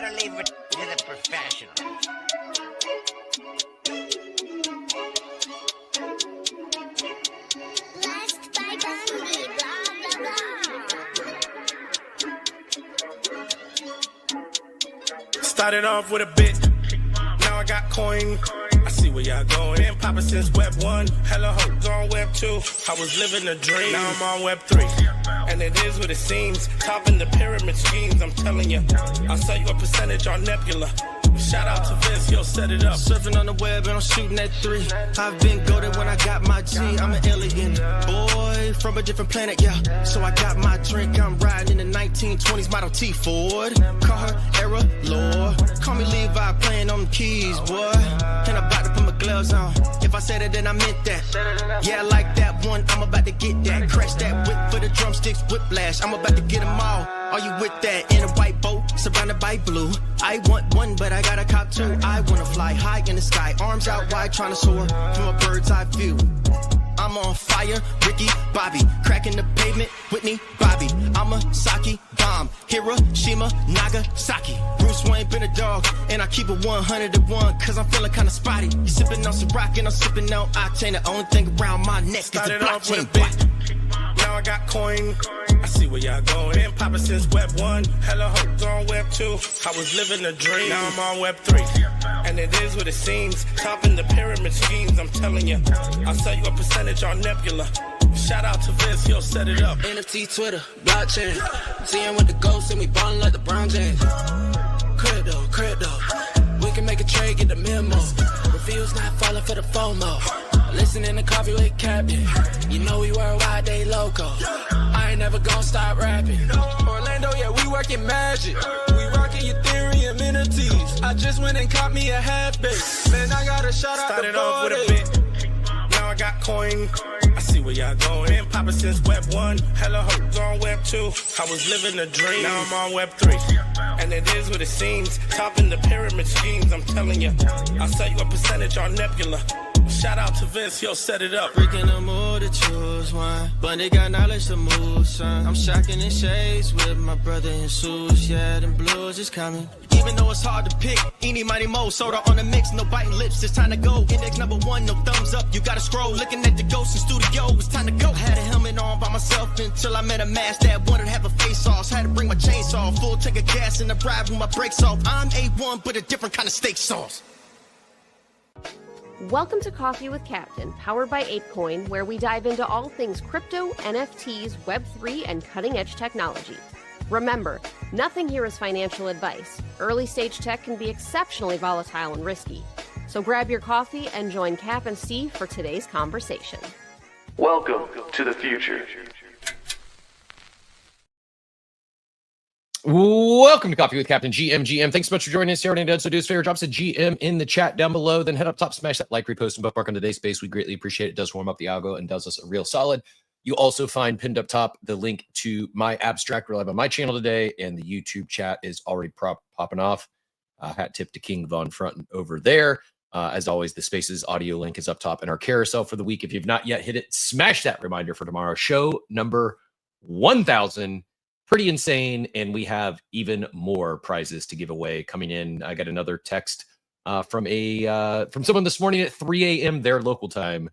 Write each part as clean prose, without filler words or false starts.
gotta leave it to the professionals. Last by Bundy, blah, blah, blah. Started off with a bit, now I got coin. I see where y'all going. Been poppin' since Web 1, hella hoes on Web 2. I was living a dream, now I'm on Web 3. And it is what it seems, topping the pyramid schemes, I'm telling you. I'll sell you a percentage on Nebula. Shout out to Vince, yo, set it up. Surfing on the web and I'm shooting at 3. I've been goated when I got my G. I'm an alien boy from a different planet, yeah. So I got my drink, I'm riding in the 1920s Model T Ford. Call her Era Lord. Call me Levi, playing on the keys, boy. And I'm about to put my gloves on. If I said it, then I meant that. Yeah, I like that one, I'm about to get that. Crash that whip for the drumsticks, whiplash. I'm about to get them all. Are you with that? In a white boat, surrounded by blue. I want one, but I got a cop too. I wanna fly high in the sky, arms out wide, trying to soar from a bird's eye view. I'm on fire, Ricky, Bobby, cracking the pavement, Whitney, Bobby. I'm a Saki bomb, Hiroshima, Nagasaki. Bruce Wayne been a dog, and I keep it 101, cause I'm feeling kinda spotty. You sipping on some rock, and I'm sipping on octane. The only thing around my neck is the Started off with a blockchain. bit, now I got coin. I see where y'all going. Been poppin' since Web 1, hella hoes on Web 2. I was living a dream, now I'm on Web 3. And it is what it seems, topping the pyramid schemes, I'm telling you. I'll sell you a percentage on Nebula. Shout out to Vince, yo, set it up. NFT, Twitter, blockchain. Seeing with the ghosts and we ballin' like the Brown James. Crypto. We can make a trade, get the memo. Reviews not falling for the FOMO. Listening to Coffee with Captain. You know we worldwide, they loco. I ain't never gonna stop rapping. Orlando, yeah, we working magic. We rocking Ethereum entities. I just went and caught me a half base. Man, I gotta shout out Started the off with a party. bit, now I got coin. I see where y'all going. Been poppin' since Web 1, hella hoes on Web 2. I was living a dream, now I'm on Web 3. And it is what it seems, topping the pyramid schemes, I'm telling you. I'll sell you a percentage on Nebula. Shout out to Vince, yo, set it up. Freaking the more to choose one, but they got knowledge to move, son. I'm shocking in shades with my brother in shoes. Yeah, them blues is coming. Even though it's hard to pick, eeny, mighty, mo, soda on the mix, no biting lips, it's time to go. Index number 1, no thumbs up, you gotta scroll. Looking at the ghost in studio, it's time to go. Had a helmet on by myself until I met a mask that wanted to have a face off. Had to bring my chainsaw, full tank of gas in the ride with my brakes off. I'm A1, but a different kind of steak sauce. Welcome to Coffee with Captain, powered by ApeCoin, where we dive into all things crypto, NFTs, Web3, and cutting-edge technology. Remember, nothing here is financial advice. Early-stage tech can be exceptionally volatile and risky. So grab your coffee and join Cap and Steve for today's conversation. Welcome to the future. Welcome to Coffee with Captain GM. Thanks so much for joining us here. And so do us a favor, drop us a GM in the chat down below. Then head up top, smash that like, repost, and bookmark on today's space. We greatly appreciate it. It does warm up the algo and does us a real solid. You also find pinned up top the link to my abstract. We're live on my channel today, and the YouTube chat is already popping off. Hat tip to King Von Front over there. As always, the Spaces audio link is up top in our carousel for the week. If you've not yet hit it, smash that reminder for tomorrow. Show number 1,000. Pretty insane, and we have even more prizes to give away coming in. I got another text from someone this morning at 3 a.m. their local time.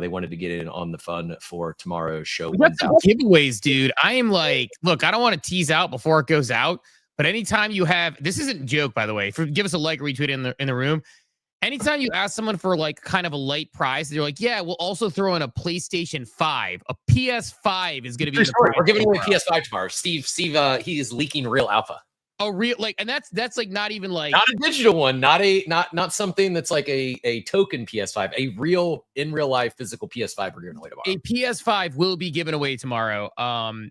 They wanted to get in on the fun for tomorrow's show. We got some giveaways, dude. I am like, look, I don't want to tease out before it goes out, but anytime you have, this isn't a joke, by the way. Give us a like, retweet in the room. Anytime you ask someone for like kind of a light prize, they're like, yeah, we'll also throw in a PlayStation 5. A PS5 is going to be. We're giving away PS5 tomorrow. Steve, he is leaking real alpha. Oh, real like, and that's like not even like not a digital one, not something that's like a token PS5, a real in real life physical PS5 we're giving away tomorrow. A PS5 will be given away tomorrow.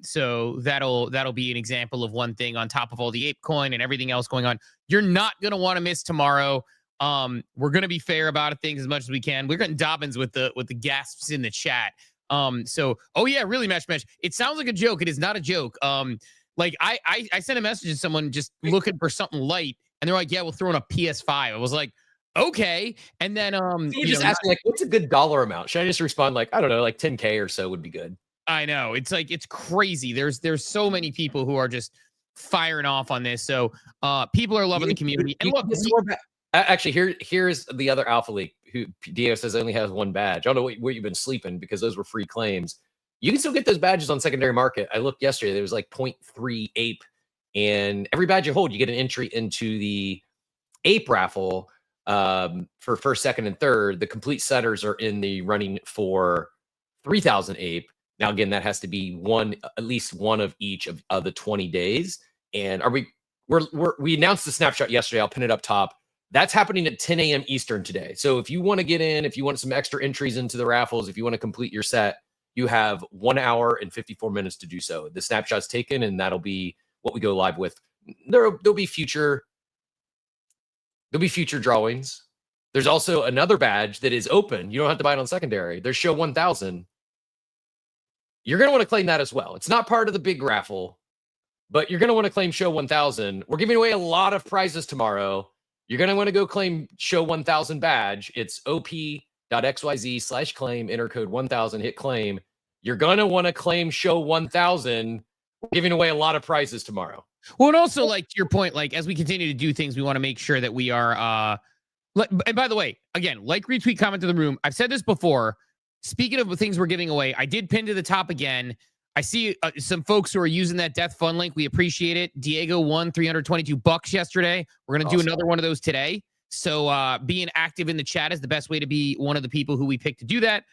So that'll be an example of one thing on top of all the ApeCoin and everything else going on. You're not gonna want to miss tomorrow. We're gonna be fair about things as much as we can. We're getting Dobbins with the gasps in the chat. So oh yeah, really mesh. It sounds like a joke. It is not a joke. Like I sent a message to someone just looking for something light, and they're like, "Yeah, we'll throw in a PS5." I was like, "Okay," and then you just ask me like, "What's a good dollar amount?" Should I just respond like, "I don't know, like 10K or so would be good." I know it's like it's crazy. There's so many people who are just firing off on this. So people are loving the community. And look, actually, here's the other alpha leak. Who Diego says only has one badge. I don't know what you've been sleeping, because those were free claims. You can still get those badges on secondary market. I looked yesterday. There was like 0.3 ape, and every badge you hold, you get an entry into the ape raffle for first, second, and third. The complete setters are in the running for 3,000 ape. Now, again, that has to be at least one of each of the 20 days. And we announced the snapshot yesterday. I'll pin it up top. That's happening at 10 a.m. Eastern today. So if you want to get in, if you want some extra entries into the raffles, if you want to complete your set, you have 1 hour and 54 minutes to do so. The snapshot's taken, and that'll be what we go live with. There'll be future drawings. There's also another badge that is open. You don't have to buy it on secondary. There's Show 1000. You're going to want to claim that as well. It's not part of the big raffle, but you're going to want to claim Show 1000. We're giving away a lot of prizes tomorrow. You're going to want to go claim Show 1000 badge. It's op.xyz/claim, enter code 1000, hit claim. You're going to want to claim Show 1000. We're giving away a lot of prizes tomorrow. Well, and also, like, to your point, like, as we continue to do things, we want to make sure that we are, and by the way, again, like, retweet, comment to the room. I've said this before. Speaking of things we're giving away, I did pin to the top again. I see some folks who are using that Death Fund link. We appreciate it. Diego won $322 yesterday. We're going to do another one of those today. So being active in the chat is the best way to be one of the people who we pick to do that.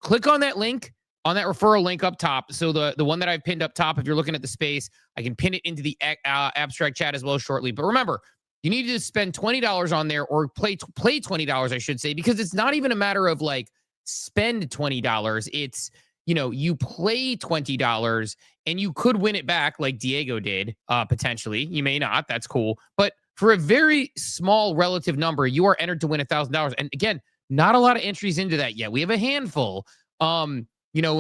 Click on that link, on that referral link up top. So the one that I've pinned up top, if you're looking at the space, I can pin it into the abstract chat as well shortly. But remember, you need to spend $20 on there, or play $20, I should say, because it's not even a matter of like spend $20. It's, you play $20 and you could win it back like Diego did, potentially. You may not. That's cool. But for a very small relative number, you are entered to win $1,000. And again, not a lot of entries into that yet. We have a handful. When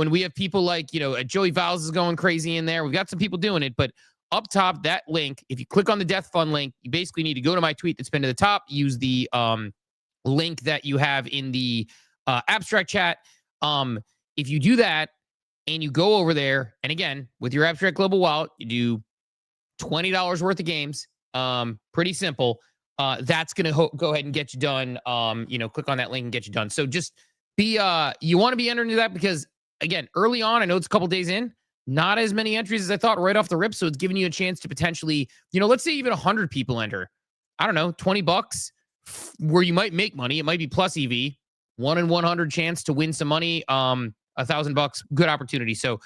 we have people like, Joey Valls is going crazy in there. We've got some people doing it. But up top, that link, if you click on the Death Fund link, you basically need to go to my tweet that's pinned to the top, use the link that you have in the abstract chat. If you do that and you go over there, and again, with your Abstract Global Wallet, you do $20 worth of games. Pretty simple. That's going to go ahead and get you done. Click on that link and get you done. So just you want to be entered into that, because again, early on, I know it's a couple days in, not as many entries as I thought right off the rip. So it's giving you a chance to potentially, let's say even 100 people enter. I don't know, $20 where you might make money. It might be plus EV, 1 in 100 chance to win some money. $1,000, good opportunity. So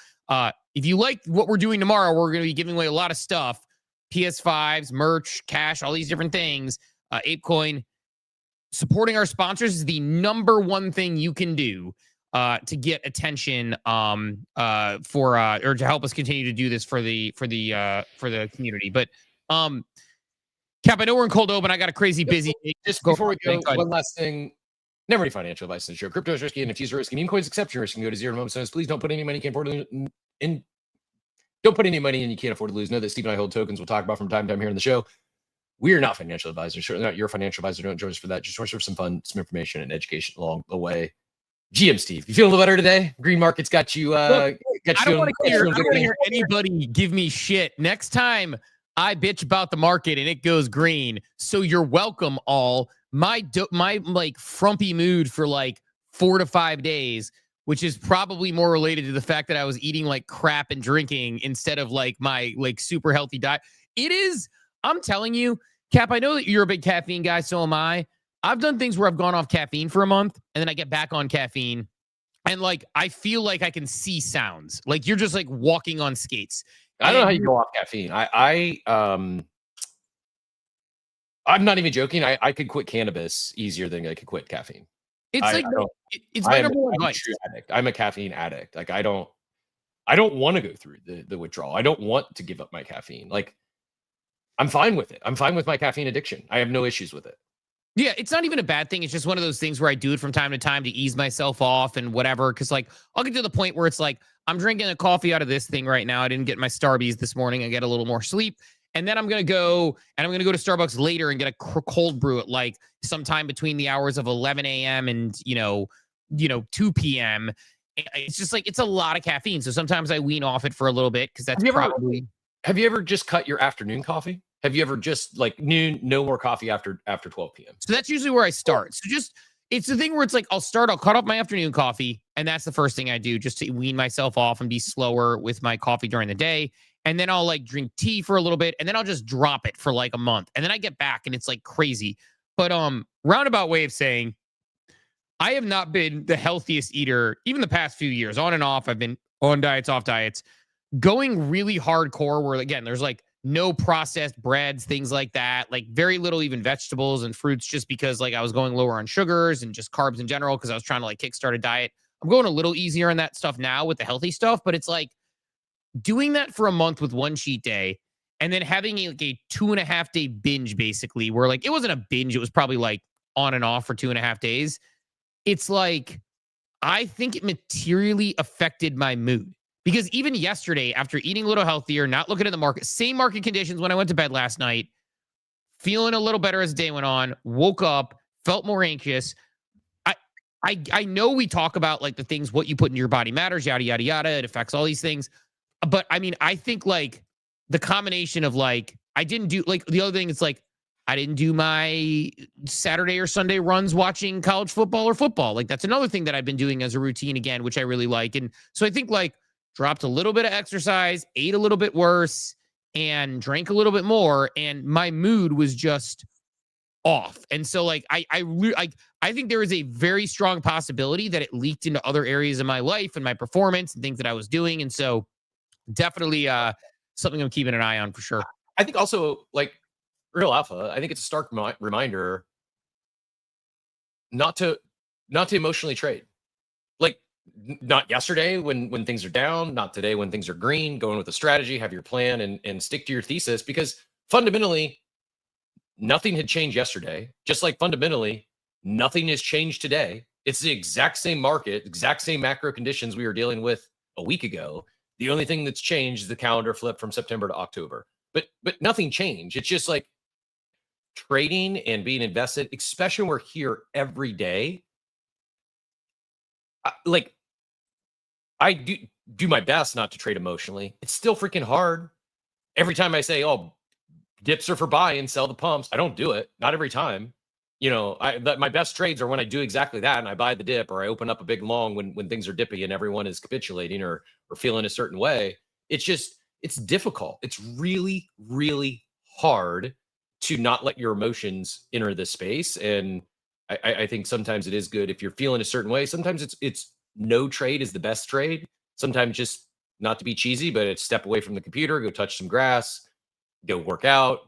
if you like what we're doing tomorrow, we're going to be giving away a lot of stuff. PS5s, merch, cash, all these different things. ApeCoin. Supporting our sponsors is the number one thing you can do to get attention or to help us continue to do this for the community. But Cap, I know we're in cold open. I got a crazy busy. Just before we go, one last thing. Never any financial advice in the show. Crypto is risky, and NFTs are risky. Meme coins exception risk can go to zero moments notice. Please don't put any money you can't afford to in. Don't put any money in you can't afford to lose. Know that Steve and I hold tokens. We'll talk about from time to time here in the show. We are not financial advisors. Certainly not your financial advisor. Don't join us for that. Just for some fun, some information, and education along the way. GM Steve, you feeling a little better today? Green market's got you. I don't want to hear anybody give me shit. Next time I bitch about the market and it goes green, so you're welcome all. My like frumpy mood for like 4 to 5 days, which is probably more related to the fact that I was eating like crap and drinking instead of like my like super healthy diet. It is, I'm telling you, Cap, I know that you're a big caffeine guy, so am I. I've done things where I've gone off caffeine for a month and then I get back on caffeine and like I feel like I can see sounds. Like you're just like walking on skates. I don't know how you go off caffeine. I'm not even joking. I could quit cannabis easier than I could quit caffeine. It's it's my number one advice. I'm a caffeine addict. Like I don't want to go through the withdrawal. I don't want to give up my caffeine. Like I'm fine with it. I'm fine with my caffeine addiction. I have no issues with it. Yeah, it's not even a bad thing. It's just one of those things where I do it from time to time to ease myself off and whatever. Because like I'll get to the point where it's like I'm drinking a coffee out of this thing right now. I didn't get my Starbies this morning. I get a little more sleep. And then I'm going to go to Starbucks later and get a cold brew at like sometime between the hours of 11 a.m. and, 2 p.m. It's just like, it's a lot of caffeine. So sometimes I wean off it for a little bit because that's probably. Have you ever just cut your afternoon coffee? Have you ever just like noon, no more coffee after 12 p.m.? So that's usually where I start. So just it's the thing where it's like I'll cut off my afternoon coffee, and that's the first thing I do just to wean myself off and be slower with my coffee during the day. And then I'll like drink tea for a little bit, and then I'll just drop it for like a month. And then I get back and it's like crazy. But roundabout way of saying I have not been the healthiest eater, even the past few years, on and off. I've been on diets, off diets, going really hardcore where, again, there's like no processed breads, things like that, like very little even vegetables and fruits, just because like I was going lower on sugars and just carbs in general because I was trying to like kickstart a diet. I'm going a little easier on that stuff now with the healthy stuff, but it's like doing that for a month with one cheat day and then having like a 2.5 day binge, basically, where like it wasn't a binge, it was probably like on and off for 2.5 days. It's like, I think it materially affected my mood because even yesterday, after eating a little healthier, not looking at the market, same market conditions when I went to bed last night, feeling a little better as the day went on, woke up, felt more anxious. I know we talk about like the things, what you put in your body matters, yada, yada, yada. It affects all these things. But I mean, I think like the combination of like, I didn't do like the other thing is like, I didn't do my Saturday or Sunday runs watching college football or football. Like that's another thing that I've been doing as a routine again, which I really like. And so I think like dropped a little bit of exercise, ate a little bit worse, and drank a little bit more. And my mood was just off. And so like, I think there is a very strong possibility that it leaked into other areas of my life and my performance and things that I was doing. And so definitely something I'm keeping an eye on for sure. I think also like Real Alpha, I think it's a stark reminder not to emotionally trade. Like not yesterday when things are down, not today when things are green, going with a strategy, have your plan and stick to your thesis, because fundamentally nothing had changed yesterday. Just like fundamentally nothing has changed today. It's the exact same market, exact same macro conditions we were dealing with a week ago. The only thing that's changed is the calendar flip from September to October. But nothing changed. It's just like trading and being invested, especially when we're here every day. Like I do my best not to trade emotionally. It's still freaking hard. Every time I say, "Oh, dips are for buy and sell the pumps," I don't do it. Not every time. You know, my best trades are when I do exactly that and I buy the dip, or I open up a big long when things are dippy and everyone is capitulating or feeling a certain way. It's just, it's difficult. It's really, really hard to not let your emotions enter this space. And I think sometimes it is good if you're feeling a certain way. Sometimes it's no trade is the best trade. Sometimes just, not to be cheesy, but it's step away from the computer, go touch some grass, go work out,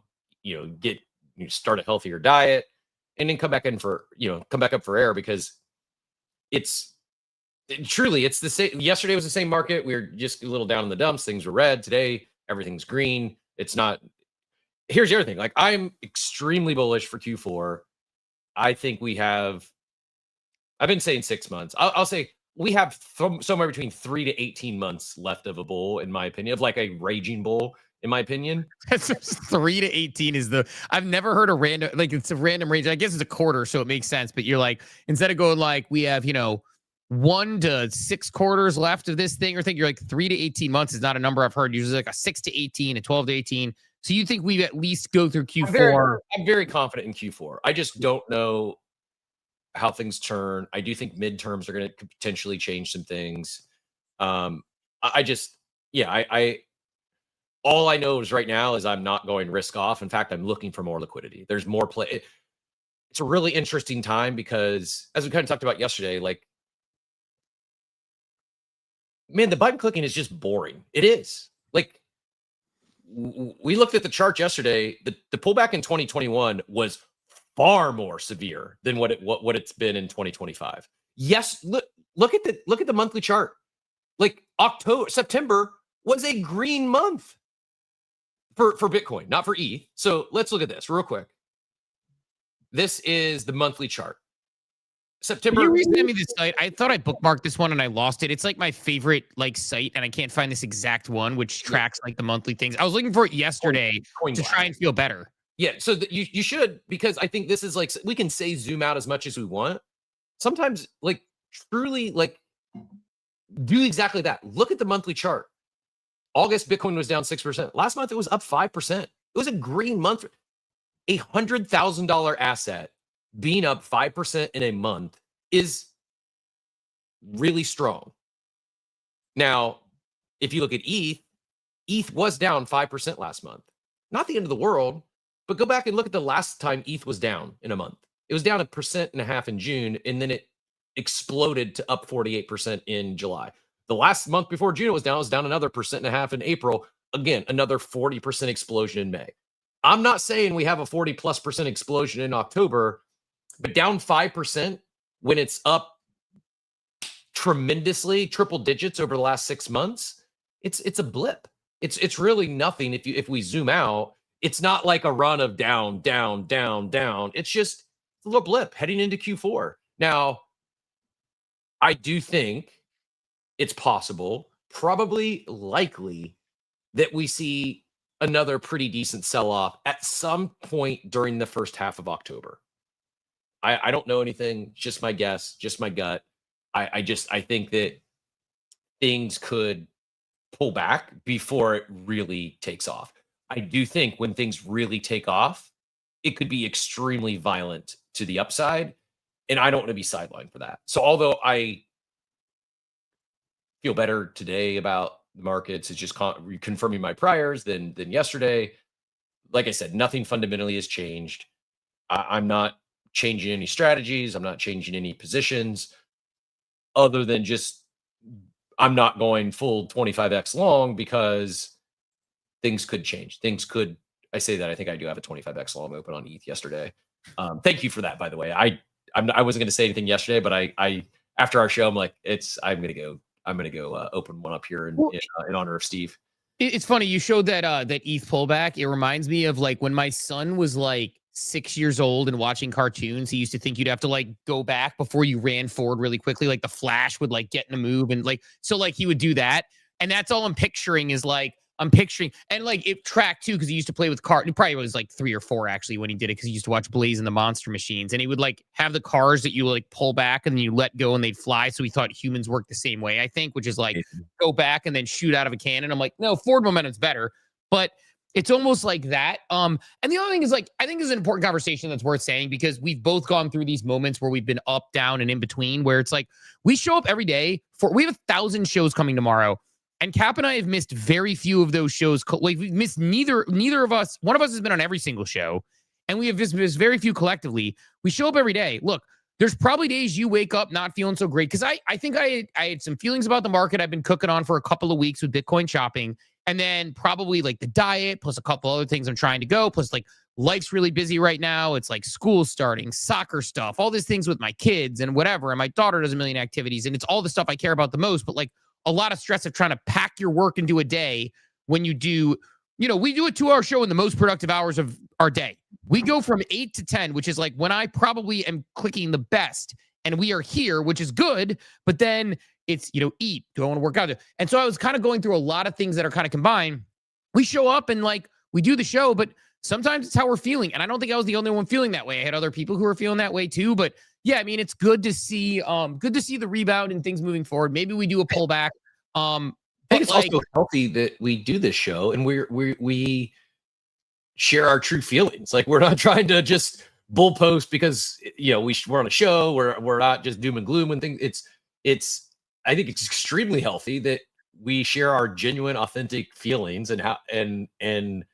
start a healthier diet, and then come back up for air, because it's the same. Yesterday was the same market. We were just a little down in the dumps. Things were red. Today, everything's green. It's not. Here's the other thing. Like, I'm extremely bullish for Q4. I think I've been saying 6 months. I'll say we have somewhere between 3 to 18 months left of a bull, in my opinion, of like a raging bull, in my opinion. 3 to 18 is I've never heard a random, like it's a random range. I guess it's a quarter, so it makes sense. But you're like, instead of going like we have, 1 to 6 quarters left of this thing, or think you're like 3 to 18 months is not a number I've heard. Usually like a 6 to 18, a 12 to 18. So you think we at least go through Q4? I'm very confident in Q4. I just don't know how things turn. I do think midterms are going to potentially change some things. All I know is right now is I'm not going risk off. In fact, I'm looking for more liquidity. There's more play. It's a really interesting time because, as we kind of talked about yesterday, like, man, the button clicking is just boring. It is. Like, we looked at the chart yesterday. The pullback in 2021 was far more severe than what it's been in 2025. Yes, look at the monthly chart. Like September was a green month for Bitcoin, not for ETH. So let's look at this real quick. This is the monthly chart. September. Can you resend me this site? I thought I bookmarked this one and I lost it. It's like my favorite site, and I can't find this exact one, which tracks like the monthly things. I was looking for it yesterday to try and feel better. Yeah, so you should, because I think this is like, we can say zoom out as much as we want. Sometimes, like, truly, like, do exactly that. Look at the monthly chart. August, Bitcoin was down 6%. Last month, it was up 5%. It was a green month. A $100,000 asset being up 5% in a month is really strong. Now, if you look at ETH was down 5% last month. Not the end of the world, but go back and look at the last time ETH was down in a month. It was down 1.5% in June, and then it exploded to up 48% in July. The last month before June, it was down another 1.5% in April. Again, another 40% explosion in May. I'm not saying we have a 40+% explosion in October, but down 5% when it's up tremendously, triple digits over the last 6 months, it's a blip. It's really nothing. If we zoom out, it's not like a run of down. It's just a little blip heading into Q4. Now, I do think it's possible, probably likely, that we see another pretty decent sell-off at some point during the first half of October. I don't know anything, just my guess, just my gut. I think that things could pull back before it really takes off. I do think when things really take off, it could be extremely violent to the upside, and I don't want to be sidelined for that. So although I feel better today about the markets, it's just confirming my priors than yesterday. Like I said, nothing fundamentally has changed. I'm not changing any strategies. I'm not changing any positions other than just I'm not going full 25x long because things could change. I say that I think I do have a 25x long open on ETH yesterday. Thank you for that, by the way. I wasn't going to say anything yesterday, but I after our show, I'm like, I'm going to go open one up here in honor of Steve. It's funny you showed that ETH pullback. It reminds me of like when my son was like 6 years old and watching cartoons. He used to think you'd have to like go back before you ran forward really quickly. Like the Flash would like get in a move and like so like he would do that. And that's all I'm picturing is like and like it tracked too because he used to play with cars. He probably was like 3 or 4 actually when he did it because he used to watch Blaze and the Monster Machines, and he would like have the cars that you like pull back and then you let go and they'd fly. So he thought humans work the same way, I think, which is like go back and then shoot out of a cannon. I'm like, no, forward momentum's better, but it's almost like that. And the other thing is like I think this is an important conversation that's worth saying because we've both gone through these moments where we've been up, down, and in between. Where it's like we show up every day we have 1,000 shows coming tomorrow. And Cap and I have missed very few of those shows. Like we've missed neither of us. One of us has been on every single show, and we have just missed very few collectively. We show up every day. Look, there's probably days you wake up not feeling so great because I think I had some feelings about the market I've been cooking on for a couple of weeks with Bitcoin shopping, and then probably like the diet plus a couple other things I'm trying to go. Plus like life's really busy right now. It's like school starting, soccer stuff, all these things with my kids and whatever. And my daughter does a million activities, and it's all the stuff I care about the most. But like a lot of stress of trying to pack your work into a day when you do, we do a 2-hour show in the most productive hours of our day. We go from 8 to 10, which is like when I probably am clicking the best, and we are here, which is good. But then it's, eat, do I want to work out? And so I was kind of going through a lot of things that are kind of combined. We show up and like we do the show, but sometimes it's how we're feeling. And I don't think I was the only one feeling that way. I had other people who were feeling that way too, but yeah, I mean, it's good to see the rebound and things moving forward. Maybe we do a pullback. I think it's also healthy that we do this show and we share our true feelings. Like we're not trying to just bull post because we're on a show. We're not just doom and gloom and things. I think it's extremely healthy that we share our genuine, authentic feelings and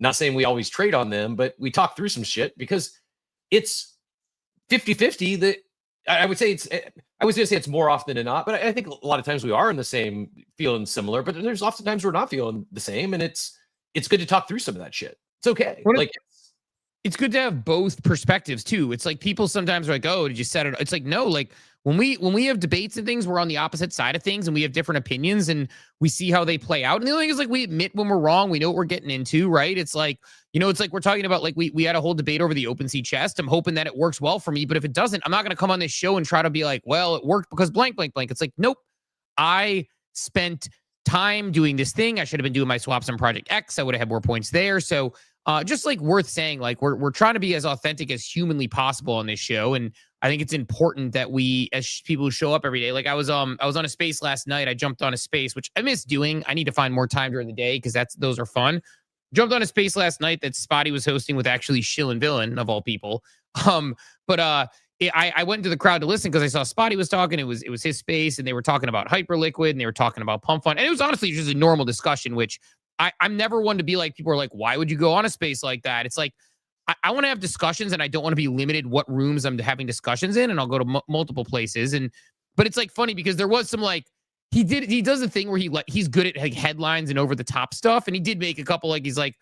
not saying we always trade on them, but we talk through some shit because it's 50-50 that I would say I was going to say it's more often than not, but I think a lot of times we are in the same feeling similar, but there's often times we're not feeling the same. And it's good to talk through some of that shit. It's okay. It's good to have both perspectives too. It's like people sometimes are like, oh, did you set it? It's like, no, like when we have debates and things, we're on the opposite side of things and we have different opinions and we see how they play out. And the other thing is like, we admit when we're wrong, we know what we're getting into, right? It's like, it's like we're talking about like we had a whole debate over the OpenSea chest. I'm hoping that it works well for me, but if it doesn't, I'm not going to come on this show and try to be like, well, it worked because blank. It's like, nope. I spent time doing this thing. I should have been doing my swaps on Project X. I would have had more points there. So just like worth saying, like we're trying to be as authentic as humanly possible on this show. And I think it's important that we, as people who show up every day, like I was on a space last night. I jumped on a space, which I miss doing. I need to find more time during the day because those are fun. Jumped on a space last night that Spotty was hosting with actually Shill and Villain of all people. I went into the crowd to listen because I saw Spotty was talking. It was his space, and they were talking about Hyperliquid, and they were talking about Pump.fun, and it was honestly just a normal discussion. Which I'm never one to be like, people are like, why would you go on a space like that? It's like I want to have discussions, and I don't want to be limited what rooms I'm having discussions in, and I'll go to multiple places. But it's like funny because there was some like he does a thing where he's good at like headlines and over the top stuff, and he did make a couple like he's like,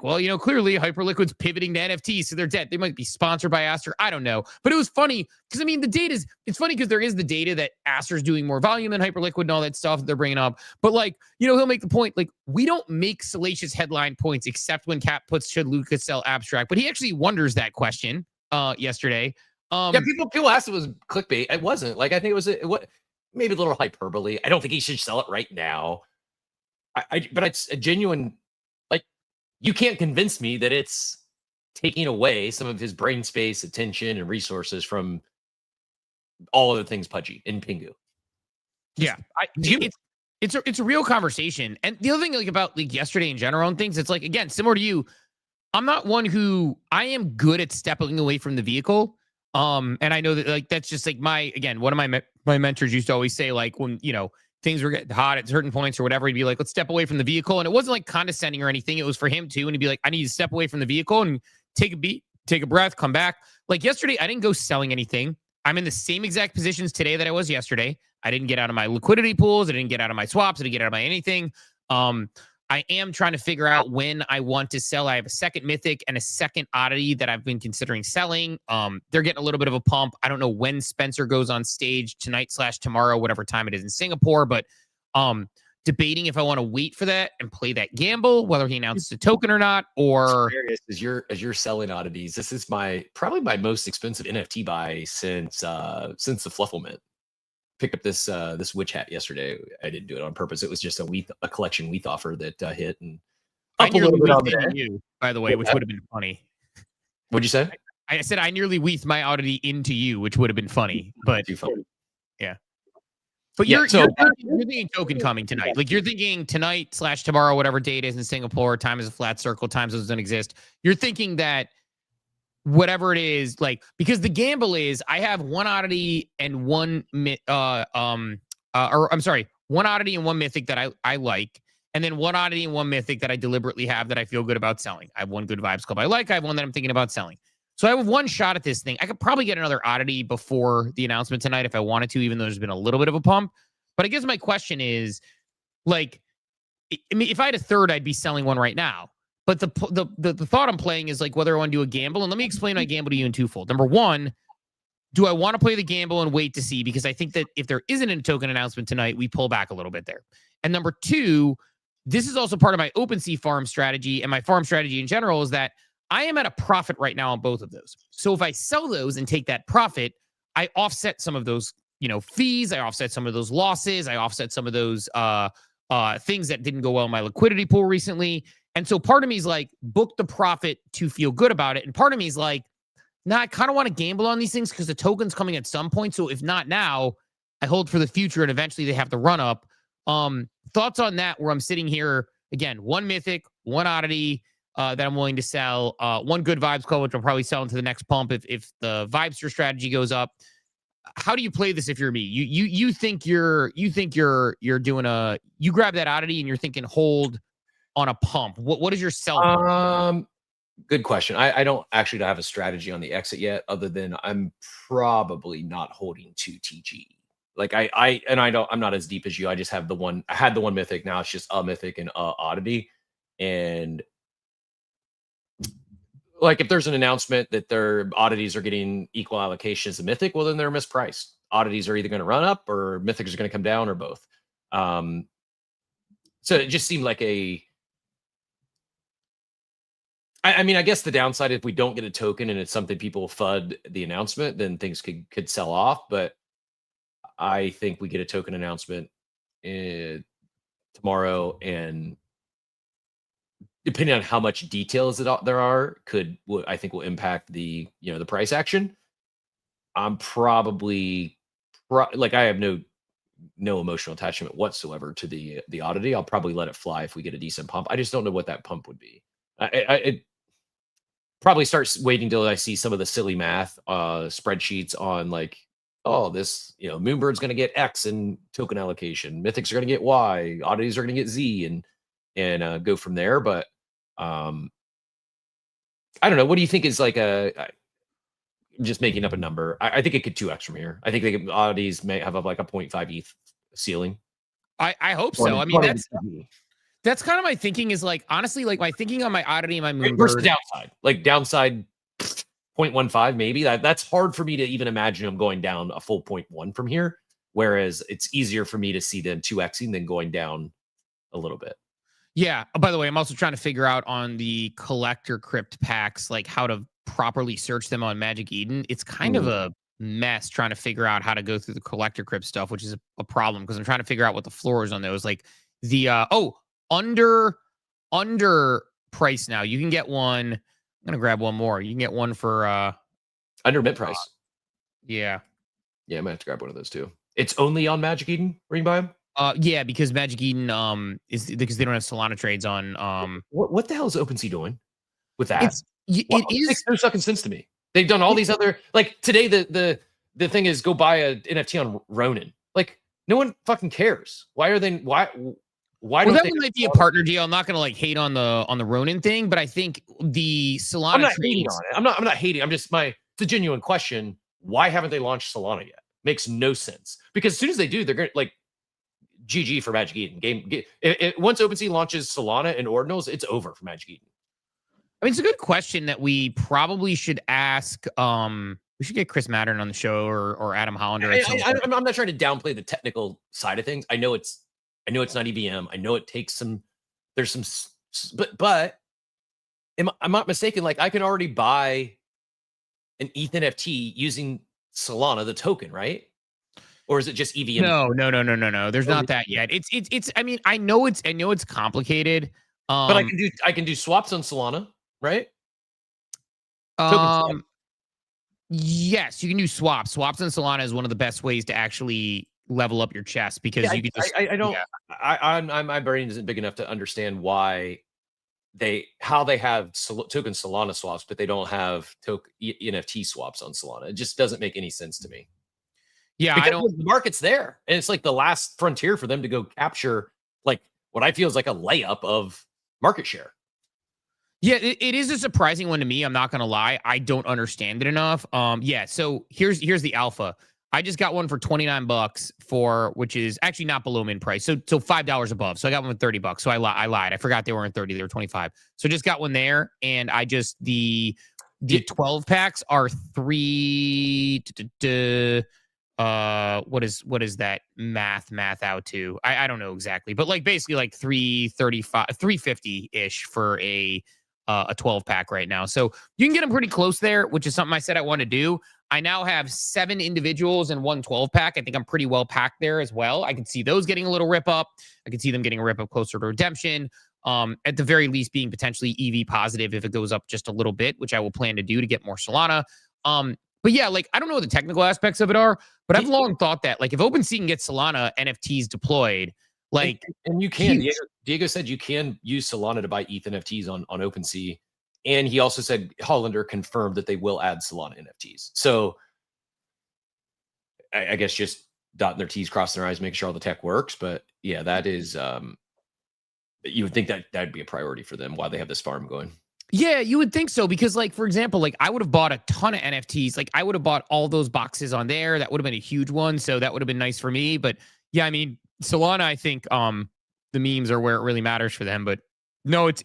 well, clearly Hyperliquid's pivoting to NFTs, so they're dead. They might be sponsored by Aster. I don't know. But it was funny because, I mean, it's funny because there is the data that Aster's doing more volume than Hyperliquid and all that stuff that they're bringing up. But, like, he'll make the point, like, we don't make salacious headline points except when Cap puts should Lucas sell abstract. But he actually wonders that question yesterday. Yeah, people asked if it was clickbait. It wasn't. Like, I think it was maybe a little hyperbole. I don't think he should sell it right now. But it's a genuine... You can't convince me that it's taking away some of his brain space, attention, and resources from all other things Pudgy and Pingu. Yeah, it's a real conversation. And the other thing, like about like yesterday in general and things, it's like, again, similar to you, I'm not one who I am good at stepping away from the vehicle. And I know that like that's just like one of my mentors used to always say, like, when things were getting hot at certain points or whatever, he'd be like, let's step away from the vehicle. And it wasn't like condescending or anything. It was for him too. And he'd be like, I need to step away from the vehicle and take a beat, take a breath, come back. Like yesterday, I didn't go selling anything. I'm in the same exact positions today that I was yesterday. I didn't get out of my liquidity pools. I didn't get out of my swaps. I didn't get out of my anything. I am trying to figure out when I want to sell. I have a second mythic and a second oddity that I've been considering selling. They're getting a little bit of a pump. I don't know when Spencer goes on stage tonight/tomorrow, whatever time it is in Singapore, but debating if I want to wait for that and play that gamble, whether he announces a token or not, or as you're selling oddities. This is probably my most expensive NFT buy since the Flufflement. Picked up this witch hat yesterday. I didn't do it on purpose. It was just a collection WETH offer that hit and up a little bit on the you, by the way, which would have been funny. What'd you say? I said I nearly WETH my oddity into you, which would have been funny, but too funny. Yeah. But you're thinking token coming tonight. Like you're thinking tonight/tomorrow, whatever date is in Singapore, time is a flat circle, time zones don't exist. You're thinking that whatever it is, like, because the gamble is I have one oddity and one one oddity and one mythic that I like, and then one oddity and one mythic that I deliberately have that I feel good about selling. I have one good vibes club I like. I have one that I'm thinking about selling. So I have one shot at this thing. I could probably get another oddity before the announcement tonight if I wanted to, even though there's been a little bit of a pump. But I guess my question is, like, I mean, if I had a third, I'd be selling one right now. But the thought I'm playing is like whether I want to do a gamble. And let me explain my gamble to you in twofold. Number one, do I want to play the gamble and wait to see? Because I think that if there isn't a token announcement tonight, we pull back a little bit there. And number two, this is also part of my OpenSea farm strategy. And my farm strategy in general is that I am at a profit right now on both of those. So if I sell those and take that profit, I offset some of those, fees. I offset some of those losses. I offset some of those things that didn't go well in my liquidity pool recently. And so part of me is like, book the profit to feel good about it. And part of me is like, nah, I kind of want to gamble on these things because the token's coming at some point. So if not now, I hold for the future and eventually they have to run up. Thoughts on that where I'm sitting here, again, one mythic, one oddity that I'm willing to sell, one good vibes club, which I'll probably sell into the next pump if the Vibester strategy goes up. How do you play this if you're me? You think you're doing you grab that oddity and you're thinking hold on a pump. What is your sell? Good question. I don't actually have a strategy on the exit yet, other than I'm probably not holding 2 TG. Like I'm not as deep as you. I just have I had the one mythic. Now it's just a mythic and a oddity. And like if there's an announcement that their oddities are getting equal allocations to mythic, well then they're mispriced. Oddities are either going to run up or mythics are going to come down or both. So it just seemed like I mean, I guess the downside, if we don't get a token and it's something people FUD the announcement, then things could sell off. But I think we get a token announcement tomorrow, and depending on how much details there are, I think will impact the the price action. I'm probably like I have no emotional attachment whatsoever to the oddity. I'll probably let it fly if we get a decent pump. I just don't know what that pump would be. It probably starts waiting till I see some of the silly math spreadsheets on like, oh, this, Moonbird's going to get X in token allocation, Mythics are going to get Y, oddities are going to get Z, and go from there. But I don't know. What do you think is like I'm just making up a number. I think it could 2x from here. I think oddities may have like a 0.5 ETH ceiling. I hope so. I mean, that's kind of my thinking is like, honestly, like my thinking on my oddity and my Moonbird. Where's the downside? Like downside 0.15 maybe. That's hard for me to even imagine them going down a full 0.1 from here. Whereas it's easier for me to see them 2xing than going down a little bit. Yeah. By the way, I'm also trying to figure out on the collector crypt packs, like how to properly search them on Magic Eden. It's kind of a mess trying to figure out how to go through the collector crypt stuff, which is a problem because I'm trying to figure out what the floor is on those. Like the under price now. You can get one. I'm gonna grab one more. You can get one for under mid price. Yeah. I might have to grab one of those too. It's only on Magic Eden where you buy them? Yeah, because Magic Eden is because they don't have Solana trades on what the hell is OpenSea doing with that? It makes no fucking sense to me. They've done all these other, like today the thing is go buy a NFT on Ronin. Like no one fucking cares. Why are they why don't that they might be a partner deal. I'm not gonna like hate on the Ronin thing, but I think the Solana I'm not hating on it. I'm not hating. It's a genuine question. Why haven't they launched Solana yet? Makes no sense. Because as soon as they do, they're gonna like GG for Magic Eden. Once OpenSea launches Solana and Ordinals, it's over for Magic Eden. I mean, it's a good question that we probably should ask. We should get Chris Mattern on the show or Adam Hollander. I'm not trying to downplay the technical side of things. I know it's not EVM. I know it takes there's some, but I'm not mistaken. Like I can already buy an ETH NFT using Solana, the token, right? Or is it just EVM? No. There's not that yet. It's. I mean, I know it's complicated. But I can do swaps on Solana, right? Yes, you can do swaps. Swaps on Solana is one of the best ways to actually level up your chest because you can just. My brain isn't big enough to understand why how they have token Solana swaps, but they don't have NFT swaps on Solana. It just doesn't make any sense to me. Yeah, because the market's there, and it's like the last frontier for them to go capture like what I feel is like a layup of market share. Yeah, it is a surprising one to me. I'm not gonna lie, I don't understand it enough. Yeah. So here's the alpha. I just got one for $29 which is actually not below min price. So $5 above. So I got one for $30. So I lied. I forgot they weren't 30. They were 25. So just got one there, and I just the 12 packs are what is that math out to? I don't know exactly, but like basically like 350 ish for a 12 pack right now. So you can get them pretty close there, which is something I said I want to do. I now have 7 individuals and 1 12 pack. I think I'm pretty well packed there as well. I can see those getting a little rip up. I can see them getting a rip up closer to redemption. At the very least being potentially EV positive if it goes up just a little bit, which I will plan to do to get more Solana. But yeah, like I don't know what the technical aspects of it are, but I've long thought that like if OpenSea can get Solana NFTs deployed, like and you can. Diego said you can use Solana to buy ETH NFTs on OpenSea, and he also said Hollander confirmed that they will add Solana NFTs. So I guess just dotting their T's, crossing their I's, making sure all the tech works. But yeah, that is you would think that that'd be a priority for them while they have this farm going. Yeah, you would think so because, like, for example, like I would have bought a ton of NFTs. Like I would have bought all those boxes on there. That would have been a huge one. So that would have been nice for me. But yeah, I mean, Solana, I think the memes are where it really matters for them. But no, it's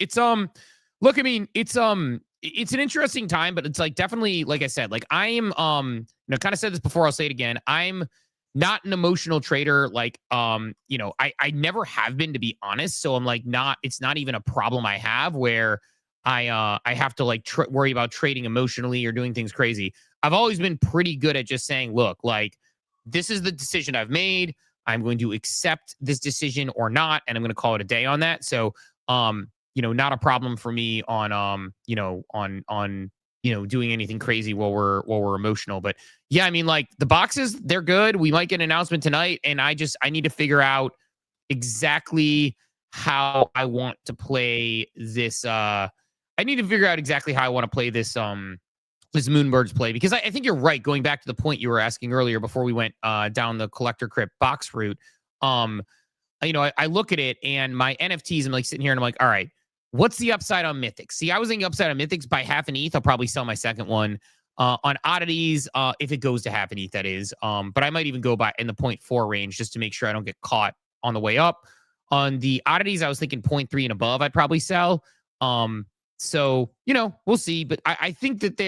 look, I mean, it's an interesting time, but it's like definitely, like I said, like I am kind of said this before, I'll say it again. I'm not an emotional trader. Like I never have been, to be honest. So I'm like it's not even a problem I have where I have to like worry about trading emotionally or doing things crazy. I've always been pretty good at just saying, look, like this is the decision I've made. I'm going to accept this decision or not, and I'm going to call it a day on that. So, not a problem for me on doing anything crazy while we're emotional. But yeah, I mean, like the boxes, they're good. We might get an announcement tonight, and I need to figure out exactly how I want to play this. I need to figure out exactly how I want to play this this Moonbirds play, because I think you're right. Going back to the point you were asking earlier before we went down the collector crypt box route. I look at it and my NFTs, I'm like sitting here and I'm like, all right, what's the upside on Mythics? See, I was thinking upside on Mythics by half an ETH. I'll probably sell my second one. On oddities, if it goes to half an ETH, that is. But I might even go by in the 0.4 range just to make sure I don't get caught on the way up. On the oddities, I was thinking 0.3 and above, I'd probably sell. So, we'll see. But I think that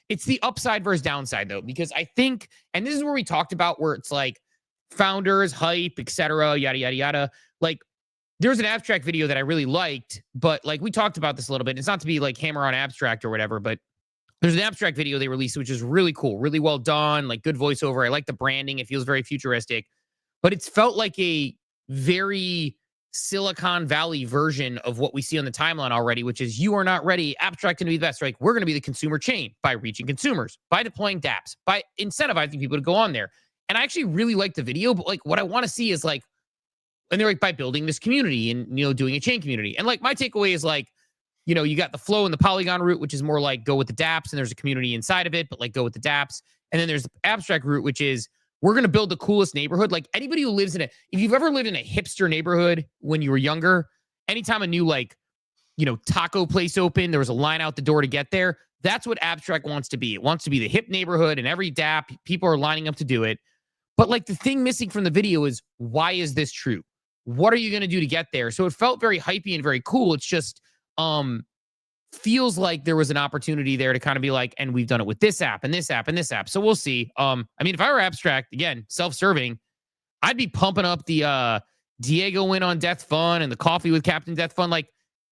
it's the upside versus downside, though, because I think, and this is where we talked about where it's like founders, hype, etc., yada, yada, yada. Like, there's an abstract video that I really liked, but like we talked about this a little bit. It's not to be like hammer on abstract or whatever, but there's an abstract video they released, which is really cool, really well done, like good voiceover. I like the branding. It feels very futuristic, but it's felt like a very Silicon Valley version of what we see on the timeline already, which is you are not ready. Abstract going to be the best, right? We're going to be the consumer chain by reaching consumers, by deploying dApps, by incentivizing people to go on there. And I actually really like the video, but like what I want to see is like, and they're like by building this community and, doing a chain community. And like my takeaway is like, you got the flow and the Polygon route, which is more like go with the dApps and there's a community inside of it, but like go with the dApps. And then there's the abstract route, which is we're going to build the coolest neighborhood. Like anybody who lives if you've ever lived in a hipster neighborhood when you were younger, anytime a new taco place opened, there was a line out the door to get there. That's what abstract wants to be. It wants to be the hip neighborhood, and every dApp, people are lining up to do it. But like the thing missing from the video is, why is this true? What are you going to do to get there? So it felt very hypey and very cool. It's just feels like there was an opportunity there to kind of be like, and we've done it with this app and this app and this app. So we'll see. I mean, if I were abstract, again, self-serving, I'd be pumping up the Diego win on Death Fun and the coffee with Captain Death Fun. Like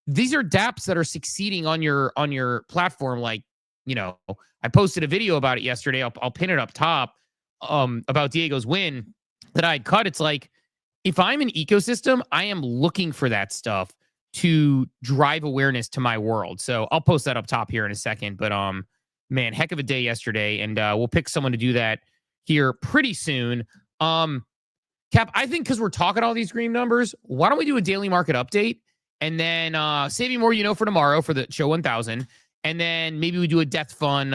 these are dApps that are succeeding on your platform. Like, I posted a video about it yesterday. I'll pin it up top about Diego's win that I'd cut. It's like, if I'm an ecosystem, I am looking for that stuff to drive awareness to my world. So I'll post that up top here in a second. But man, heck of a day yesterday, and we'll pick someone to do that here pretty soon. Cap, I think because we're talking all these green numbers, why don't we do a daily market update and then saving more, for tomorrow for the show 1000, and then maybe we do a Death Fun.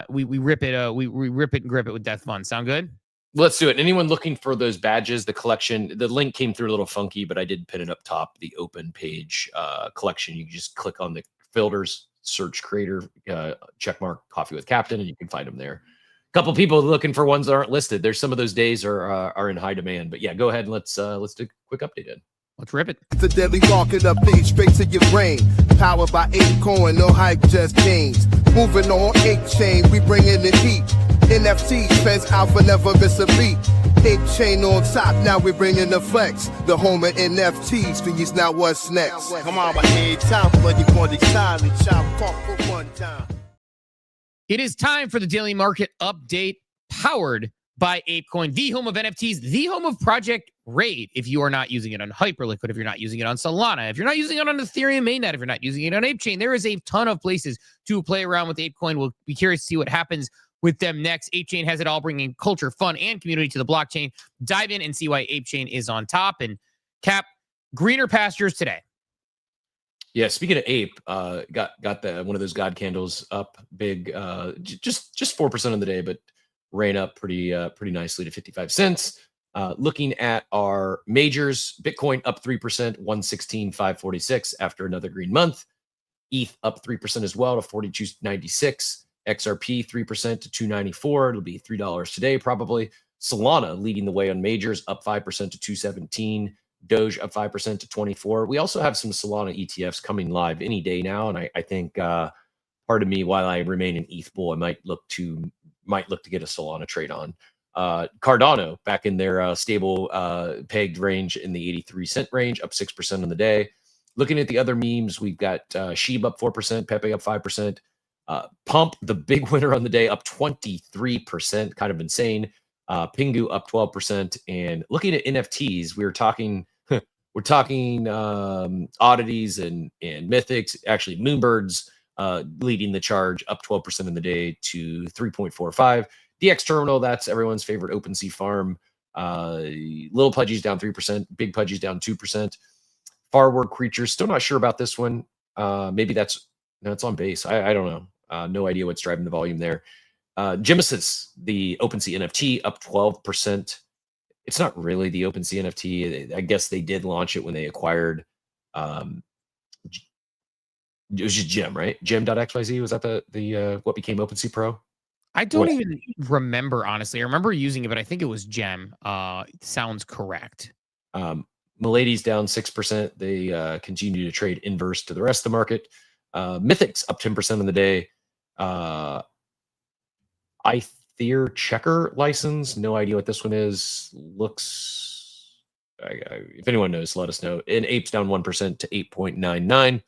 We rip it, we rip it and grip it with Death Fun. Sound good? Let's do it. Anyone looking for those badges, the collection, the link came through a little funky, but I did pin it up top, the open page collection. You can just click on the filters, search creator, checkmark coffee with Captain, and you can find them there. A couple people looking for ones that aren't listed. There's some of those days are in high demand, but yeah, go ahead and let's do a quick update in. Let's rip it. The daily market update straight to your brain. Powered by ApeCoin, no hype, just gains. Moving on 8chain, we bringing the heat. NFTs, Feds Alpha never miss a beat. 8chain on top, now we bringing the flex. The home of NFTs, these now what's next? Come on, my head top, money for the time, and chop for one time. It is time for the daily market update, powered by ApeCoin, the home of NFTs, the home of Project Raid. If you are not using it on Hyperliquid, if you're not using it on Solana, if you're not using it on Ethereum mainnet, if you're not using it on ApeChain, there is a ton of places to play around with ApeCoin. We'll be curious to see what happens with them next. ApeChain has it all, bringing culture, fun, and community to the blockchain. Dive in and see why ApeChain is on top. And Cap, greener pastures today. Yeah, speaking of Ape, got the one of those God candles up big, just 4% on the day, but ran up pretty nicely to 55 cents. Looking at our majors, Bitcoin up 3%, 116,546 after another green month. ETH up 3% as well to 42.96. XRP 3% to 294. It'll be $3 today probably. Solana leading the way on majors, up 5% to 217. Doge up 5% to 24. We also have some Solana ETFs coming live any day now, and I think part of me, while I remain an ETH bull, I might look to get a Solana trade on. Cardano back in their stable pegged range in the 83 cent range, up 6% on the day. Looking at the other memes, we've got Sheeb up 4%, Pepe up 5%. Pump, the big winner on the day, up 23%, kind of insane. Pingu up 12%. And looking at NFTs, we're talking oddities and mythics, actually Moonbirds leading the charge, up 12% in the day to 3.45. DX Terminal, that's everyone's favorite OpenSea farm. Little Pudgy's down 3%, Big Pudgy's down 2%. Farward Creatures, still not sure about this one. Maybe it's on base. I don't know. No idea what's driving the volume there. Genesis, the OpenSea NFT, up 12%. It's not really the OpenSea NFT. I guess they did launch it when they acquired. It was just Gem, right? Gem.xyz, was that the what became OpenSea Pro? I don't even remember, honestly. I remember using it, but I think it was Gem. Sounds correct. Milady's down 6%. They continue to trade inverse to the rest of the market. Mythics up 10% on the day. Itheer Checker license. No idea what this one is. Looks, if anyone knows, let us know. And Apes down 1% to 8.99.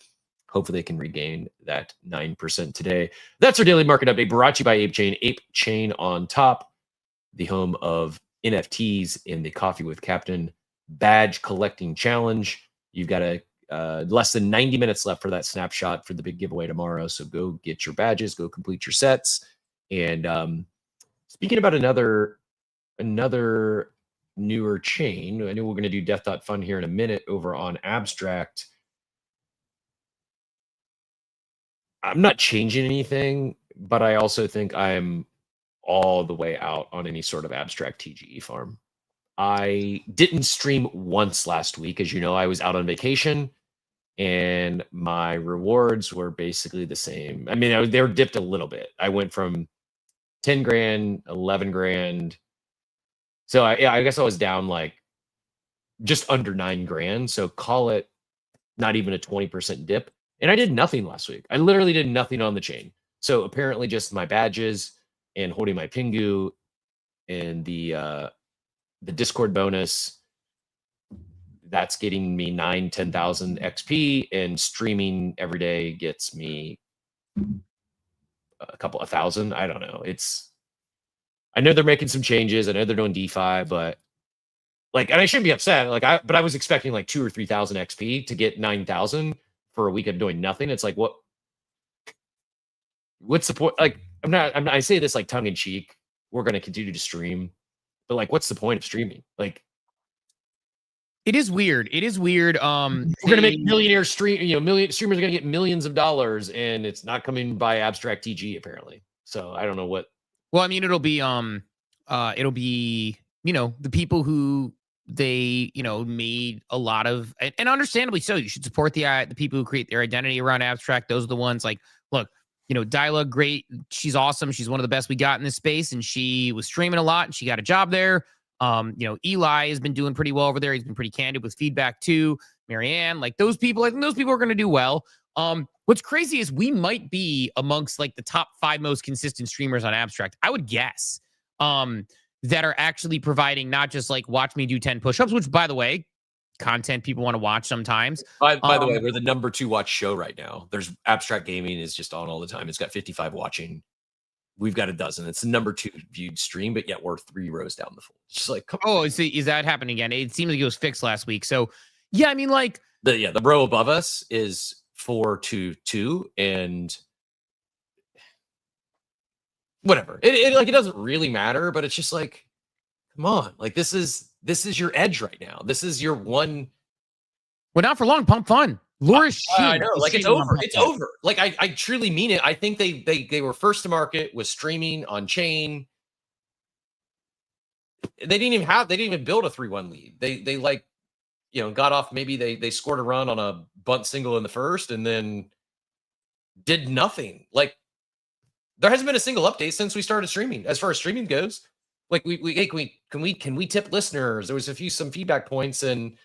Hopefully they can regain that 9% today. That's our daily market update, brought to you by Ape Chain. Ape Chain on top, the home of NFTs in the Coffee with Captain badge collecting challenge. You've got less than 90 minutes left for that snapshot for the big giveaway tomorrow. So go get your badges, go complete your sets. And speaking about another newer chain, I know we're going to do Death.fun here in a minute over on Abstract. I'm not changing anything, but I also think I'm all the way out on any sort of Abstract TGE farm. I didn't stream once last week. As you know, I was out on vacation and my rewards were basically the same. I mean, they were dipped a little bit. I went from 10 grand, 11 grand. So I guess I was down like just under 9 grand. So call it not even a 20% dip. And I did nothing last week. I literally did nothing on the chain. So apparently just my badges and holding my Pingu and the Discord bonus, that's getting me 10,000 XP, and streaming every day gets me a couple of thousand. I don't know. I know they're making some changes. I know they're doing DeFi, but and I shouldn't be upset. But I was expecting like 2,000 or 3,000 XP to get 9,000 for a week of doing nothing. It's like, what's the point? I say this like tongue in cheek. We're going to continue to stream, but what's the point of streaming? It is weird. It is weird. We're going to make millionaire streamers are going to get millions of dollars, and it's not coming by Abstract TG apparently. So I don't know what. Well, I mean, it'll be the people who they made a lot of, and understandably so. You should support the people who create their identity around Abstract. Those are the ones look, Dyla, great. She's awesome. She's one of the best we got in this space, and she was streaming a lot and she got a job there. Eli has been doing pretty well over there. He's been pretty candid with feedback too. Marianne, those people, I think those people are going to do well. What's crazy is we might be amongst the top 5 most consistent streamers on Abstract, I would guess, that are actually providing not just watch me do 10 push-ups, which by the way, content people want to watch sometimes. By the way, we're the number 2 watch show right now. There's Abstract Gaming is just on all the time. It's got 55 watching. We've got a dozen. It's the number 2 viewed stream, but yet we're 3 rows down the fold. It's just come on. Is that happening again? It seems like it was fixed last week. So yeah, I mean the row above us is 4-2-2 and whatever. It doesn't really matter, but it's just come on. This is your edge right now. This is your one. Well, not for long. Pump.fun. Laura Shin. I know. It's over. It's over. I truly mean it. I think they were first to market with streaming on chain. They didn't even build a 3-1 lead. They got off. Maybe they scored a run on a bunt single in the first and then did nothing. There hasn't been a single update since we started streaming. As far as streaming goes, can we tip listeners? There was some feedback points, and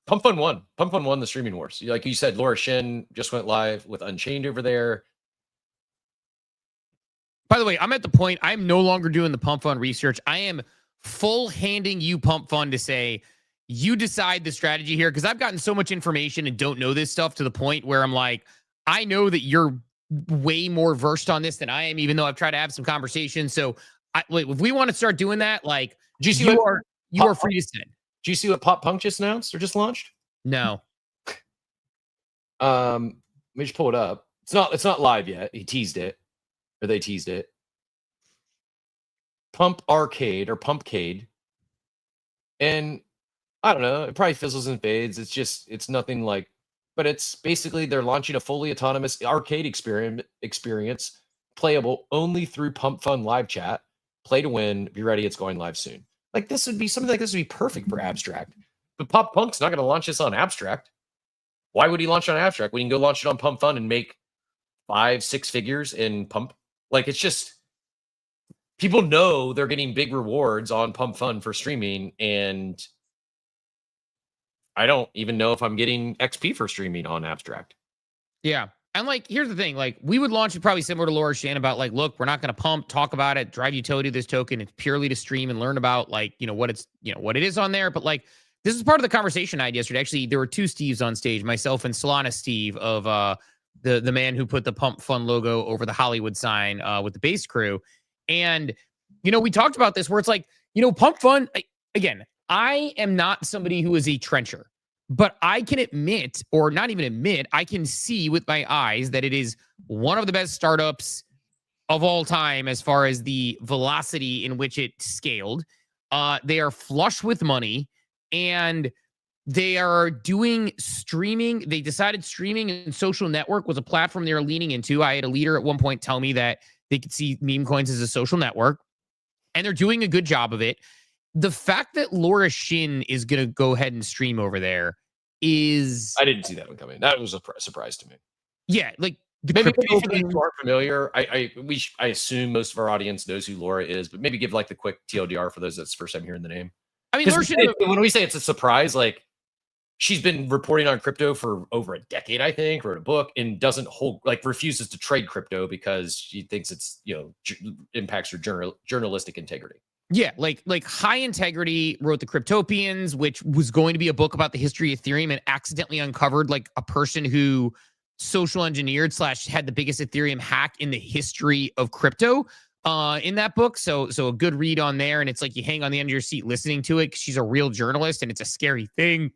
Pump.fun won. Pump.fun won the streaming wars. Like you said, Laura Shin just went live with Unchained over there. By the way, I'm at the point I'm no longer doing the Pump.fun research. I am full handing you Pump.fun to say you decide the strategy here, because I've gotten so much information and don't know this stuff to the point where I'm I know that you're way more versed on this than I am, even though I've tried to have some conversations. So if we want to start doing that, you are free to send. Do you see what Pop Punk just announced or just launched? No. me just pull it up. It's not live yet. He teased it, or they teased it. Pump Arcade or Pumpcade. And I don't know, it probably fizzles and fades. It's nothing like, but it's basically they're launching a fully autonomous arcade experience playable only through Pump.fun live chat. Play to win, be ready, it's going live soon. Like this would be something like this would be perfect for Abstract. But Pop Punk's not going to launch this on Abstract. Why would he launch it on Abstract when he can go launch it on Pump.fun and make 5-6 figures in Pump? Like it's just people know they're getting big rewards on Pump.fun for streaming, and I don't even know if I'm getting XP for streaming on Abstract. Yeah. And like, here's the thing, like we would launch it probably similar to Laura Shin about like, look, we're not going to pump, talk about it, drive utility of this token. It's purely to stream and learn about like, what it's, what it is on there. But like, this is part of the conversation I had yesterday. Actually, there were two Steves on stage, myself and Solana Steve of the man who put the Pump.fun logo over the Hollywood sign with the base crew. And, we talked about this where it's like, Pump.fun, again, I am not somebody who is a trencher. But I can admit, or not even admit, I can see with my eyes that it is one of the best startups of all time as far as the velocity in which it scaled. They are flush with money, and they are doing streaming. They decided streaming and social network was a platform they were leaning into. I had a leader at one point tell me that they could see meme coins as a social network, and they're doing a good job of it. The fact that Laura Shin is going to go ahead and stream over there is... I didn't see that one coming. That was a surprise to me. Yeah, like... Maybe for those who aren't familiar, I assume most of our audience knows who Laura is, but maybe give like the quick TLDR for those that's first time hearing the name. I mean, Laura Shin, when we say it's a surprise, like she's been reporting on crypto for over a decade, I think, wrote a book and doesn't refuses to trade crypto because she thinks it's, impacts her journalistic integrity. Yeah, like High Integrity wrote The Cryptopians, which was going to be a book about the history of Ethereum, and accidentally uncovered like a person who social engineered / had the biggest Ethereum hack in the history of crypto in that book. So a good read on there. And it's like you hang on the end of your seat listening to it because she's a real journalist and it's a scary thing.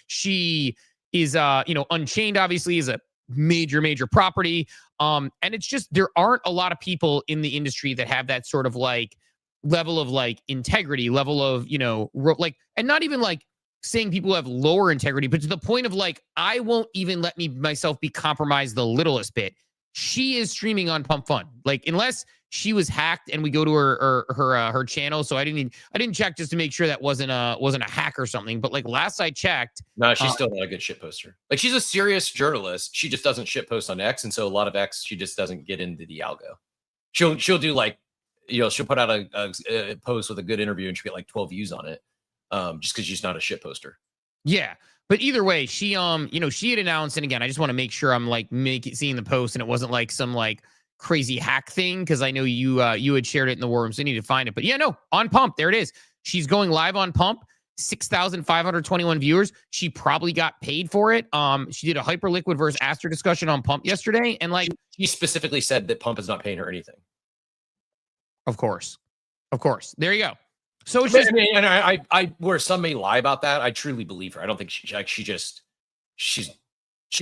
She is, Unchained obviously is a major property. And it's just, there aren't a lot of people in the industry that have that sort of like level of like integrity, level of, and not even like saying people have lower integrity, but to the point of like, I won't even let myself be compromised the littlest bit. She is streaming on Pump.fun. Like, unless she was hacked and we go to her channel. So I didn't check just to make sure that wasn't a hack or something. But like last I checked, no, she's still not a good shit poster. Like she's a serious journalist. She just doesn't shit post on X. And so a lot of X, she just doesn't get into the algo. She'll do like, she'll put out a post with a good interview and she'll get like 12 views on it. Just because she's not a shit poster. Yeah. But either way, she she had announced, and again, I just want to make sure I'm like seeing the post and it wasn't like some like crazy hack thing, because I know you had shared it in the war room, so I need to find it. But yeah, no, on Pump, there it is. She's going live on Pump, 6,521 viewers. She probably got paid for it. She did a Hyperliquid versus Aster discussion on Pump yesterday, and like she specifically said that Pump is not paying her anything. Of course. There you go. So it's just, and I where some may lie about that, I truly believe her. I don't think she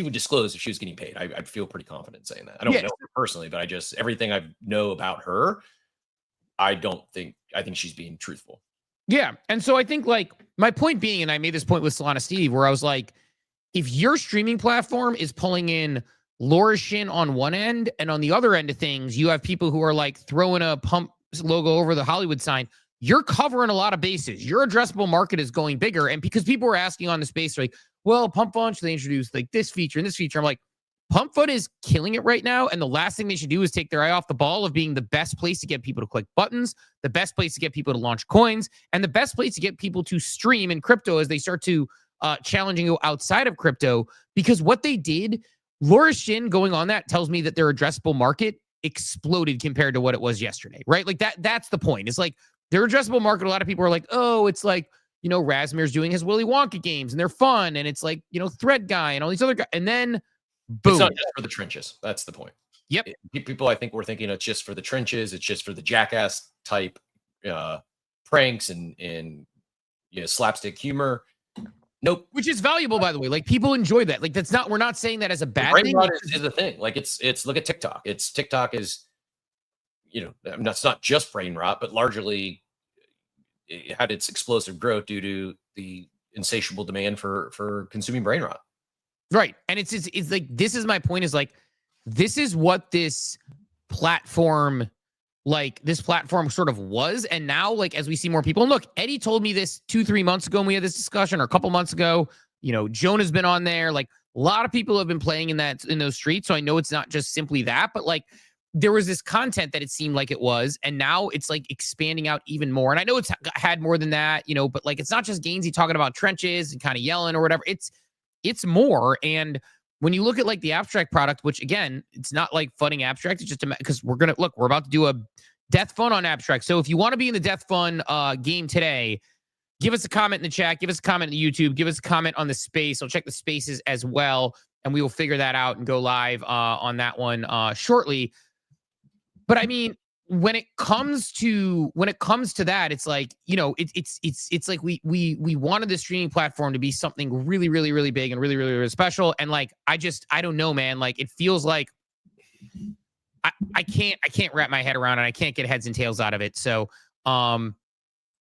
would disclose if she was getting paid. I'd feel pretty confident saying that. I don't know her personally, but everything I know about her, I think she's being truthful. Yeah. And so I think like my point being, and I made this point with Solana Steve, where I was like, if your streaming platform is pulling in Laura Shin on one end, and on the other end of things, you have people who are like throwing a Pump logo over the Hollywood sign, you're covering a lot of bases. Your addressable market is going bigger. And because people were asking on the space, like, well, Pump.fun, should they introduce like this feature and this feature? I'm like, Pump.fun is killing it right now. And the last thing they should do is take their eye off the ball of being the best place to get people to click buttons, the best place to get people to launch coins, and the best place to get people to stream in crypto as they start to challenging you outside of crypto. Because what they did, Laura Shin going on that tells me that their addressable market exploded compared to what it was yesterday, right? Like that's the point. It's like, their addressable market, a lot of people are like, oh, it's like, Razmir's doing his Willy Wonka games and they're fun. And it's like, Thread Guy and all these other guys. And then boom. It's not just for the trenches. That's the point. Yep. People, I think, were thinking it's just for the trenches. It's just for the jackass type pranks and slapstick humor. Nope. Which is valuable, by the way. Like, people enjoy that. Like, that's not, we're not saying that as a bad Brain thing. rot is a thing. Like, it's look at TikTok. TikTok is, that's not just brain rot, but largely it had its explosive growth due to the insatiable demand for consuming brain rot. Right. And it's like, this is my point, is like, this is what this platform sort of was. And now, like, as we see more people, and look, Eddie told me this 2-3 months ago when we had this discussion, or a couple months ago, Jonah's been on there. Like, a lot of people have been playing in those streets. So I know it's not just simply that, but like, there was this content that it seemed like it was, and now it's like expanding out even more. And I know it's had more than that, but like, it's not just Gainsey talking about trenches and kind of yelling or whatever. It's more. And when you look at like the abstract product, which again, it's not like funding abstract, it's just because we're about to do a Death Fun on abstract. So if you want to be in the Death Fun game today, give us a comment in the chat, give us a comment in the YouTube, give us a comment on the space. I'll check the spaces as well, and we will figure that out and go live on that one shortly. But I mean, when it comes to that, it's like, it's like we wanted the streaming platform to be something really, really, really big and really, really, really special. And like, I don't know, man. Like, it feels like I can't wrap my head around it. I can't get heads and tails out of it. So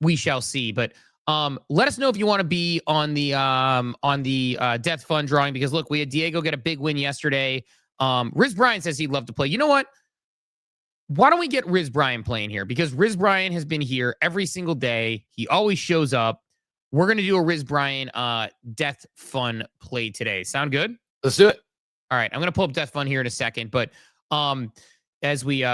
we shall see. But let us know if you want to be on the Death Fund drawing, because look, we had Diego get a big win yesterday. Riz Bryan says he'd love to play. You know what? Why don't we get Riz Bryan playing here? Because Riz Bryan has been here every single day. He always shows up. We're going to do a Riz Bryan Death Fun play today. Sound good? Let's do it. All right. I'm going to pull up Death Fun here in a second, but as we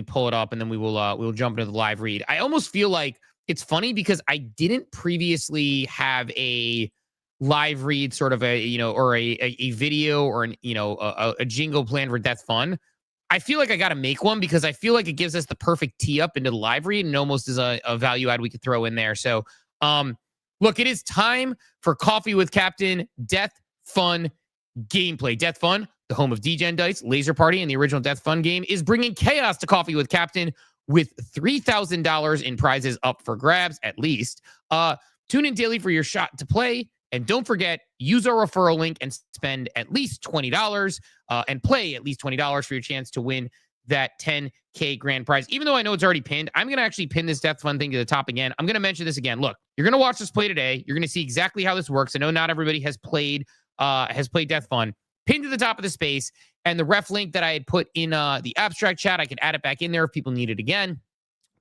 pull it up, and then we'll jump into the live read. I almost feel like it's funny because I didn't previously have a live read, sort of or a video, or a jingle plan for Death Fun. I feel like I got to make one, because I feel like it gives us the perfect tee up into the live read, and almost is a value add we could throw in there. So, look, it is time for Coffee with Captain Death Fun gameplay. Death Fun, the home of DGen Dice, Laser Party, and the original Death Fun game, is bringing chaos to Coffee with Captain with $3,000 in prizes up for grabs, at least. Tune in daily for your shot to play. And don't forget, use our referral link and spend at least $20 and play at least $20 for your chance to win that 10K grand prize. Even though I know it's already pinned, I'm going to actually pin this Death Fun thing to the top again. I'm going to mention this again. Look, you're going to watch this play today. You're going to see exactly how this works. I know not everybody has played Death Fun. Pinned to the top of the space, and the ref link that I had put in the abstract chat, I could add it back in there if people need it again.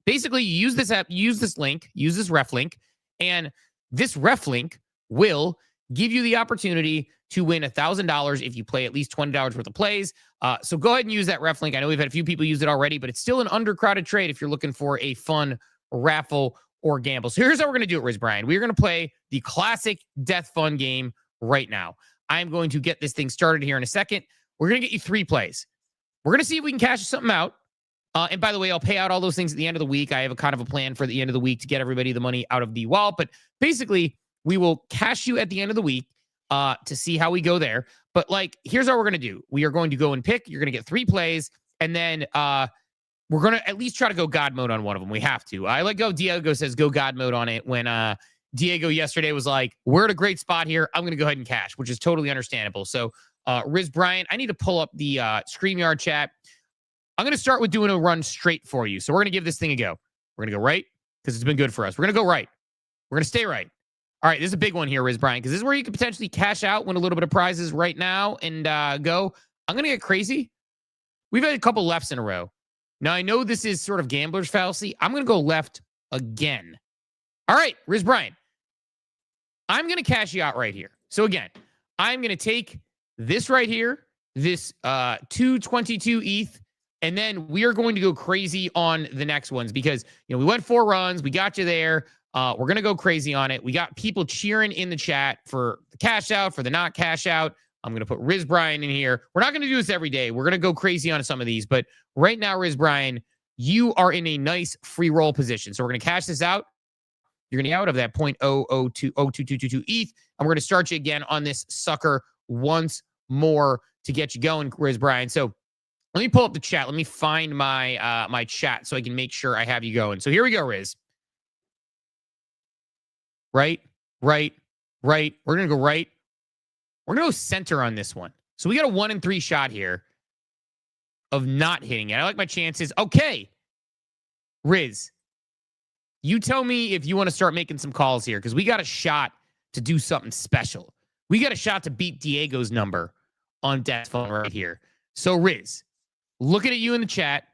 Basically, you use this app, use this ref link, and this ref link will give you the opportunity to win $1,000 if you play at least $20 worth of plays. So go ahead and use that ref link. I know we've had a few people use it already, but it's still an undercrowded trade if you're looking for a fun raffle or gamble. So here's how we're going to do it, Riz Bryan. We're going to play the classic Death Fun game right now. I'm going to get this thing started here in a second. We're going to get you 3 plays. We're going to see if we can cash something out. And by the way, I'll pay out all those things at the end of the week. I have a kind of a plan for the end of the week to get everybody the money out of the wallet. But basically, we will cash you at the end of the week to see how we go there. But like, here's how we're going to do. We are going to go and pick. You're going to get 3 plays. And then we're going to at least try to go God mode on one of them. We have to. I like how Diego says go God mode on it when Diego yesterday was like, we're at a great spot here. I'm going to go ahead and cash, which is totally understandable. So Riz Bryan, I need to pull up the StreamYard chat. I'm going to start with doing a run straight for you. So we're going to give this thing a go. We're going to go right because it's been good for us. We're going to go right. We're going to stay right. All right, this is a big one here, Riz Bryan, because this is where you could potentially cash out, win a little bit of prizes right now, and go. I'm going to get crazy. We've had a couple lefts in a row. Now, I know this is sort of gambler's fallacy. I'm going to go left again. All right, Riz Bryan. I'm going to cash you out right here. So, again, I'm going to take this right here, this 222 ETH, and then we are going to go crazy on the next ones because, we went 4 runs. We got you there. We're going to go crazy on it. We got people cheering in the chat for the cash out, for the not cash out. I'm going to put Riz Bryan in here. We're not going to do this every day. We're going to go crazy on some of these. But right now, Riz Bryan, you are in a nice free roll position. So we're going to cash this out. You're going to get out of that 0.0022222 ETH. And we're going to start you again on this sucker once more to get you going, Riz Bryan. So let me pull up the chat. Let me find my my chat so I can make sure I have you going. So here we go, Riz. Right, right. We're going to go right. We're going to go center on this one. So we got a 1 in 3 shot here of not hitting it. I like my chances. Okay. Riz, you tell me if you want to start making some calls here, because we got a shot to do something special. We got a shot to beat Diego's number on DEXes right here. So, Riz, looking at you in the chat,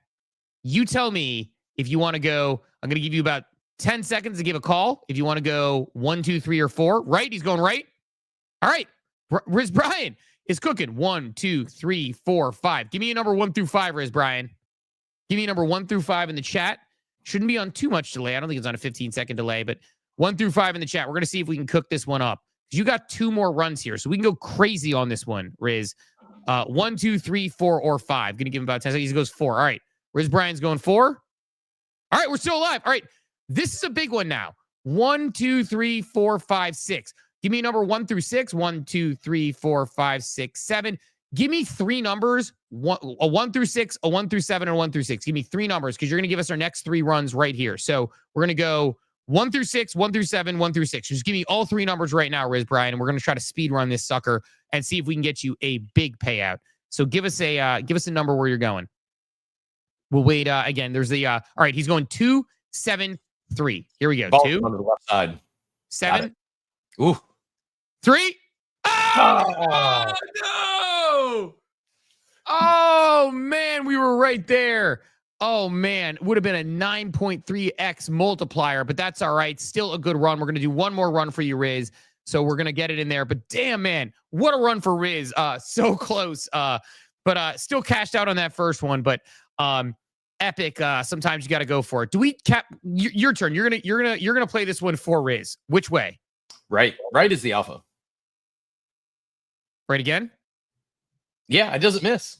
you tell me if you want to go. I'm going to give you about 10 seconds to give a call. If you want to go 1, 2, 3, or 4, right? He's going right. All right. Riz Brian is cooking 1, 2, 3, 4, 5. Give me a number 1 through 5, Riz Brian. Give me a number 1 through 5 in the chat. Shouldn't be on too much delay. I don't think it's on a 15-second delay, but 1 through 5 in the chat. We're going to see if we can cook this one up. You got 2 more runs here, so we can go crazy on this one, Riz. 1, 2, 3, 4, or 5. Going to give him about 10 seconds. He goes 4. All right. Riz Brian's going 4. All right. We're still alive. All right. This is a big one now. 1, 2, 3, 4, 5, 6. Give me a number 1 through 6. 1, 2, 3, 4, 5, 6, 7. Give me 3 numbers, a 1 through 6, a 1 through 7, and a 1 through 6. Give me 3 numbers because you're going to give us our next 3 runs right here. So we're going to go 1 through 6, 1 through 7, 1 through 6. Just give me all 3 numbers right now, Riz Brian, and we're going to try to speed run this sucker and see if we can get you a big payout. So give us a number where you're going. We'll wait. Again, there's the all right. He's going 2, 7, 3. Here we go. Ball 2 on the left side. 7. Ooh. 3. Oh, no! Oh man, we were right there. Oh man, would have been a 9.3x multiplier, but that's all right. Still a good run. We're gonna do one more run for you, Riz. So we're gonna get it in there. But damn, man, what a run for Riz. So close. But still cashed out on that first one. But epic. Sometimes you got to go for it. Do we cap? Your turn. You're gonna play this one for Riz. Which way? Right. Right is the alpha. Right again? Yeah, it doesn't miss.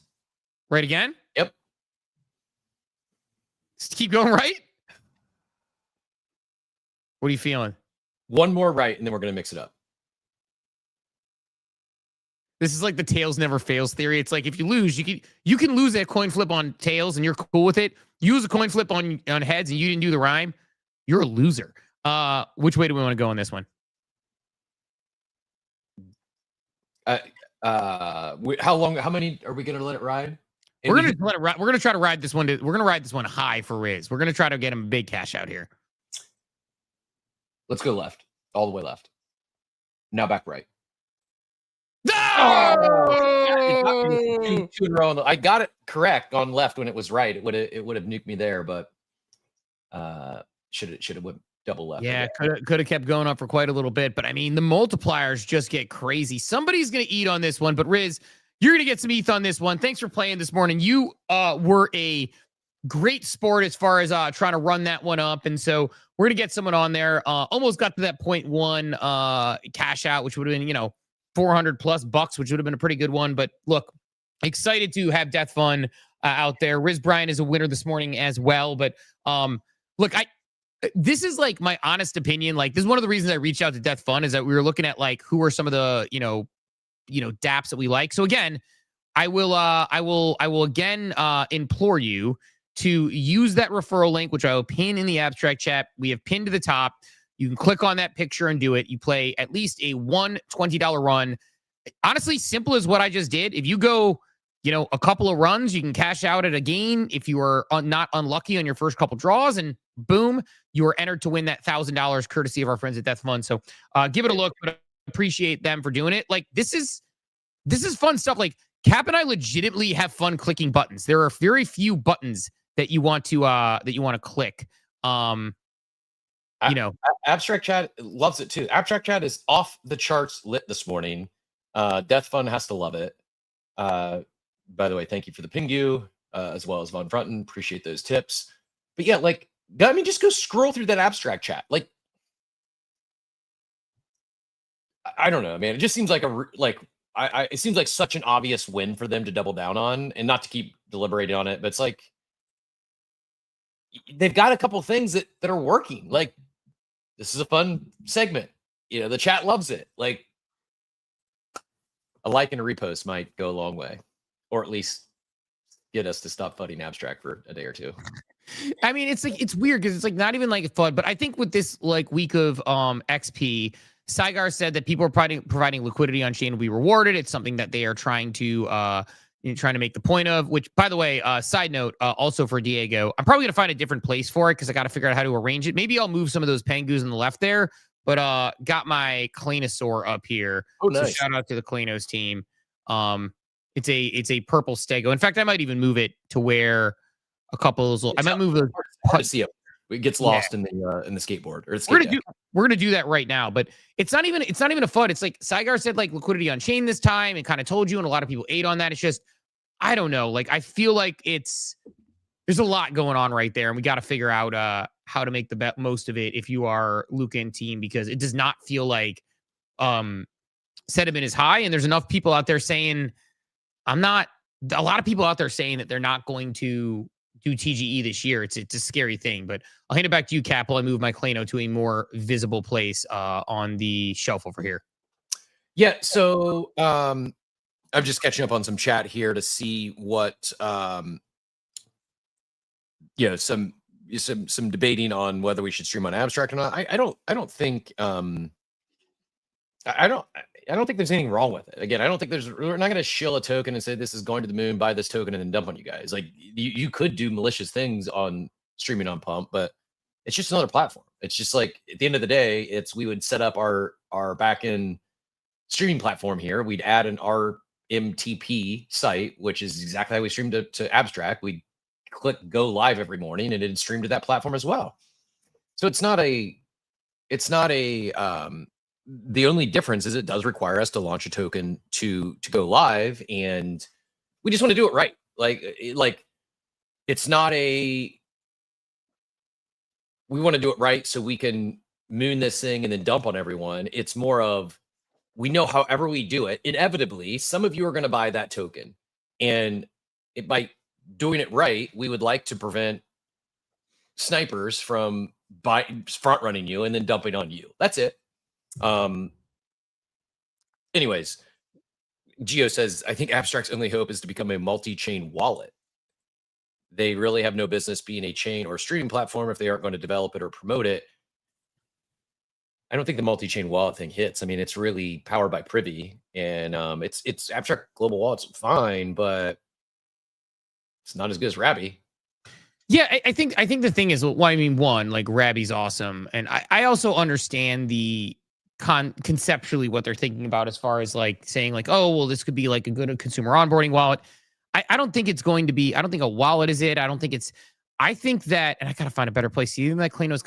Right again? Yep. Just keep going right? What are you feeling? One more right, and then we're going to mix it up. This is like the tails never fails theory. It's like if you lose, you can lose that coin flip on tails and you're cool with it. Use a coin flip on heads and you didn't do the rhyme. You're a loser. Which way do we want to go on this one? How many are we going to let it ride? We're going to let it ride. We're going to try to ride this one. We're going to ride this one high for Riz. We're going to try to get him a big cash out here. Let's go left. All the way left. Now back right. Oh! 2 in a row. I got it correct on left when it was right. It would have nuked me there, but should have went double left. Yeah, could have kept going up for quite a little bit, but I mean the multipliers just get crazy. Somebody's gonna eat on this one, but Riz, you're gonna get some ETH on this one. Thanks for playing this morning. You were a great sport as far as trying to run that one up, and so we're gonna get someone on there. Almost got to that 0.1 cash out, which would have been $400+ which would have been a pretty good one. But look, excited to have DEXes out there. Riz Brian is a winner this morning as well. But look, this is like my honest opinion. Like, this is one of the reasons I reached out to DEXes is that we were looking at like who are some of the dApps that we like. So again, I will again implore you to use that referral link, which I will pin in the abstract chat. We have pinned to the top. You can click on that picture and do it. You play at least a $120 run. Honestly, simple as what I just did. If you go, a couple of runs, you can cash out at a gain if you are not unlucky on your first couple draws, and boom, you are entered to win that $1,000 courtesy of our friends at DEXes. So give it a look, but I appreciate them for doing it. Like, this is fun stuff. Like, Cap and I legitimately have fun clicking buttons. There are very few buttons that you want to click. Abstract Chat loves it too. Abstract Chat is off the charts lit this morning. DEXes has to love it. By the way, thank you for the Pingu, as well as Von Frunten. Appreciate those tips. But yeah, like, I mean, just go scroll through that Abstract Chat. Like, I don't know, man. It just seems like it seems like such an obvious win for them to double down on, and not to keep deliberating on it. But it's like they've got a couple things that are working. Like, this is a fun segment. The chat loves it. Like, a like and a repost might go a long way, or at least get us to stop fudding Abstract for a day or two. I mean, it's weird because it's like not even like fun, but I think with this like week of XP, Saigar said that people are providing liquidity on chain will be rewarded. It's something that they are trying to make the point of, which, by the way, side note, also for Diego, I'm probably going to find a different place for it because I got to figure out how to arrange it. Maybe I'll move some of those Pengus on the left there, but got my Clanosaur up here. Oh, nice. So shout out to the Clanos team. It's a purple stego. In fact, I might even move it to where a couple of those little, I might move those. Hard to see it. It gets lost in the skateboard or the we're gonna do that right now, but it's not even a FUD. It's like Saigar said, like liquidity on chain this time, and kind of told you, and a lot of people ate on that. It's just, I don't know. Like, I feel like there's a lot going on right there, and we got to figure out how to make the most of it if you are Luca and team, because it does not feel like sentiment is high, and there's enough people out there saying a lot of people out there saying that they're not going to do TGE this year. It's a scary thing, but I'll hand it back to you, Cap, while I move my Clano to a more visible place on the shelf over here. Yeah, so I'm just catching up on some chat here to see what some debating on whether we should stream on Abstract or not. I don't think I don't think there's anything wrong with it. Again, I don't think we're not going to shill a token and say this is going to the moon, buy this token, and then dump on you guys. Like, you could do malicious things on streaming on Pump, but it's just another platform. It's just like, at the end of the day, we would set up our back-end streaming platform here. We'd add an RMTP site, which is exactly how we stream to Abstract. We'd click go live every morning, and it'd stream to that platform as well. So it's not a the only difference is it does require us to launch a token to go live, and we just want to do it right. Like it's not we want to do it right so we can moon this thing and then dump on everyone. It's more of, we know however we do it, inevitably, some of you are going to buy that token, and by doing it right, we would like to prevent snipers from front running you and then dumping on you. That's it. Anyways, Geo says, I think Abstract's only hope is to become a multi-chain wallet. They really have no business being a chain or streaming platform if they aren't going to develop it or promote it. I don't think the multi-chain wallet thing hits. I mean, it's really powered by Privy, and it's Abstract Global Wallet's fine, but it's not as good as Rabby. Yeah, I think the thing is, well, I mean, one, like, Rabby's awesome, and I also understand the conceptually what they're thinking about as far as like saying like, oh, well, this could be like a good consumer onboarding wallet. I don't think it's going to be. I don't think a wallet is it. I think that, and I gotta find a better place. Even that Klano's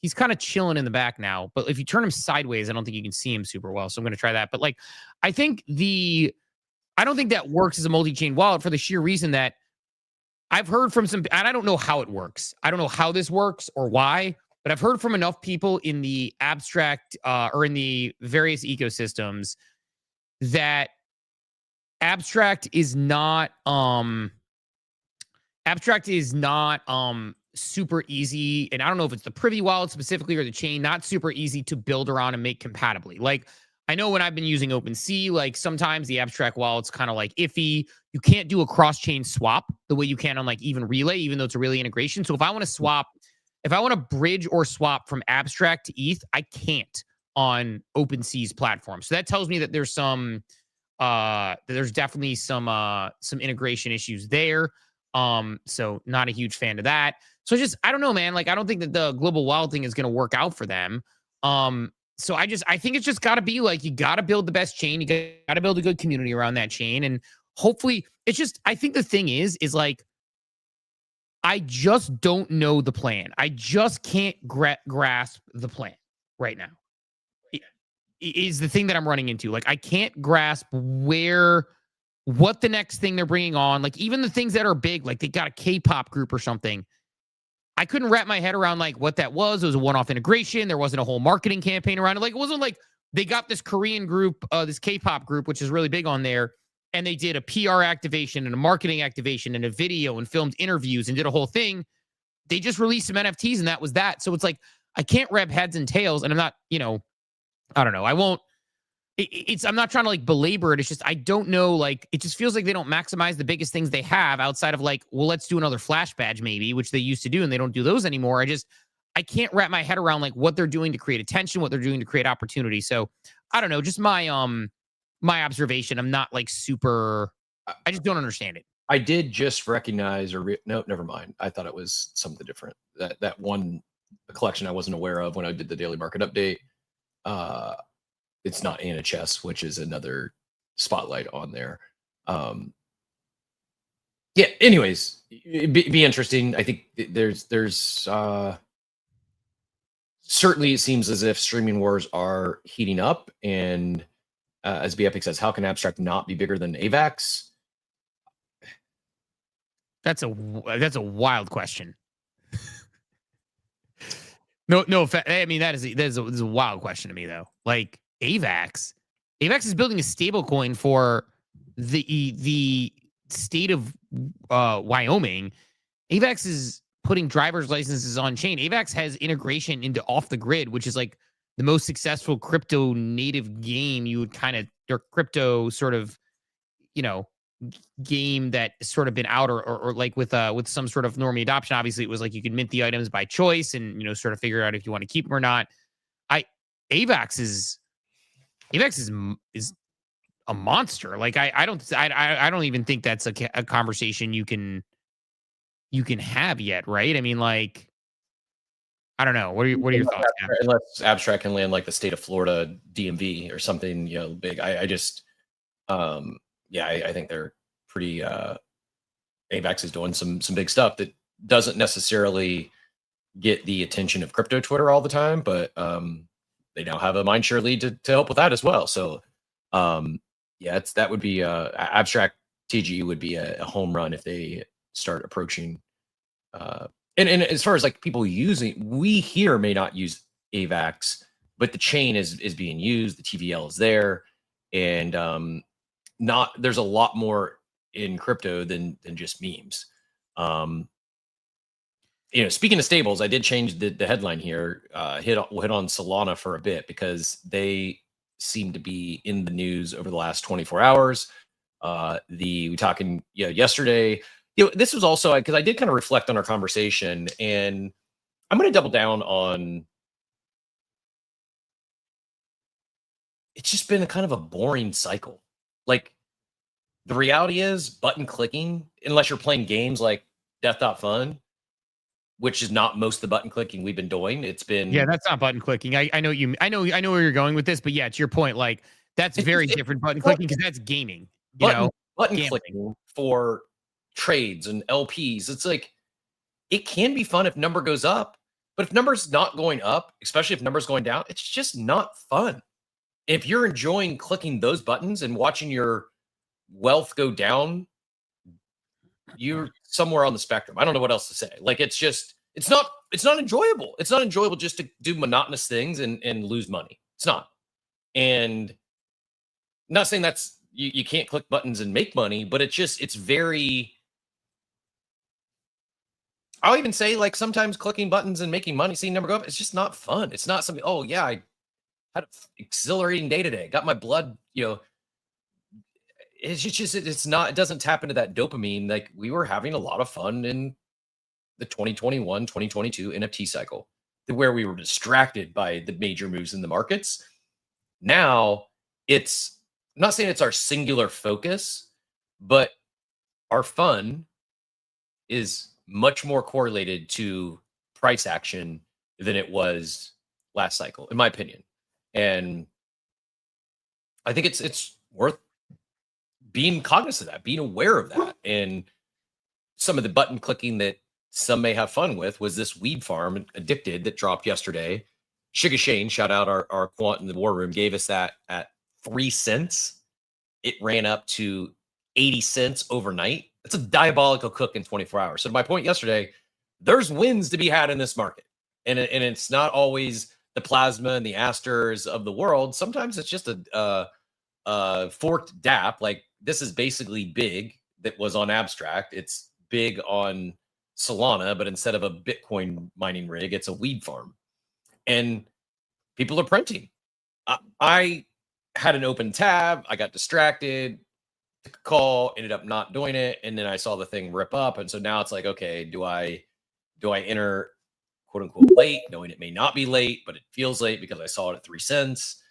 he's kind of chilling in the back now. But if you turn him sideways, I don't think you can see him super well. So I'm gonna try that. But like, I don't think that works as a multi-chain wallet for the sheer reason that I've heard from some, and I don't know how it works. I don't know how this works or why, but I've heard from enough people in the Abstract or in the various ecosystems that Abstract is not super easy. And I don't know if it's the Privy wallet specifically or the chain, not super easy to build around and make compatibly. Like, I know when I've been using OpenSea, like sometimes the Abstract wallet's kind of like iffy. You can't do a cross-chain swap the way you can on like even Relay, even though it's a Relay integration. So if I want to bridge or swap from Abstract to ETH, I can't on OpenSea's platform. So that tells me that there's definitely some integration issues there. So not a huge fan of that. So I don't know, man. Like, I don't think that the global wallet thing is going to work out for them. So I think it's just got to be like, you got to build the best chain. You got to build a good community around that chain. And hopefully I think the thing is like, I just don't know the plan. I just can't grasp the plan right now. Is the thing that I'm running into. Like, I can't grasp what the next thing they're bringing on. Like, even the things that are big, like they got a K-pop group or something. I couldn't wrap my head around like what that was. It was a one-off integration. There wasn't a whole marketing campaign around it. Like, it wasn't like they got this Korean group, this K-pop group, which is really big on there, and they did a PR activation and a marketing activation and a video and filmed interviews and did a whole thing. They just released some NFTs and that was that. So it's like, I can't wrap heads and tails, and I'm not, I don't know. I won't. I'm not trying to like belabor it. It's just, I don't know. Like, it just feels like they don't maximize the biggest things they have outside of like, well, let's do another Flash badge maybe, which they used to do, and they don't do those anymore. I can't wrap my head around like what they're doing to create attention, what they're doing to create opportunity. So I don't know, just my observation. I'm not like super. I just don't understand it. I did just recognize, no, never mind. I thought it was something different. That one collection I wasn't aware of when I did the daily market update. It's not NHS, which is another spotlight on there. Yeah. Anyways, it'd be interesting. I think there's certainly it seems as if streaming wars are heating up, and as B Epic says, how can Abstract not be bigger than AVAX? That's a wild question. No, I mean that is a wild question to me though. Like AVAX is building a stable coin for the state of Wyoming. AVAX is putting driver's licenses on chain. AVAX has integration into off the grid, which is like the most successful crypto native game you would kind of, or crypto sort of, game that sort of been out or like with some sort of normie adoption. Obviously it was like you could mint the items by choice and sort of figure out if you want to keep them or not. AVAX is a monster. Like I don't even think that's a conversation you can have yet, right? I mean, like, I don't know. What are your thoughts? Unless Abstract can land like the state of Florida DMV or something, big. I just I think they're pretty. AVAX is doing some big stuff that doesn't necessarily get the attention of crypto Twitter all the time, but they now have a mindshare lead to help with that as well. So that would be Abstract TGE would be a home run if they start approaching. And as far as like people using, we here may not use AVAX, but the chain is being used. The TVL is there, and there's a lot more in crypto than just memes. Speaking of stables, I did change the headline here. We'll hit on Solana for a bit because they seem to be in the news over the last 24 hours. We were talking yesterday. This was also because I did kind of reflect on our conversation, and I'm going to double down on. It's just been a kind of a boring cycle. Like, the reality is button clicking, unless you're playing games like Death.fun, which is not most of the button clicking we've been doing. It's been that's not button clicking. I know where you're going with this, but yeah, to your point, like that's very different button clicking because that's gaming. Button clicking for trades and LPs. It's like it can be fun if number goes up, but if number's not going up, especially if number's going down, it's just not fun. If you're enjoying clicking those buttons and watching your wealth go down, you're somewhere on the spectrum. I don't know what else to say. Like it's not enjoyable. It's not enjoyable just to do monotonous things and lose money. It's not. And I'm not saying that's you can't click buttons and make money, but it's very. I'll even say like sometimes clicking buttons and making money, seeing number go up, it's just not fun. It's not something, oh yeah, I had an exhilarating day today. Got my blood, it doesn't tap into that dopamine. Like we were having a lot of fun in the 2021, 2022 NFT cycle where we were distracted by the major moves in the markets. Now I'm not saying it's our singular focus, but our fun is much more correlated to price action than it was last cycle, in my opinion. And I think it's worth being cognizant of that, being aware of that. And some of the button clicking that some may have fun with was this weed farm Addicted that dropped yesterday. Sugar Shane, shout out our quant in the war room, gave us that at 3 cents. It ran up to 80 cents overnight. It's a diabolical cook in 24 hours. So to my point yesterday, there's wins to be had in this market. And it's not always the plasma and the asters of the world. Sometimes it's just a forked DApp. Like this is basically big that was on Abstract. It's big on Solana, but instead of a Bitcoin mining rig, it's a weed farm. And people are printing. I had an open tab. I got distracted, took a call, ended up not doing it. And then I saw the thing rip up. And so now it's like, okay, do I enter quote unquote late, knowing it may not be late, but it feels late because I saw it at 3 cents.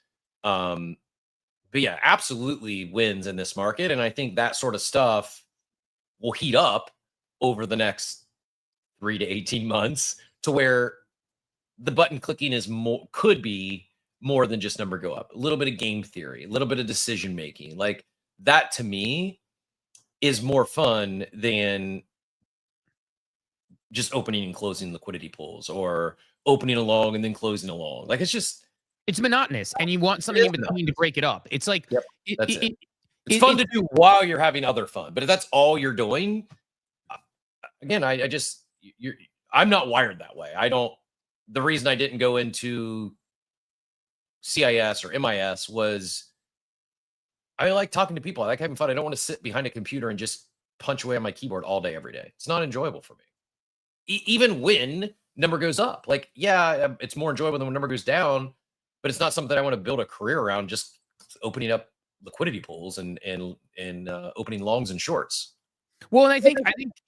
But yeah, absolutely wins in this market. And I think that sort of stuff will heat up over the next 3 to 18 months to where the button clicking is more, could be more than just number go up. A little bit of game theory, a little bit of decision making. Like that to me is more fun than just opening and closing liquidity pools or opening a long and then closing a long. Like it's monotonous, and you want something in between to break it up. It's like that's it. It's fun to do while you're having other fun, but if that's all you're doing, again, I'm not wired that way. The reason I didn't go into CIS or MIS was I like talking to people. I like having fun. I don't want to sit behind a computer and just punch away on my keyboard all day, every day. It's not enjoyable for me. Even when number goes up, like, yeah, it's more enjoyable than when number goes down, but it's not something that I want to build a career around, just opening up liquidity pools and opening longs and shorts. Well, and I think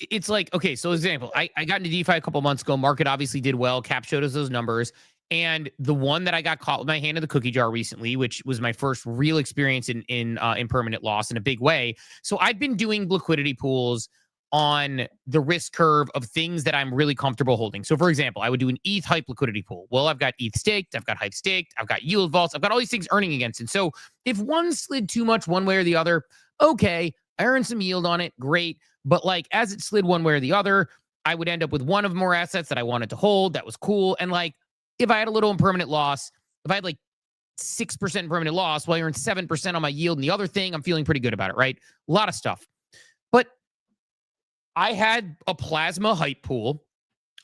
it's like, okay, so example, I got into DeFi a couple months ago. Market obviously did well. Cap showed us those numbers. And the one that I got caught with my hand in the cookie jar recently, which was my first real experience in permanent loss in a big way. So I've been doing liquidity pools on the risk curve of things that I'm really comfortable holding. So for example, I would do an ETH hype liquidity pool. Well, I've got ETH staked, I've got hype staked, I've got yield vaults, I've got all these things earning against it. So if one slid too much one way or the other, okay, I earned some yield on it, great. But like as it slid one way or the other, I would end up with one of more assets that I wanted to hold. That was cool. And like if I had a little impermanent loss, if I had like 6% impermanent loss, well, I earned 7% on my yield and the other thing, I'm feeling pretty good about it, right? A lot of stuff. But I had a plasma hype pool,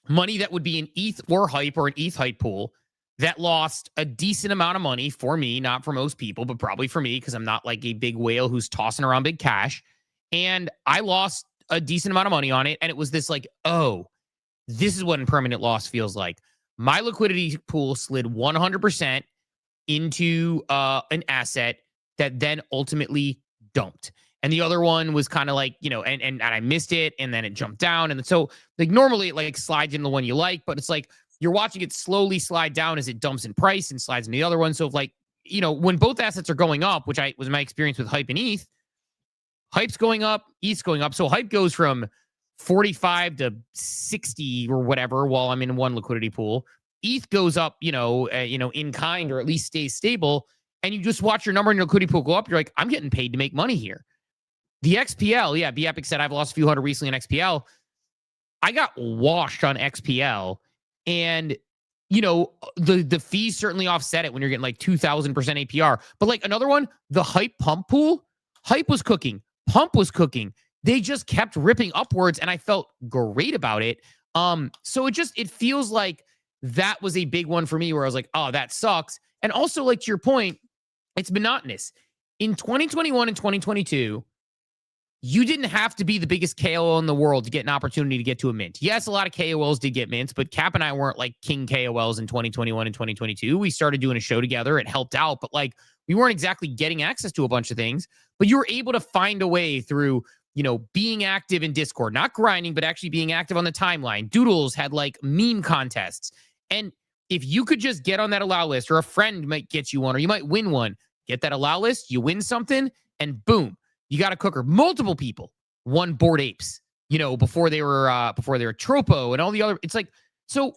money that would be an ETH or hype or an ETH hype pool that lost a decent amount of money for me, not for most people, but probably for me because I'm not like a big whale who's tossing around big cash. And I lost a decent amount of money on it. And it was this like, oh, this is what impermanent loss feels like. My liquidity pool slid 100% into an asset that then ultimately dumped. And the other one was kind of like, and I missed it, and then it jumped down. And so like normally it like slides in the one you like, but it's like you're watching it slowly slide down as it dumps in price and slides in the other one. So if like, when both assets are going up, which was my experience with hype and ETH, hype's going up, ETH's going up. So hype goes from 45 to 60 or whatever while I'm in one liquidity pool. ETH goes up, in kind, or at least stays stable. And you just watch your number in your liquidity pool go up. You're like, I'm getting paid to make money here. The XPL, yeah, B Epic said I've lost a few hundred recently in XPL. I got washed on XPL, and the fees certainly offset it when you're getting like 2,000% APR. But like another one, the hype pump pool, hype was cooking, pump was cooking. They just kept ripping upwards, and I felt great about it. So it feels like that was a big one for me where I was like, oh, that sucks. And also, like to your point, it's monotonous. In 2021 and 2022, you didn't have to be the biggest KOL in the world to get an opportunity to get to a mint. Yes, a lot of KOLs did get mints, but Cap and I weren't like king KOLs in 2021 and 2022. We started doing a show together. It helped out, but like we weren't exactly getting access to a bunch of things, but you were able to find a way through, being active in Discord, not grinding, but actually being active on the timeline. Doodles had like meme contests. And if you could just get on that allow list, or a friend might get you one, or you might win one, get that allow list, you win something, and boom, you got a cooker. Multiple people won Bored Apes, before they were Tropo and all the other. It's like, so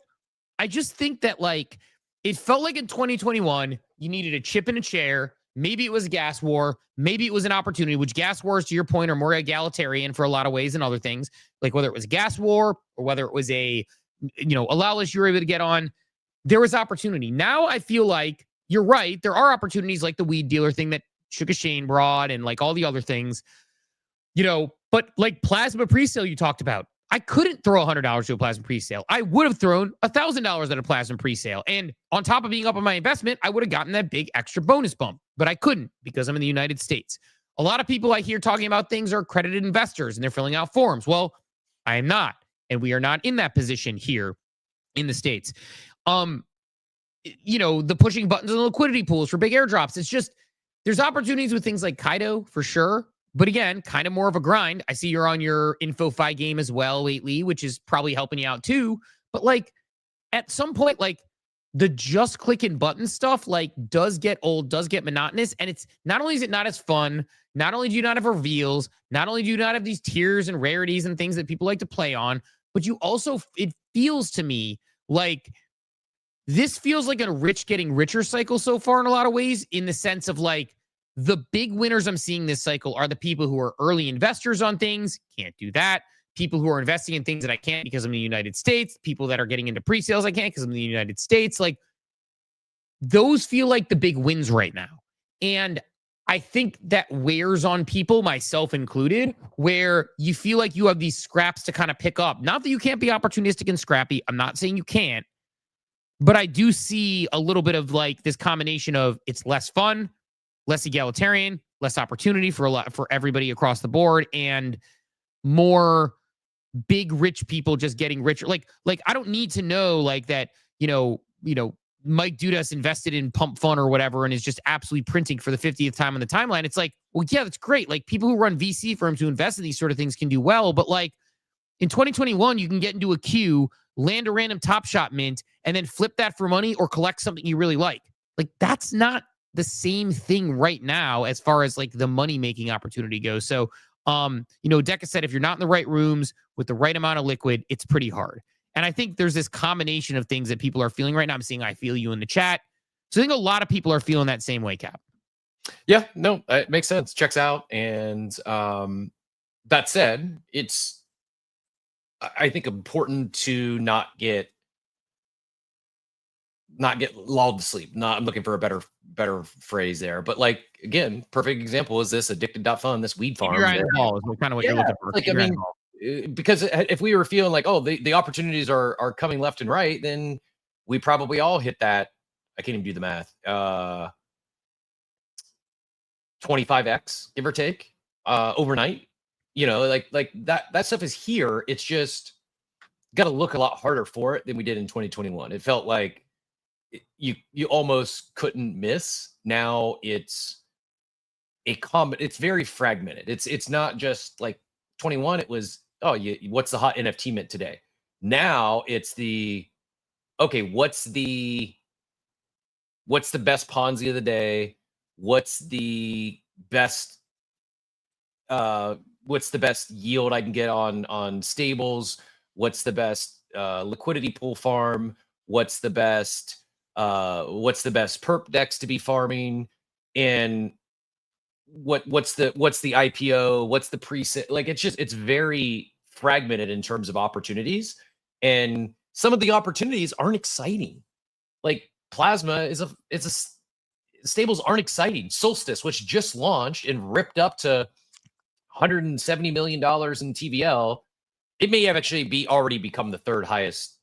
I just think that like it felt like in 2021 you needed a chip in a chair. Maybe it was a gas war. Maybe it was an opportunity, which gas wars, to your point, are more egalitarian for a lot of ways than other things. Like whether it was a gas war or whether it was a allow list you were able to get on, there was opportunity. Now I feel like you're right. There are opportunities like the weed dealer thing that Sugar Shane brought, and like all the other things, but like plasma presale you talked about, I couldn't throw $100 to a plasma presale. I would have thrown $1,000 at a plasma presale. And on top of being up on my investment, I would have gotten that big extra bonus bump, but I couldn't because I'm in the United States. A lot of people I hear talking about things are accredited investors and they're filling out forms. Well, I am not, and we are not in that position here in the States. The pushing buttons on the liquidity pools for big airdrops. It's just, there's opportunities with things like Kaido for sure. But again, kind of more of a grind. I see you're on your InfoFi game as well lately, which is probably helping you out too. But like, at some point, like the just clicking button stuff, like does get old, does get monotonous. And it's not only is it not as fun, not only do you not have reveals, not only do you not have these tiers and rarities and things that people like to play on, but you also, it feels to me like this feels like a rich getting richer cycle so far in a lot of ways, in the sense of like the big winners I'm seeing this cycle are the people who are early investors on things. Can't do that. People who are investing in things that I can't because I'm in the United States. People that are getting into pre-sales I can't because I'm in the United States. Like those feel like the big wins right now. And I think that wears on people, myself included, where you feel like you have these scraps to kind of pick up. Not that you can't be opportunistic and scrappy. I'm not saying you can't. But I do see a little bit of like this combination of it's less fun, less egalitarian, less opportunity for everybody across the board, and more big rich people just getting richer. Like I don't need to know like that, you know, Mike Dudas invested in Pump.fun or whatever and is just absolutely printing for the 50th time on the timeline. It's like, well, yeah, that's great. Like people who run VC firms who invest in these sort of things can do well, but like in 2021, you can get into a queue, land a random Top Shot mint, and then flip that for money or collect something you really like. Like that's not the same thing right now as far as like the money-making opportunity goes. So, DEXes said, if you're not in the right rooms with the right amount of liquid, it's pretty hard. And I think there's this combination of things that people are feeling right now. I'm seeing I feel you in the chat. So I think a lot of people are feeling that same way, Cap. Yeah, no, it makes sense. Checks out. And that said, it's, I think, important to not get lulled to sleep. I'm looking for a better phrase there. But like, again, perfect example is this addicted.fun, this weed farm. You're is kind of what you're looking for. Like, I mean, because if we were feeling like, oh, the opportunities are coming left and right, then we probably all hit that. I can't even do the math. 25x, give or take, overnight. Like that stuff is here. It's just got to look a lot harder for it than we did in 2021. It felt like you almost couldn't miss. Now it's it's very fragmented. It's not just like 21. It was, what's the hot NFT mint today? Now it's what's the best Ponzi of the day? What's the best yield I can get on stables? What's the best liquidity pool farm? What's the best perp DEX to be farming? And what's the IPO? What's the pre-sale? Like it's very fragmented in terms of opportunities, and some of the opportunities aren't exciting. Like Plasma stables aren't exciting. Solstice, which just launched and ripped up to $170 million in TVL, it may have actually already become the third highest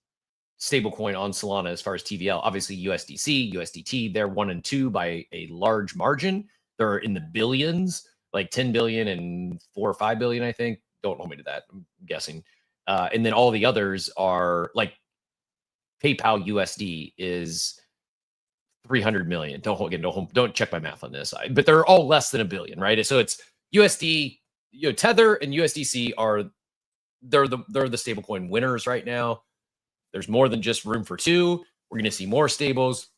stablecoin on Solana as far as TVL. Obviously, USDC, USDT, they're 1 and 2 by a large margin. They're in the billions, like 10 billion and 4 or 5 billion, I think. Don't hold me to that, I'm guessing. And then all the others are like PayPal USD is 300 million. Don't check my math on this, but they're all less than a billion, right? So it's USD, Tether and USDC they're the stablecoin winners right now. There's more than just room for two. We're going to see more stables.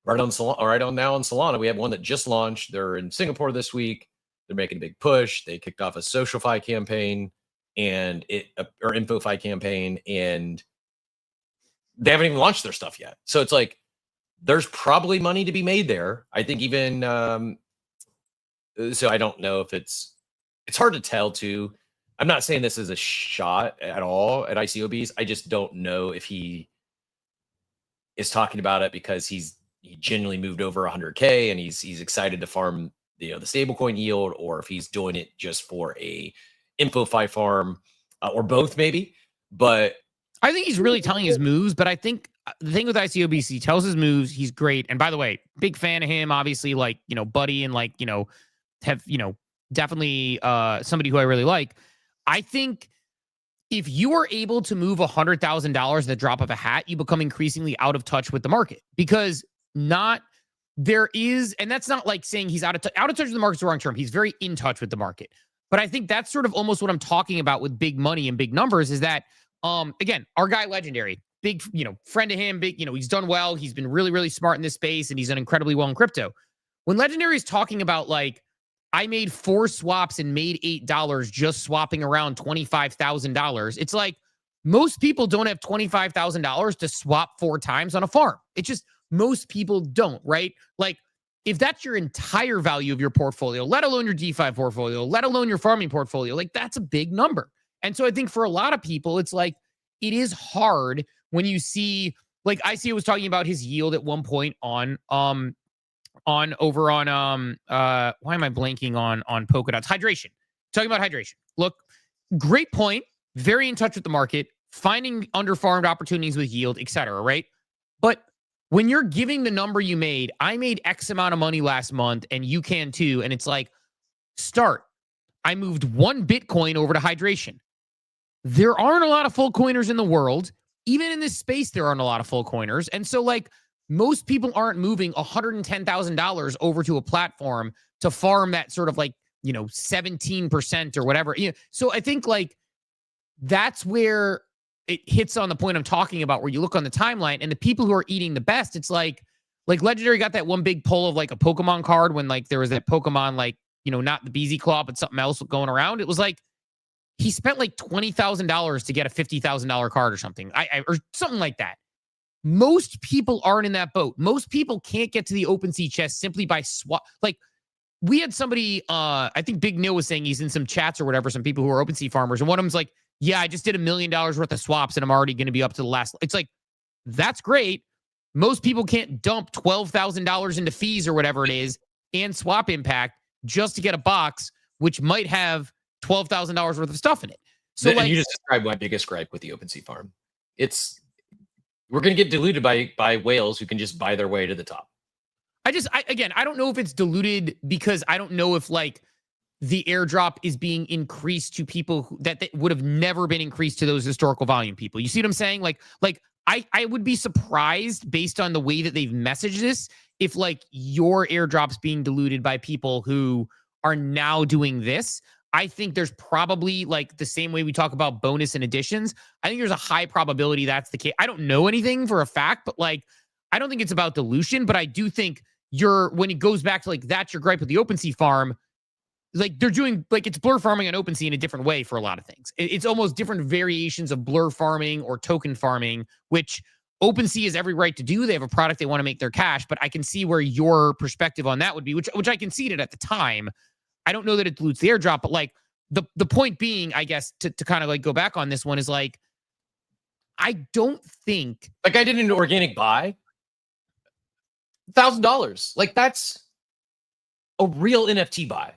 Right on Solana, we have one that just launched. They're in Singapore this week. They're making a big push. They kicked off a SocialFi campaign or InfoFi campaign, and they haven't even launched their stuff yet. So it's like there's probably money to be made there. I think even so I don't know if it's hard to tell too. I'm not saying this is a shot at all at ICOBs. I just don't know if he is talking about it because he genuinely moved over 100K and he's excited to farm the stablecoin yield, or if he's doing it just for a InfoFi farm, or both maybe. But I think he's really telling his moves. But I think the thing with ICOBs, he tells his moves. He's great. And by the way, big fan of him. Obviously, like buddy, and like have definitely somebody who I really like. I think if you are able to move $100,000 at the drop of a hat, you become increasingly out of touch with the market, because there is, and that's not like saying he's out of touch with the market's the wrong term. He's very in touch with the market. But I think that's sort of almost what I'm talking about with big money and big numbers is that, again, our guy Legendary, big, friend of him, big, he's done well. He's been really, really smart in this space, and he's done incredibly well in crypto. When Legendary is talking about like, I made 4 swaps and made $8 just swapping around $25,000, it's like most people don't have $25,000 to swap 4 times on a farm. It's just most people don't, right? Like, if that's your entire value of your portfolio, let alone your DeFi portfolio, let alone your farming portfolio, like that's a big number. And so I think for a lot of people, it's like, it is hard when you see, like ICO was talking about his yield at one point why am I blanking on Polkadot's hydration? Talking about hydration. Look, great point. Very in touch with the market, finding underfarmed opportunities with yield, et cetera, right? But when you're giving the number you made, I made X amount of money last month and you can too. And it's like, I moved 1 Bitcoin over to hydration. There aren't a lot of full coiners in the world. Even in this space, there aren't a lot of full coiners. And so like most people aren't moving $110,000 over to a platform to farm that sort of like, 17% or whatever. So I think like that's where it hits on the point I'm talking about, where you look on the timeline and the people who are eating the best, it's like Legendary got that one big pull of like a Pokemon card when like there was that Pokemon, like, not the BZ Claw, but something else going around. It was like, he spent like $20,000 to get a $50,000 card or something, or something like that. Most people aren't in that boat. Most people can't get to the OpenSea chest simply by swap. Like we had somebody, I think Big Neil was saying he's in some chats or whatever, some people who are OpenSea farmers, and one of them's like, yeah, I just did $1 million worth of swaps and I'm already going to be up to the last. It's like, that's great. Most people can't dump $12,000 into fees or whatever it is and swap impact just to get a box, which might have $12,000 worth of stuff in it. So and you just described my biggest gripe with the OpenSea farm. We're going to get diluted by whales who can just buy their way to the top. I don't know if it's diluted because I don't know if like the airdrop is being increased to people that would have never been increased to those historical volume people. You see what I'm saying? Like I would be surprised based on the way that they've messaged this if like your airdrop's being diluted by people who are now doing this. I think there's probably like the same way we talk about bonus and additions. I think there's a high probability that's the case. I don't know anything for a fact, but like, I don't think it's about dilution, but I do think when it goes back to like, that's your gripe with the OpenSea farm, like they're doing, like it's blur farming on OpenSea in a different way for a lot of things. It's almost different variations of blur farming or token farming, which OpenSea has every right to do. They have a product, they want to make their cash, but I can see where your perspective on that would be, which I conceded at the time. I don't know that it dilutes the airdrop, but like the point being, I guess, to kind of like go back on this one is like, I don't think like I did an organic buy, $1,000. Like that's a real NFT buy.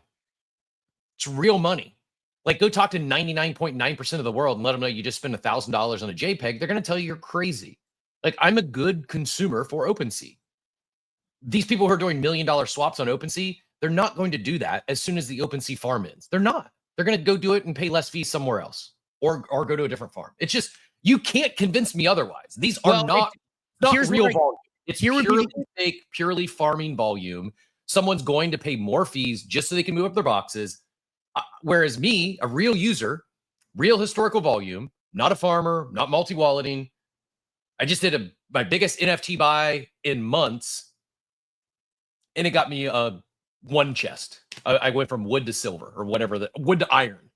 It's real money. Like go talk to 99.9% of the world and let them know you just spent $1,000 on a JPEG. They're going to tell you you're crazy. Like I'm a good consumer for OpenSea. These people who are doing $1 million swaps on OpenSea, they're not going to do that as soon as the OpenSea farm ends. They're not. They're going to go do it and pay less fees somewhere else or go to a different farm. It's just, you can't convince me otherwise. These are not real volume. It's purely farming volume. Someone's going to pay more fees just so they can move up their boxes. Whereas me, a real user, real historical volume, not a farmer, not multi-walleting. I just did my biggest NFT buy in months, and it got me one chest. I went from wood to silver or whatever, wood to iron.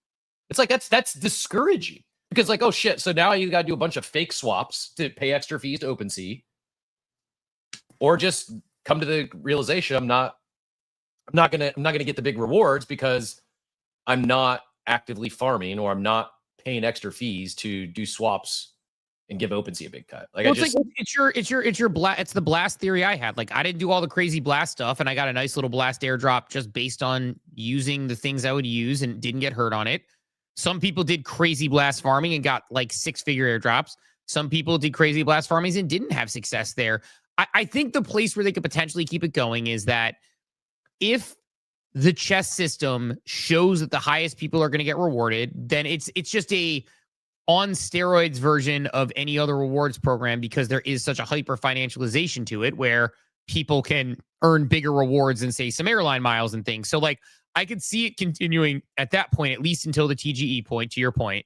It's like, that's discouraging because like, oh shit. So now you got to do a bunch of fake swaps to pay extra fees to OpenSea, or just come to the realization I'm not gonna get the big rewards because I'm not actively farming or I'm not paying extra fees to do swaps and give OpenSea a big cut. Like well, it's the blast theory I had. Like I didn't do all the crazy blast stuff, and I got a nice little blast airdrop just based on using the things I would use and didn't get hurt on it. Some people did crazy blast farming and got like 6-figure airdrops. Some people did crazy blast farmings and didn't have success there. I think the place where they could potentially keep it going is that if the chess system shows that the highest people are going to get rewarded, then it's just a on steroids version of any other rewards program, because there is such a hyper financialization to it where people can earn bigger rewards than say some airline miles and things. So like I could see it continuing at that point, at least until the TGE point, to your point.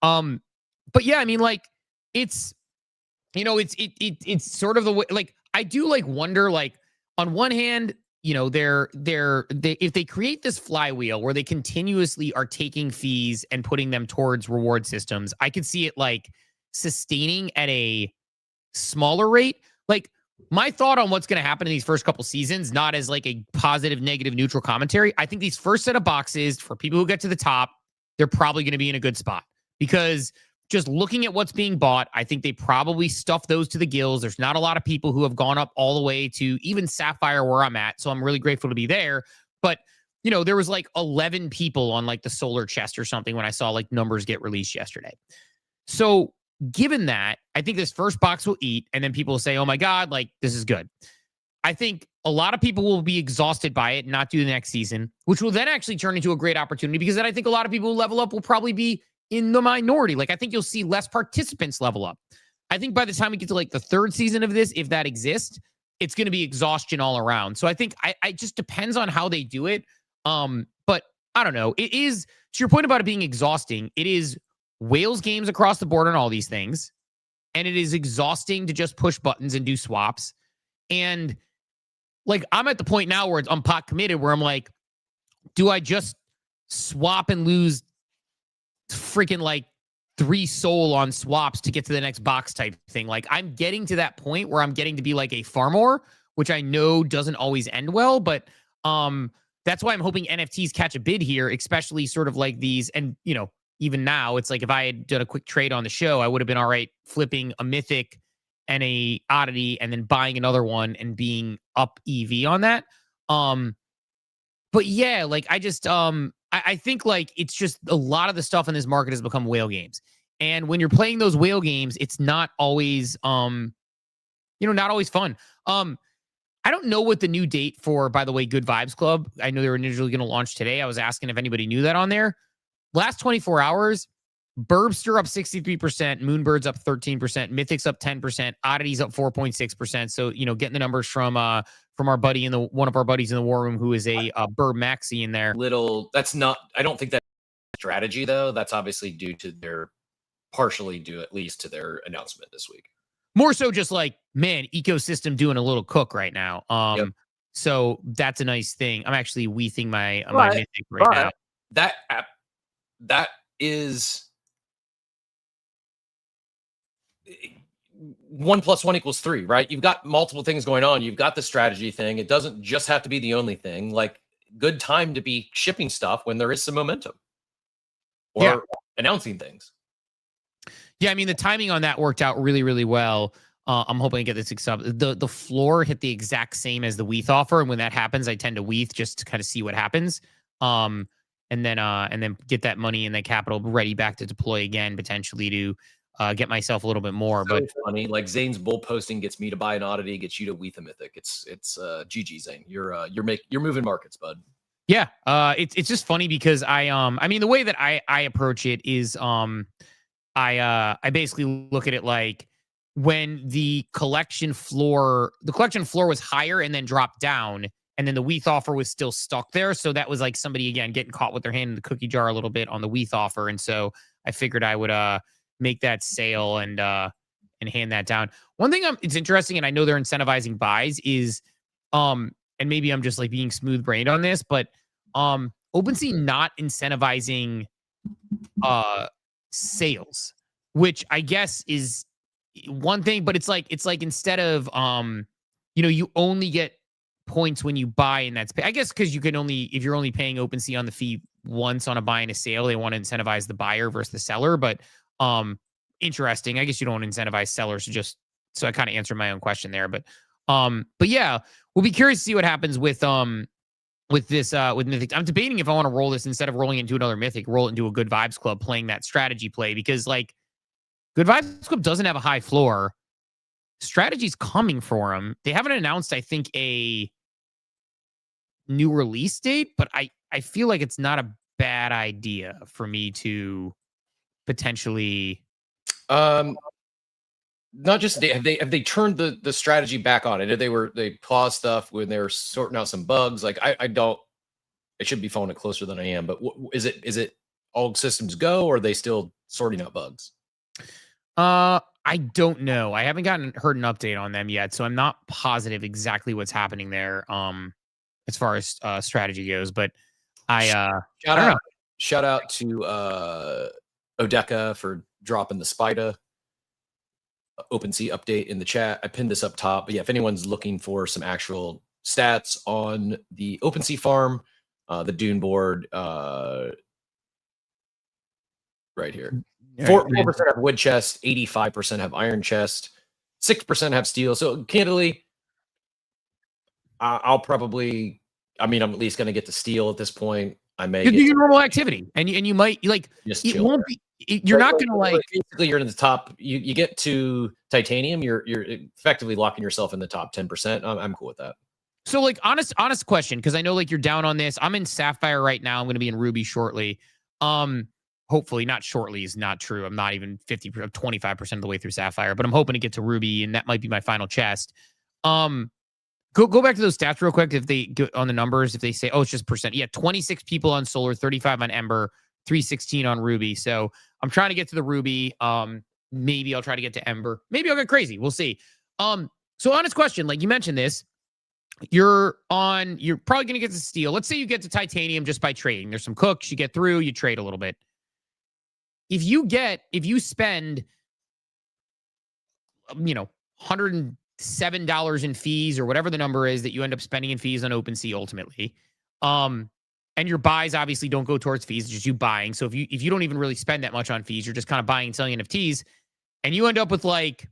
But yeah, I mean, like it's you know, it's sort of the way, like, I do like wonder, like, on one hand, you know, they if they create this flywheel where they continuously are taking fees and putting them towards reward systems, I could see it like sustaining at a smaller rate. Like, my thought on what's going to happen in these first couple seasons, not as like a positive, negative, neutral commentary. I think these first set of boxes for people who get to the top, they're probably going to be in a good spot, because just looking at what's being bought, I think they probably stuff those to the gills. There's not a lot of people who have gone up all the way to even Sapphire where I'm at. So I'm really grateful to be there. But, you know, there was like 11 people on like the solar chest or something when I saw like numbers get released yesterday. So given that, I think this first box will eat, and then people will say, oh my God, like, this is good. I think a lot of people will be exhausted by it and not do the next season, which will then actually turn into a great opportunity, because then I think a lot of people who level up will probably be in the minority. Like, I think you'll see less participants level up. I think by the time we get to like the third season of this, if that exists, it's going to be exhaustion all around. So I think I just depends on how they do it. But I don't know. It is, to your point about it being exhausting, it is whales games across the board on all these things. And it is exhausting to just push buttons and do swaps. And like, I'm at the point now where I'm pot committed, where I'm like, do I just swap and lose freaking like 3 soul on swaps to get to the next box type thing? Like, I'm getting to that point where I'm getting to be like a farmer, which I know doesn't always end well, but that's why I'm hoping NFTs catch a bid here, especially sort of like these. And, you know, even now, it's like if I had done a quick trade on the show, I would have been all right flipping a mythic and a oddity and then buying another one and being up EV on that. But yeah, like, I just I think like it's just a lot of the stuff in this market has become whale games. And when you're playing those whale games, it's not always not always fun. I don't know what the new date for, by the way, Good Vibes Club. I know they were initially going to launch today. I was asking if anybody knew that on there. Last 24 hours, Burbster up 63%, Moonbird's up 13%, Mythic's up 10%, Oddity's up 4.6%. So, you know, getting the numbers from our buddy one of our buddies in the war room, who is a Burb Maxi in there. That's not, I don't think that's strategy though. That's obviously partially due at least to their announcement this week. More so just like, man, ecosystem doing a little cook right now. Yep. So that's a nice thing. I'm actually weething my Mythic right now. That is 1 + 1 = 3, right? You've got multiple things going on. You've got the strategy thing. It doesn't just have to be the only thing. Like, good time to be shipping stuff when there is some momentum or announcing things. Yeah, I mean, the timing on that worked out really, really well. I'm hoping to get this up. The floor hit the exact same as the WETH offer, and when that happens, I tend to WETH just to kind of see what happens. And then get that money and that capital ready back to deploy again, potentially to get myself a little bit more. So but funny, like Zane's bull posting gets me to buy an oddity, gets you to WETH a mythic. It's GG Zane. You're moving markets, bud. Yeah, it's just funny because I mean, the way that I approach it is I basically look at it like when the collection floor was higher and then dropped down, and then the WETH offer was still stuck there. So that was like somebody, again, getting caught with their hand in the cookie jar a little bit on the WETH offer. And so I figured I would make that sale and hand that down. One thing it's interesting, and I know they're incentivizing buys, is and maybe I'm just like being smooth brained on this, but OpenSea not incentivizing sales, which I guess is one thing, but it's like instead of you only get points when you buy, and that's I guess because if you're only paying OpenSea on the fee once on a buy and a sale, they want to incentivize the buyer versus the seller. But interesting. I guess you don't want to incentivize sellers, so I kind of answered my own question there. But yeah, we'll be curious to see what happens with this with Mythic. I'm debating if I want to roll this instead of rolling into another Mythic, roll it into a Good Vibes Club, playing that strategy play, because like Good Vibes Club doesn't have a high floor. Strategy's coming for them. They haven't announced, I think, a new release date, but I feel like it's not a bad idea for me to potentially not just have they turned the strategy back on it. They paused stuff when they were sorting out some bugs. Like I should be following it closer than I am, but is it all systems go, or are they still sorting out bugs? I don't know. I haven't heard an update on them yet, so I'm not positive exactly what's happening there. As far as strategy goes, but I don't know. Shout out to Odeka for dropping the Spida OpenSea update in the chat. I pinned this up top, but yeah, if anyone's looking for some actual stats on the OpenSea farm, the Dune board, right here. 4% have wood chest, 85% have iron chest, 6% have steel. So candidly, I'll probably, I'm at least going to get to steel at this point. I may do your normal activity, and you might like it won't be. You're not going to like. Basically, you're in the top. You get to titanium. You're effectively locking yourself in the top 10%. I'm cool with that. So like honest question, because I know like you're down on this. I'm in Sapphire right now. I'm going to be in Ruby shortly. Hopefully not shortly is not true. I'm not even 25% of the way through Sapphire, but I'm hoping to get to Ruby, and that might be my final chest. Go back to those stats real quick. If they go on the numbers, if they say, oh, it's just percent. Yeah, 26 people on Solar, 35 on Ember, 316 on Ruby. So I'm trying to get to the Ruby. Maybe I'll try to get to Ember. Maybe I'll get crazy. We'll see. So honest question, like you mentioned this, you're probably going to get to steel. Let's say you get to titanium just by trading. There's some cooks, you get through, you trade a little bit. If you spend, $107 in fees or whatever the number is that you end up spending in fees on OpenSea ultimately, and your buys obviously don't go towards fees, it's just you buying. So if you don't even really spend that much on fees, you're just kind of buying and selling NFTs, and you end up with like,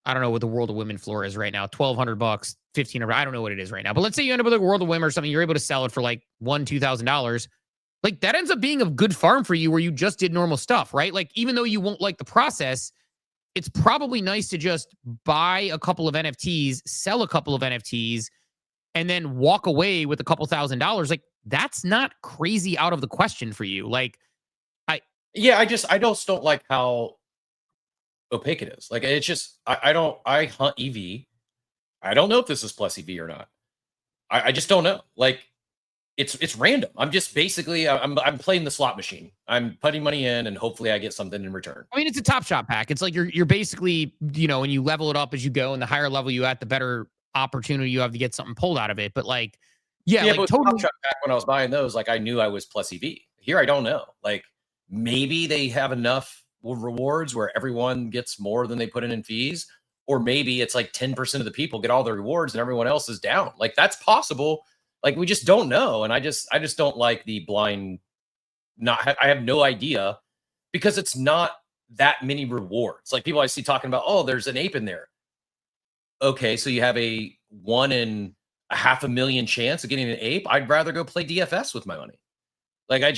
I don't know what the World of Women floor is right now, $1,200, $1,500. I don't know what it is right now, but let's say you end up with a World of Women or something, you're able to sell it for like $2,000. Like that ends up being a good farm for you where you just did normal stuff, right? Like even though you won't like the process, it's probably nice to just buy a couple of NFTs, sell a couple of NFTs, and then walk away with a couple $1,000. Like that's not crazy out of the question for you. Like I just don't like how opaque it is. Like it's just, I hunt EV. I don't know if this is plus EV or not. I just don't know. Like it's random. I'm just basically, I'm playing the slot machine. I'm putting money in and hopefully I get something in return. I mean, it's a Top Shot pack. It's like you're basically, when you level it up as you go, and the higher level you at, the better opportunity you have to get something pulled out of it. But like, like but totally. Top Shot pack, when I was buying those, like I knew I was plus EV. Here, I don't know. Like maybe they have enough rewards where everyone gets more than they put in fees, or maybe it's like 10% of the people get all the rewards and everyone else is down. Like that's possible. Like we just don't know, and I just don't like the blind. I have no idea, because it's not that many rewards. Like people I see talking about, oh, there's an ape in there. Okay, so you have a 1 in 500,000 chance of getting an ape. I'd rather go play DFS with my money. Like I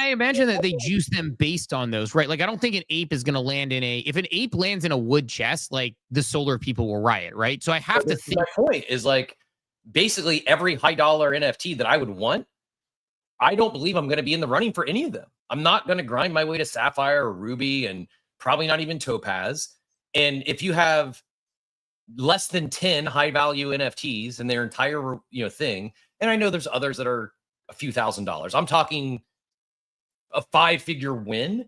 imagine that they juice them based on those, right? Like I don't think an ape is going to land if an ape lands in a wood chest, like the Solar people will riot, right? So I have to think. My point is like, basically every high dollar NFT that I would want, I don't believe I'm going to be in the running for any of them. I'm not going to grind my way to Sapphire or Ruby, and probably not even Topaz. And if you have less than 10 high value NFTs in their entire thing, and I know there's others that are a few $1,000s. I'm talking a 5-figure win.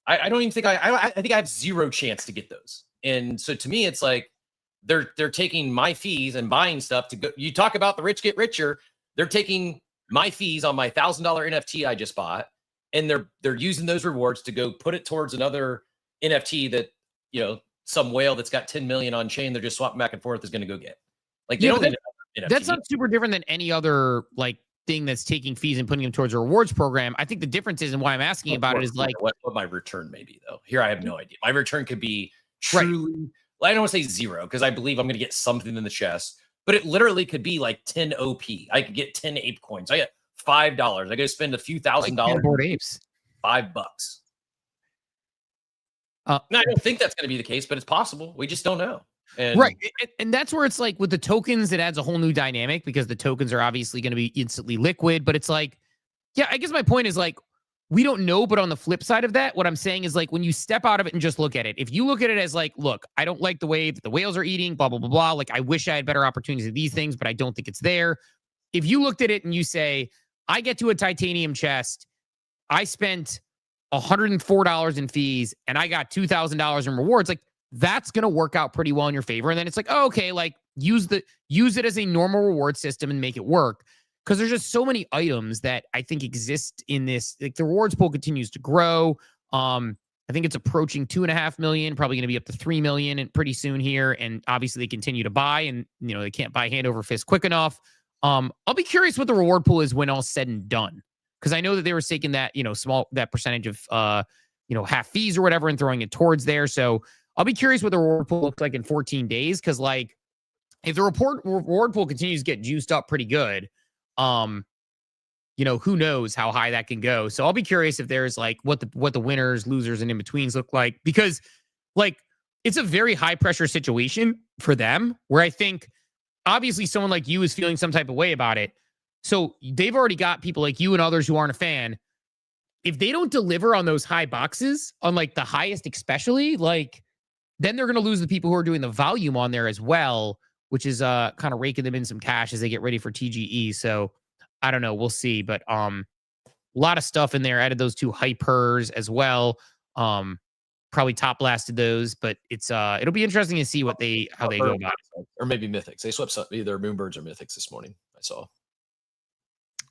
I don't even think I think I have zero chance to get those. And so to me, it's like, they're taking my fees and buying stuff to go. You talk about the rich get richer. They're taking my fees on my $1,000 NFT I just bought, and they're using those rewards to go put it towards another NFT that some whale that's got 10 million on chain. They're just swapping back and forth is going to go get. Like they don't need NFT. That's not super different than any other like thing that's taking fees and putting them towards a rewards program. I think the difference is, and why I'm asking about it is like what my return may be though. Here I have no idea. My return could be truly. Right. I don't want to say 0 because I believe I'm going to get something in the chest, but it literally could be like 10 OP. I could get 10 ape coins. I get $5. I got to spend a few $1,000. Bored apes. $5. I don't think that's going to be the case, but it's possible. We just don't know. And right. And that's where it's like with the tokens, it adds a whole new dynamic because the tokens are obviously going to be instantly liquid, but it's like, yeah, I guess my point is like, we don't know, but on the flip side of that, what I'm saying is like, when you step out of it and just look at it, if you look at it as like, look, I don't like the way that the whales are eating, blah, blah, blah, blah. Like, I wish I had better opportunities of these things, but I don't think it's there. If you looked at it and you say, I get to a titanium chest, I spent $104 in fees and I got $2,000 in rewards. Like that's going to work out pretty well in your favor. And then it's like, oh, okay, like use it as a normal reward system and make it work. Because there's just so many items that I think exist in this. Like the rewards pool continues to grow. I think it's approaching 2.5 million, probably going to be up to 3 million and pretty soon here. And obviously they continue to buy, and they can't buy hand over fist quick enough. I'll be curious what the reward pool is when all's said and done. Because I know that they were taking that, that percentage of half fees or whatever and throwing it towards there. So I'll be curious what the reward pool looks like in 14 days. Because like if the reward pool continues to get juiced up pretty good, who knows how high that can go. So I'll be curious if there's like what the winners, losers, and in-betweens look like, because like it's a very high pressure situation for them where I think obviously someone like you is feeling some type of way about it. So they've already got people like you and others who aren't a fan. If they don't deliver on those high boxes, on like the highest especially, like then they're going to lose the people who are doing the volume on there as well, which is kind of raking them in some cash as they get ready for TGE. So I don't know. We'll see. But a lot of stuff in there. Added those 2 hypers as well. Probably top blasted those, but it's it'll be interesting to see how they go about it. Or maybe Mythics. They swept either Moonbirds or Mythics this morning. I saw.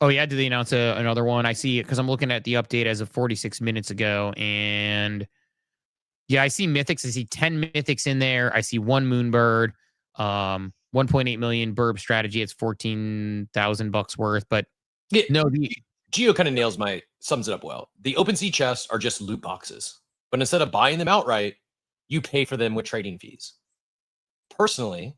Oh yeah, did they announce another one? I see it because I'm looking at the update as of 46 minutes ago, and yeah, I see Mythics. I see 10 Mythics in there. I see 1 Moonbird. 1.8 million burb strategy. It's $14,000 worth, but Geo kind of sums it up well. The OpenSea chests are just loot boxes, but instead of buying them outright, you pay for them with trading fees. Personally,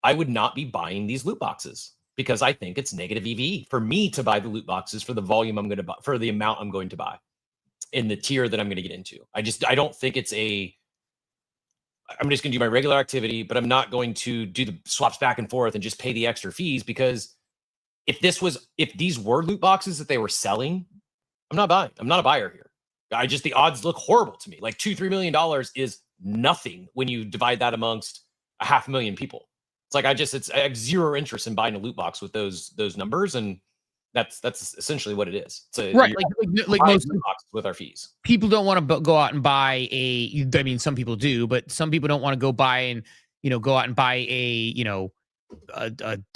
I would not be buying these loot boxes because I think it's negative EV for me to buy the loot boxes for the volume I'm going to buy, for the amount I'm going to buy in the tier that I'm going to get into. I don't think I'm just going to do my regular activity, but I'm not going to do the swaps back and forth and just pay the extra fees, because if these were loot boxes that they were selling, I'm not buying. I'm not a buyer here. The odds look horrible to me. Like $2-3 million is nothing when you divide that amongst 500,000 people. It's like I have zero interest in buying a loot box with those numbers, and that's essentially what it is. It's right, like most loot boxes with our fees. People don't want to go out and buy some people do, but some people don't want to go buy and go out and buy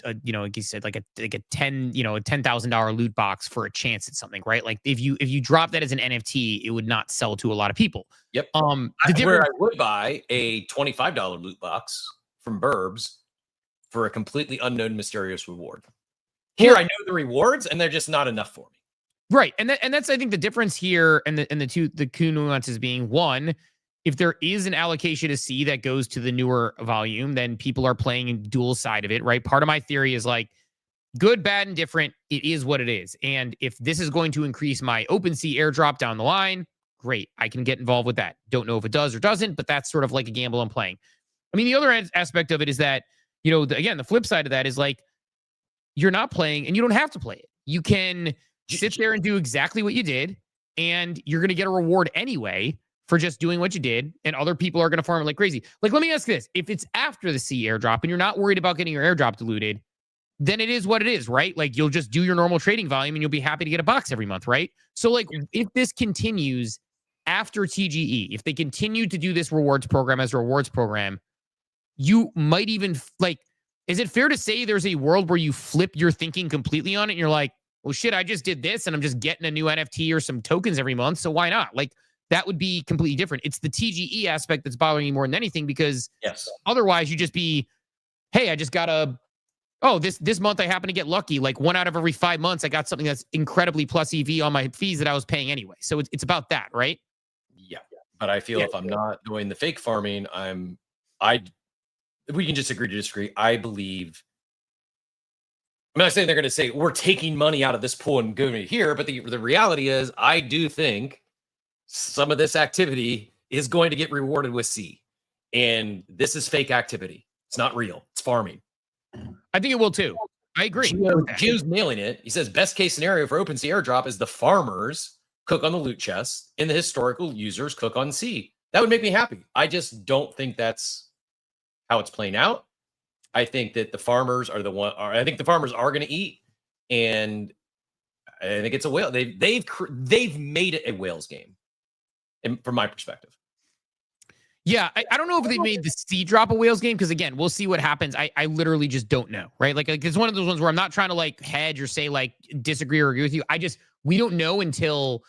like you said, like a $10,000 loot box for a chance at something, right? Like if you drop that as an NFT, it would not sell to a lot of people. Yep. Where I would buy a $25 loot box from Burbs for a completely unknown mysterious reward. Here I know the rewards, and they're just not enough for me. Right, and that's I think the difference here, and the two nuances being, one, if there is an allocation to C that goes to the newer volume, then people are playing in dual side of it, right? Part of my theory is like good, bad, and different. It is what it is, and if this is going to increase my OpenSea airdrop down the line, great, I can get involved with that. Don't know if it does or doesn't, but that's sort of like a gamble I'm playing. I mean, the other aspect of it is that again, the flip side of that is like, you're not playing and you don't have to play it. You can sit there and do exactly what you did, and you're going to get a reward anyway for just doing what you did, and other people are going to farm it like crazy. Like, let me ask this. If it's after the C airdrop and you're not worried about getting your airdrop diluted, then it is what it is, right? Like, you'll just do your normal trading volume and you'll be happy to get a box every month, right? So, like, if this continues after TGE, if they continue to do this rewards program as a rewards program, you might even, like, is it fair to say there's a world where you flip your thinking completely on it and you're like, well, shit, I just did this and I'm just getting a new NFT or some tokens every month, so why not? Like, that would be completely different. It's the TGE aspect that's bothering you more than anything, because otherwise you just be, hey, I just got this month I happen to get lucky. Like 1 out of every 5 months, I got something that's incredibly plus EV on my fees that I was paying anyway. So it's about that, right? Yeah. But I feel if I'm not doing the fake farming, we can just agree to disagree. I believe, I'm not saying they're going to say we're taking money out of this pool and going it here, but the reality is I do think some of this activity is going to get rewarded with C. And this is fake activity. It's not real. It's farming. I think it will too. I agree. Gio's nailing it. He says best case scenario for OpenSea airdrop is the farmers cook on the loot chest and the historical users cook on C. That would make me happy. I just don't think that's how it's playing out. I think that the farmers are I think the farmers are going to eat, and I think it's a whale. They've made it a whales game, from my perspective. Yeah, I don't know if they made the seed drop a whales game because again, we'll see what happens. I literally just don't know, right? Like it's one of those ones where I'm not trying to like hedge or say like disagree or agree with you. We don't know until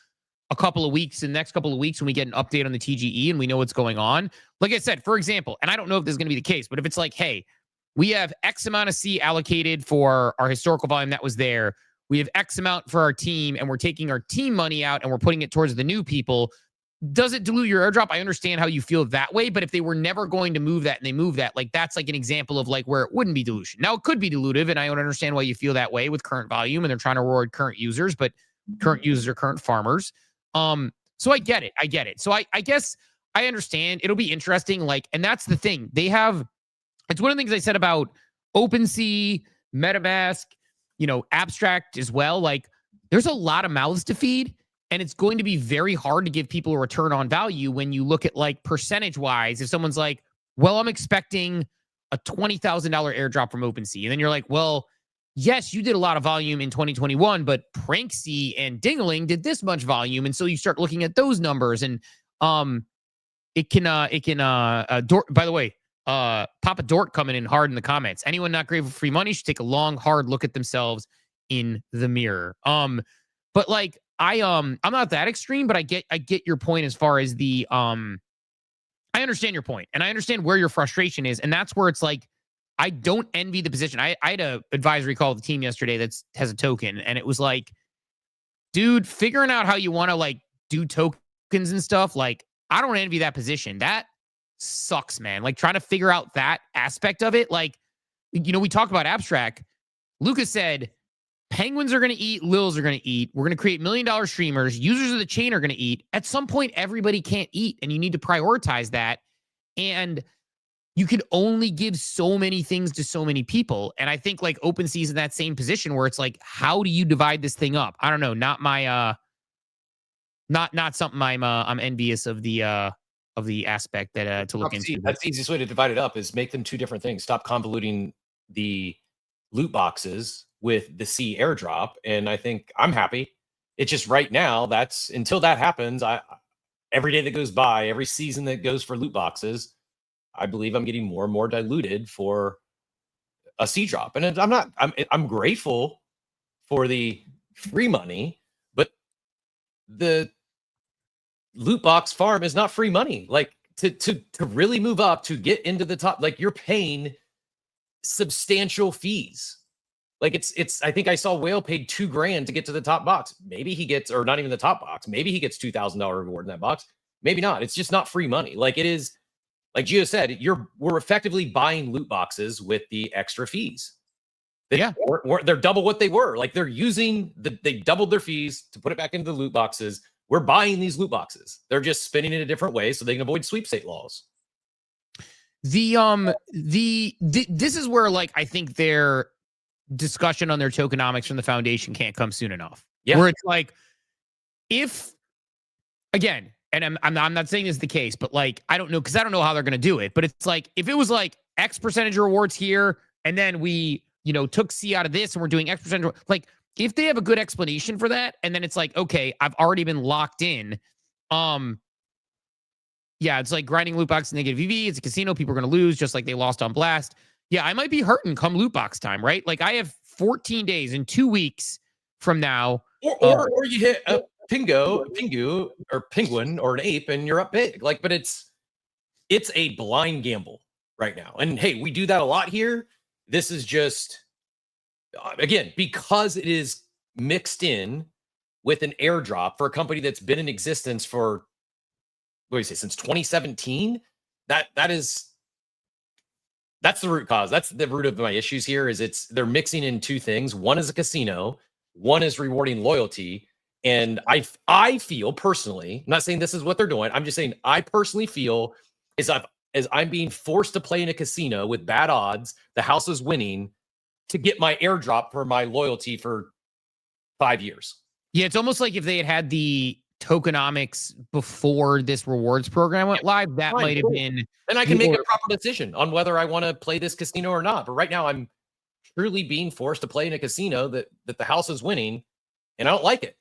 a couple of weeks, in the next couple of weeks when we get an update on the TGE and we know what's going on. Like I said, for example, and I don't know if this is going to be the case, but if it's like, hey, we have X amount of C allocated for our historical volume that was there. We have X amount for our team and we're taking our team money out and we're putting it towards the new people. Does it dilute your airdrop? I understand how you feel that way, but if they were never going to move that and they move that, like that's like an example of like where it wouldn't be dilution. Now it could be dilutive, and I don't understand why you feel that way with current volume and they're trying to reward current users, but current users are current farmers. So I get it. So I guess I understand. It'll be interesting. Like, and that's the thing. It's one of the things I said about OpenSea, MetaMask, Abstract as well. Like, there's a lot of mouths to feed. And it's going to be very hard to give people a return on value when you look at like percentage wise. If someone's like, well, I'm expecting a $20,000 airdrop from OpenSea. And then you're like, well, yes, you did a lot of volume in 2021, but Pranksea and Dingaling did this much volume. And so you start looking at those numbers and by the way, Papa Dort coming in hard in the comments. Anyone not grateful for free money should take a long, hard look at themselves in the mirror. But like, I'm not that extreme, but I get your point as far as the I understand your point and I understand where your frustration is, and that's where it's like I don't envy the position. I had a advisory call with the team yesterday that has a token, and it was like, dude, figuring out how you want to like do tokens and stuff, like I don't envy that position. That sucks, man. Like trying to figure out that aspect of it. Like, we talked about Abstract. Lucas said penguins are going to eat, lils are going to eat. We're going to create $1 million streamers. Users of the chain are going to eat. At some point, everybody can't eat, and you need to prioritize that. And you can only give so many things to so many people. And I think like OpenSea is in that same position where it's like, how do you divide this thing up? I don't know. Not my, not something I'm envious of the aspect that to look into. That's the easiest way to divide it up is make them two different things. Stop convoluting the loot boxes with the C airdrop, and I think I'm happy. It's just right now, that's until that happens, every day that goes by, every season that goes for loot boxes, I believe I'm getting more and more diluted for a C drop. And I'm grateful for the free money, but the loot box farm is not free money. Like to really move up, to get into the top, like you're paying substantial fees. Like it's I think I saw Whale paid $2,000 to get to the top box. Maybe he gets, or not even the top box. Maybe he gets $2,000 reward in that box. Maybe not. It's just not free money. Like it is, like Gio said, we're effectively buying loot boxes with the extra fees. They're double what they were. Like they're using they doubled their fees to put it back into the loot boxes. We're buying these loot boxes. They're just spinning it a different way so they can avoid sweepstate laws. This is where like I think their discussion on their tokenomics from the foundation can't come soon enough. Yeah. Where it's like, if again, and I'm not saying this is the case, but like I don't know, because I don't know how they're gonna do it. But it's like if it was like X percentage rewards here, and then we took C out of this and we're doing X percentage, like if they have a good explanation for that, and then it's like, okay, I've already been locked in. Yeah, it's like grinding loot box negative EV. It's a casino. People are going to lose just like they lost on Blast. Yeah, I might be hurting come loot box time, right? Like I have 14 days in 2 weeks from now. Or you hit a pingu or penguin or an ape and you're up big. Like, but it's a blind gamble right now. And hey, we do that a lot here. This is just, again, because it is mixed in with an airdrop for a company that's been in existence for, what do you say, since 2017. That's the root cause. That's the root of my issues here. Is they're mixing in two things. One is a casino, one is rewarding loyalty. And I feel personally, I'm not saying this is what they're doing. I'm just saying I personally feel as I'm being forced to play in a casino with bad odds, the house is winning, to get my airdrop for my loyalty for 5 years. Yeah, it's almost like if they had the tokenomics before this rewards program went live, that might have been. Then I can make a proper decision on whether I want to play this casino or not. But right now, I'm truly being forced to play in a casino that the house is winning, and I don't like it.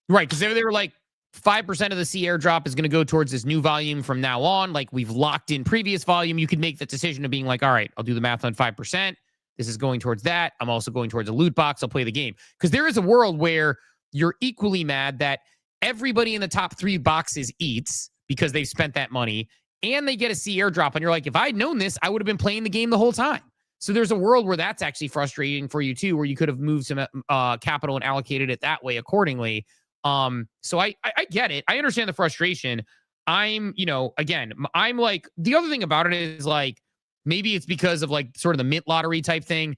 Right, because they were like, 5% of the C airdrop is going to go towards this new volume from now on. Like we've locked in previous volume. You could make the decision of being like, all right, I'll do the math on 5%. This is going towards that. I'm also going towards a loot box. I'll play the game. Because there is a world where you're equally mad that everybody in the top 3 boxes eats because they've spent that money and they get a C airdrop. And you're like, if I'd known this, I would have been playing the game the whole time. So there's a world where that's actually frustrating for you too, where you could have moved some capital and allocated it that way accordingly. So I get it. I understand the frustration. I'm like, the other thing about it is like, maybe it's because of like sort of the mint lottery type thing.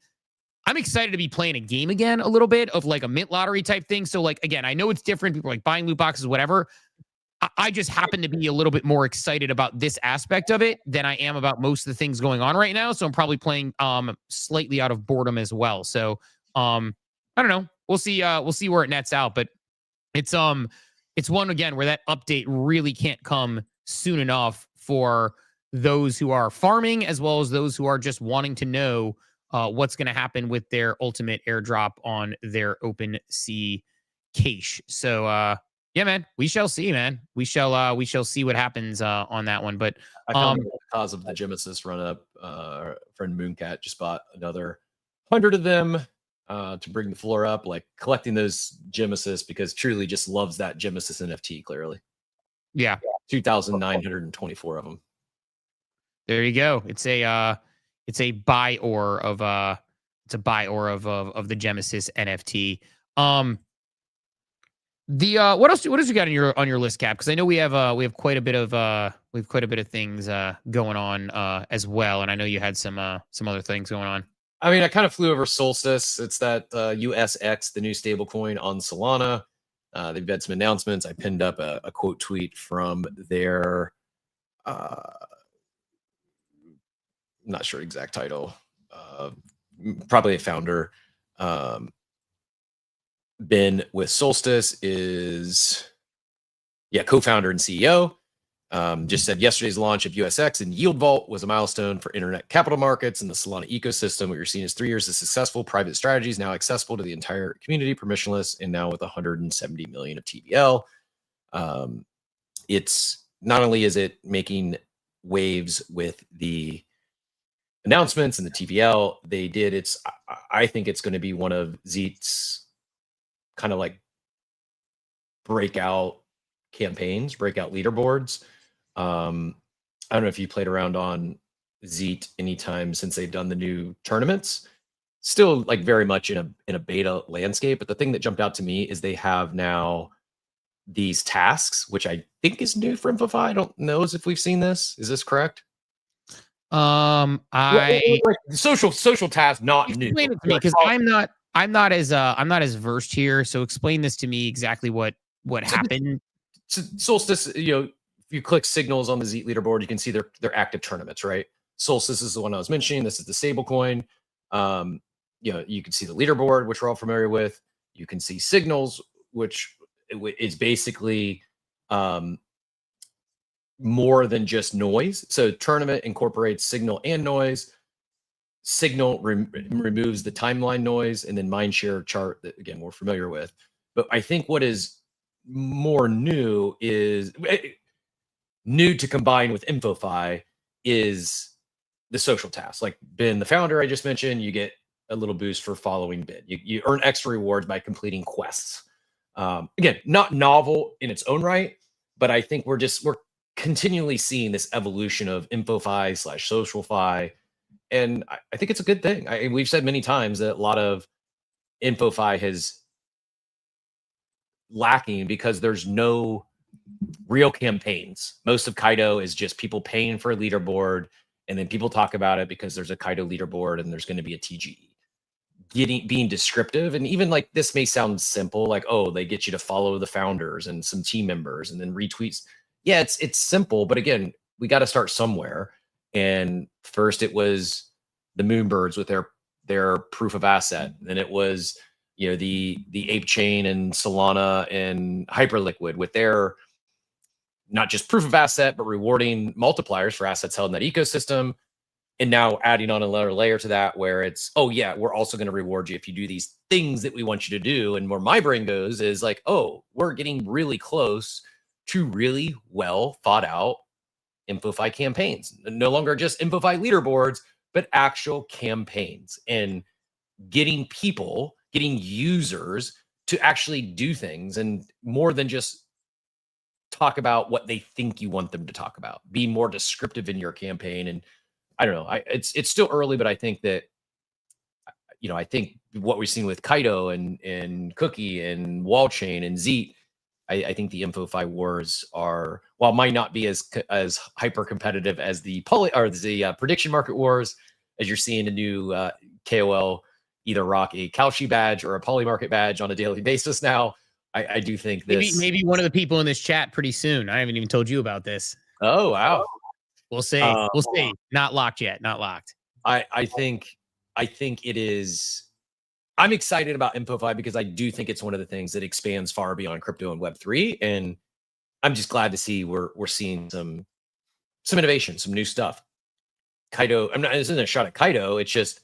I'm excited to be playing a game again a little bit of like a mint lottery type thing. So like, again, I know it's different. People are like buying loot boxes, whatever. I just happen to be a little bit more excited about this aspect of it than I am about most of the things going on right now. So I'm probably playing slightly out of boredom as well. So I don't know. We'll see where it nets out. But it's one again where that update really can't come soon enough for those who are farming as well as those who are just wanting to know what's going to happen with their ultimate airdrop on their OpenSea cache. So yeah, man, we shall see, man. We shall see what happens on that one. But I found because of the Genesis run up, friend Mooncat just bought another 100 of them to bring the floor up, like collecting those Genesis because truly just loves that Genesis NFT. Clearly, yeah, 2,924 of them. There you go. It's a buy or of the Genesis NFT. What else you got on your list, Cap? Because I know we have quite a bit of things going on as well, and I know you had some other things going on. I mean, I kind of flew over Solstice. It's that USX, the new stable coin on Solana. They've had some announcements. I pinned up a quote tweet from their not sure exact title, probably a founder. Been with Solstice is co-founder and CEO. Just said yesterday's launch of USX and Yield Vault was a milestone for internet capital markets and the Solana ecosystem. What you're seeing is 3 years of successful private strategies now accessible to the entire community, permissionless, and now with 170 million of TVL. It's not only is it making waves with the announcements and the TVL they did, I think it's going to be one of Zeet's kind of like breakout campaigns, breakout leaderboards. I don't know if you played around on Zeet anytime since they've done the new tournaments. Still like very much in a beta landscape, but the thing that jumped out to me is they have now these tasks, which I think is new for InfoFi. I don't know if we've seen this. Is this correct? Social tasks, not new. Explain it to me because I'm not as versed here. So explain this to me exactly what happened. Solstice, if you click signals on the Zeet leaderboard, you can see their active tournaments, right? Solstice is the one I was mentioning. This is the stable coin. You can see the leaderboard, which we're all familiar with. You can see signals, which is basically more than just noise. So tournament incorporates signal and noise. Signal removes the timeline noise, and then mindshare chart that again we're familiar with. But I think what is more new to combine with InfoFi is the social tasks. Like Ben, the founder I just mentioned, you get a little boost for following Ben. You earn extra rewards by completing quests. Again, not novel in its own right, but I think we're continually seeing this evolution of InfoFi / SocialFi. And I think it's a good thing. We've said many times that a lot of InfoFi has lacking because there's no real campaigns. Most of Kaido is just people paying for a leaderboard, and then people talk about it because there's a Kaido leaderboard and there's going to be a TGE. Being descriptive, and even like this may sound simple, like, oh, they get you to follow the founders and some team members and then retweets. Yeah, it's simple, but again, we got to start somewhere. And first it was the Moonbirds with their proof of asset. Then it was, the Ape Chain and Solana and Hyperliquid with their not just proof of asset, but rewarding multipliers for assets held in that ecosystem. And now adding on another layer to that where it's, oh yeah, we're also going to reward you if you do these things that we want you to do. And where my brain goes is like, oh, we're getting really close to really well thought out InfoFi campaigns. No longer just InfoFi leaderboards, but actual campaigns, and getting people, getting users to actually do things, and more than just talk about what they think you want them to talk about. Be more descriptive in your campaign. And I don't know, it's still early, but I think that, I think what we've seen with Kaido and Cookie and Wallchain and Zeet, I think the InfoFi wars are, while might not be as hyper competitive as the prediction market wars, as you're seeing a new KOL either rock a Kalshi badge or a poly market badge on a daily basis now. I do think this maybe one of the people in this chat pretty soon. I haven't even told you about this. Oh wow. We'll see. We'll see. Not locked yet. Not locked. I think it is. I'm excited about InfoFi because I do think it's one of the things that expands far beyond crypto and Web3, and I'm just glad to see we're seeing some innovation, some new stuff. Kaido, this isn't a shot at Kaido. It's just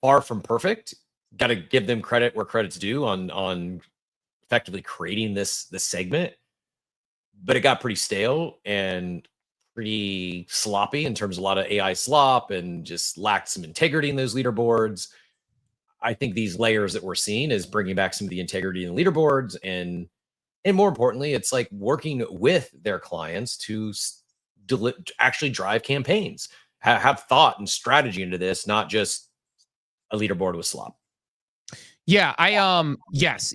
far from perfect. Got to give them credit where credit's due on effectively creating this segment, but it got pretty stale and pretty sloppy in terms of a lot of AI slop, and just lacked some integrity in those leaderboards. I think these layers that we're seeing is bringing back some of the integrity in the leaderboards, and more importantly, it's like working with their clients to actually drive campaigns, have thought and strategy into this, not just a leaderboard with slop. Yeah, yes,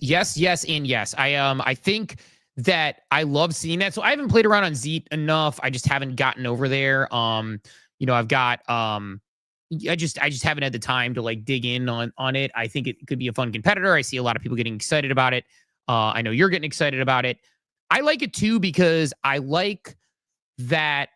and yes. I think that I love seeing that. So I haven't played around on Zeet enough. I just haven't gotten over there. I've got I just haven't had the time to like dig in on it. I think it could be a fun competitor. I see a lot of people getting excited about it. I know you're getting excited about it. I like it too because I like that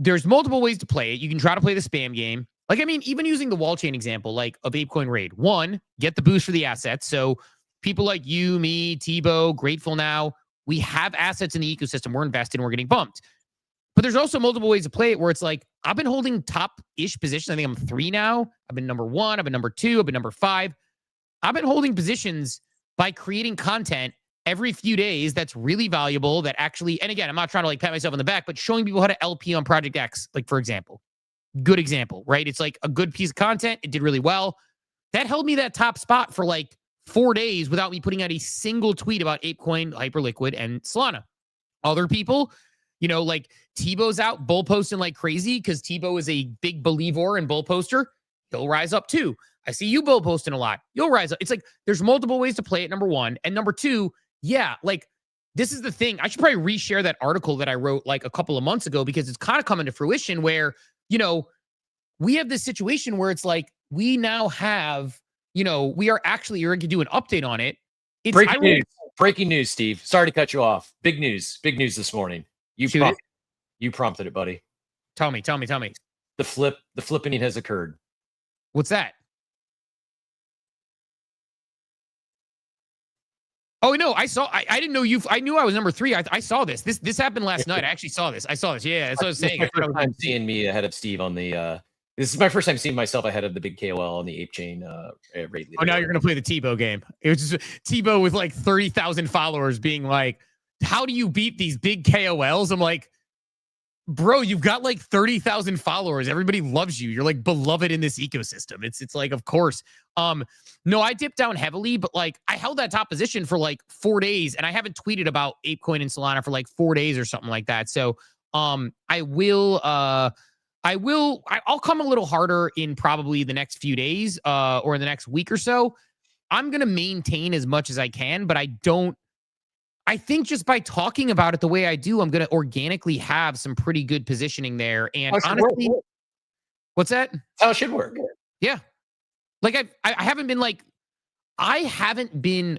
there's multiple ways to play it. You can try to play the spam game. Like, I mean, even using the wall chain example, like of ApeCoin Raid, one, get the boost for the assets. So people like you, me, Tebow, Grateful Now, we have assets in the ecosystem. We're invested and we're getting bumped. But there's also multiple ways to play it where it's like, I've been holding top-ish positions. I think I'm 3 now. I've been number 1. I've been number 2. I've been number 5. I've been holding positions by creating content every few days that's really valuable, that actually, and again, I'm not trying to like pat myself on the back, but showing people how to LP on Project X, like for example. Good example, right? It's like a good piece of content. It did really well. That held me that top spot for like 4 days without me putting out a single tweet about ApeCoin, Hyperliquid, and Solana. Other people, like Tebow's out bull posting like crazy because Tebow is a big believer and bull poster. He'll rise up too. I see you bull posting a lot. You'll rise up. It's like there's multiple ways to play it, number one. And number two, yeah, like this is the thing. I should probably reshare that article that I wrote like a couple of months ago because it's kind of coming to fruition where, we have this situation where it's like we now have, we are actually, you're going to do an update on it. It's Breaking news, Steve. Sorry to cut you off. Big news this morning. You prompted it, buddy. Tell me. The flipping has occurred. What's that? Oh no, I didn't know you. I knew I was number 3. I saw this. This happened last night. I actually saw this. Yeah, that's what I was saying. I'm seeing me ahead of Steve on the. This is my first time seeing myself ahead of the big KOL on the Ape Chain rate. Oh, now you're gonna play the Tebow game. It was just Tebow with like 30,000 followers being like, "How do you beat these big KOLs?" I'm like, bro, you've got like 30,000 followers. Everybody loves you. You're like beloved in this ecosystem. It's like, of course. No, I dipped down heavily, but like I held that top position for like 4 days and I haven't tweeted about ApeCoin and Solana for like 4 days or something like that. So I'll come a little harder in probably the next few days or in the next week or so. I'm going to maintain as much as I can, but I think just by talking about it the way I do, I'm going to organically have some pretty good positioning there. And honestly, what's that? How it should work. Yeah. Like I haven't been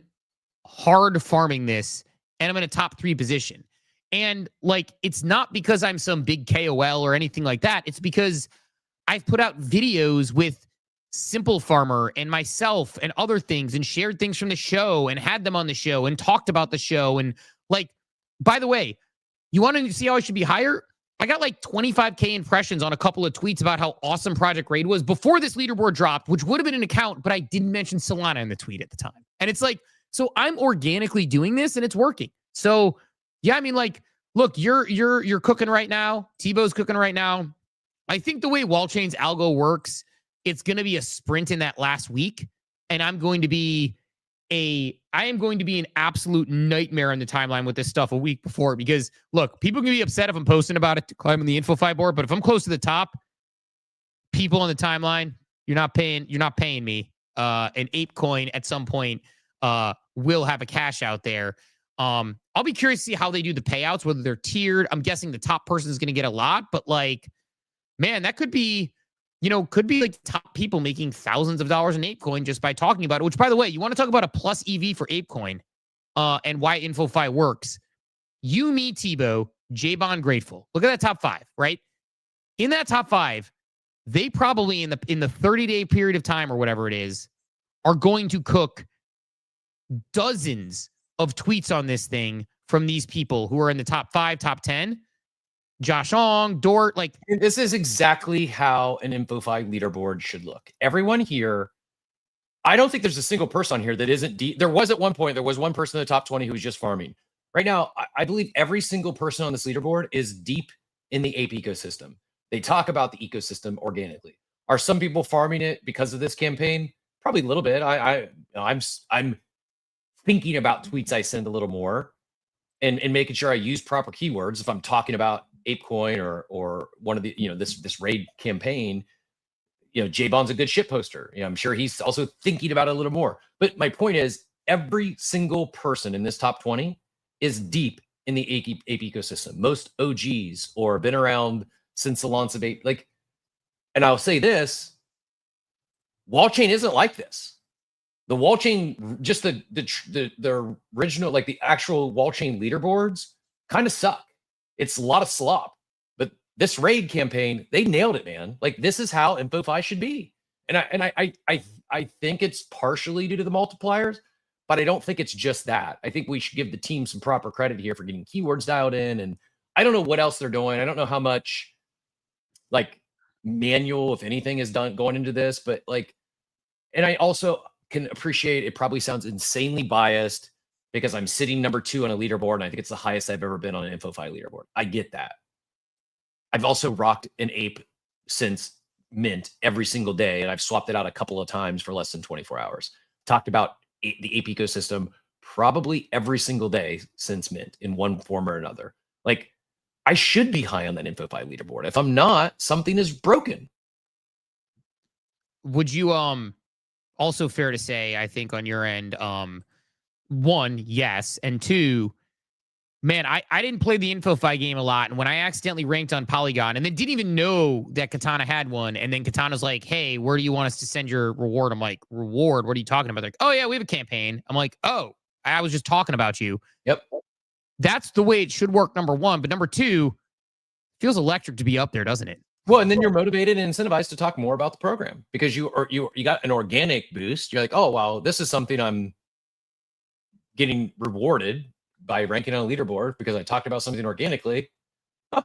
hard farming this and I'm in a top 3 position. And like, it's not because I'm some big KOL or anything like that. It's because I've put out videos with Simple Farmer and myself and other things and shared things from the show and had them on the show and talked about the show. And like, by the way, you want to see how I should be higher? I got like 25K impressions on a couple of tweets about how awesome Project Raid was before this leaderboard dropped, which would have been an account, but I didn't mention Solana in the tweet at the time. And it's like, so I'm organically doing this and it's working. So yeah, I mean, like, look, you're cooking right now. Tebow's cooking right now. I think the way Wallchain's algo works, it's going to be a sprint in that last week. And I am going to be an absolute nightmare on the timeline with this stuff a week before, because look, people can be upset if I'm posting about it to climb on the InfoFi board, but if I'm close to the top, people on the timeline, you're not paying me. An ApeCoin at some point will have a cash out there. I'll be curious to see how they do the payouts, whether they're tiered. I'm guessing the top person is going to get a lot, but like, man, that could be like top people making thousands of dollars in ApeCoin just by talking about it, which, by the way, you want to talk about a plus EV for ApeCoin and why InfoFi works. You, me, Tebow, J-Bond, Grateful. Look at that top 5, right? In that top 5, they probably in the 30-day period of time or whatever it is are going to cook dozens of tweets on this thing from these people who are in the top 5, top 10. Josh Ong, Dort, like this is exactly how an InfoFi leaderboard should look. Everyone here, I don't think there's a single person on here that isn't deep. There was at one point, there was one person in the top 20 who was just farming. Right now, I believe every single person on this leaderboard is deep in the ape ecosystem. They talk about the ecosystem organically. Are some people farming it because of this campaign? Probably a little bit. I'm thinking about tweets I send a little more and making sure I use proper keywords if I'm talking about ApeCoin or one of the, this raid campaign. J-Bond's a good shit poster. I'm sure he's also thinking about it a little more. But my point is, every single person in this top 20 is deep in the ape ecosystem. Most OGs or been around since the launch of ape. Like, and I'll say this, Wallchain isn't like this. The Wallchain, just the original, like the actual Wallchain leaderboards kind of suck. It's a lot of slop. But this raid campaign, they nailed it, man. Like, this is how InfoFi should be. And I think it's partially due to the multipliers, but I don't think it's just that. I think we should give the team some proper credit here for getting keywords dialed in. And I don't know what else they're doing. I don't know how much like manual, if anything, is done going into this, but like, and I also can appreciate it probably sounds insanely biased because I'm sitting number 2 on a leaderboard, and I think it's the highest I've ever been on an InfoFi leaderboard. I get that. I've also rocked an ape since mint every single day, and I've swapped it out a couple of times for less than 24 hours. Talked about the ape ecosystem probably every single day since mint in one form or another. Like, I should be high on that InfoFi leaderboard. If I'm not, something is broken. Would you also fair to say, I think on your end, 1, yes, and 2, man, I didn't play the InfoFi game a lot, and when I accidentally ranked on Polygon and then didn't even know that Katana had one, and then Katana's like, hey, where do you want us to send your reward? I'm like, reward? What are you talking about? They're like, oh yeah, we have a campaign. I'm like, oh, I was just talking about you. Yep. That's the way it should work, number 1. But number 2, feels electric to be up there, doesn't it? Well, and then you're motivated and incentivized to talk more about the program because you got an organic boost. You're like, oh, wow, this is something I'm getting rewarded by ranking on a leaderboard because I talked about something organically. I'm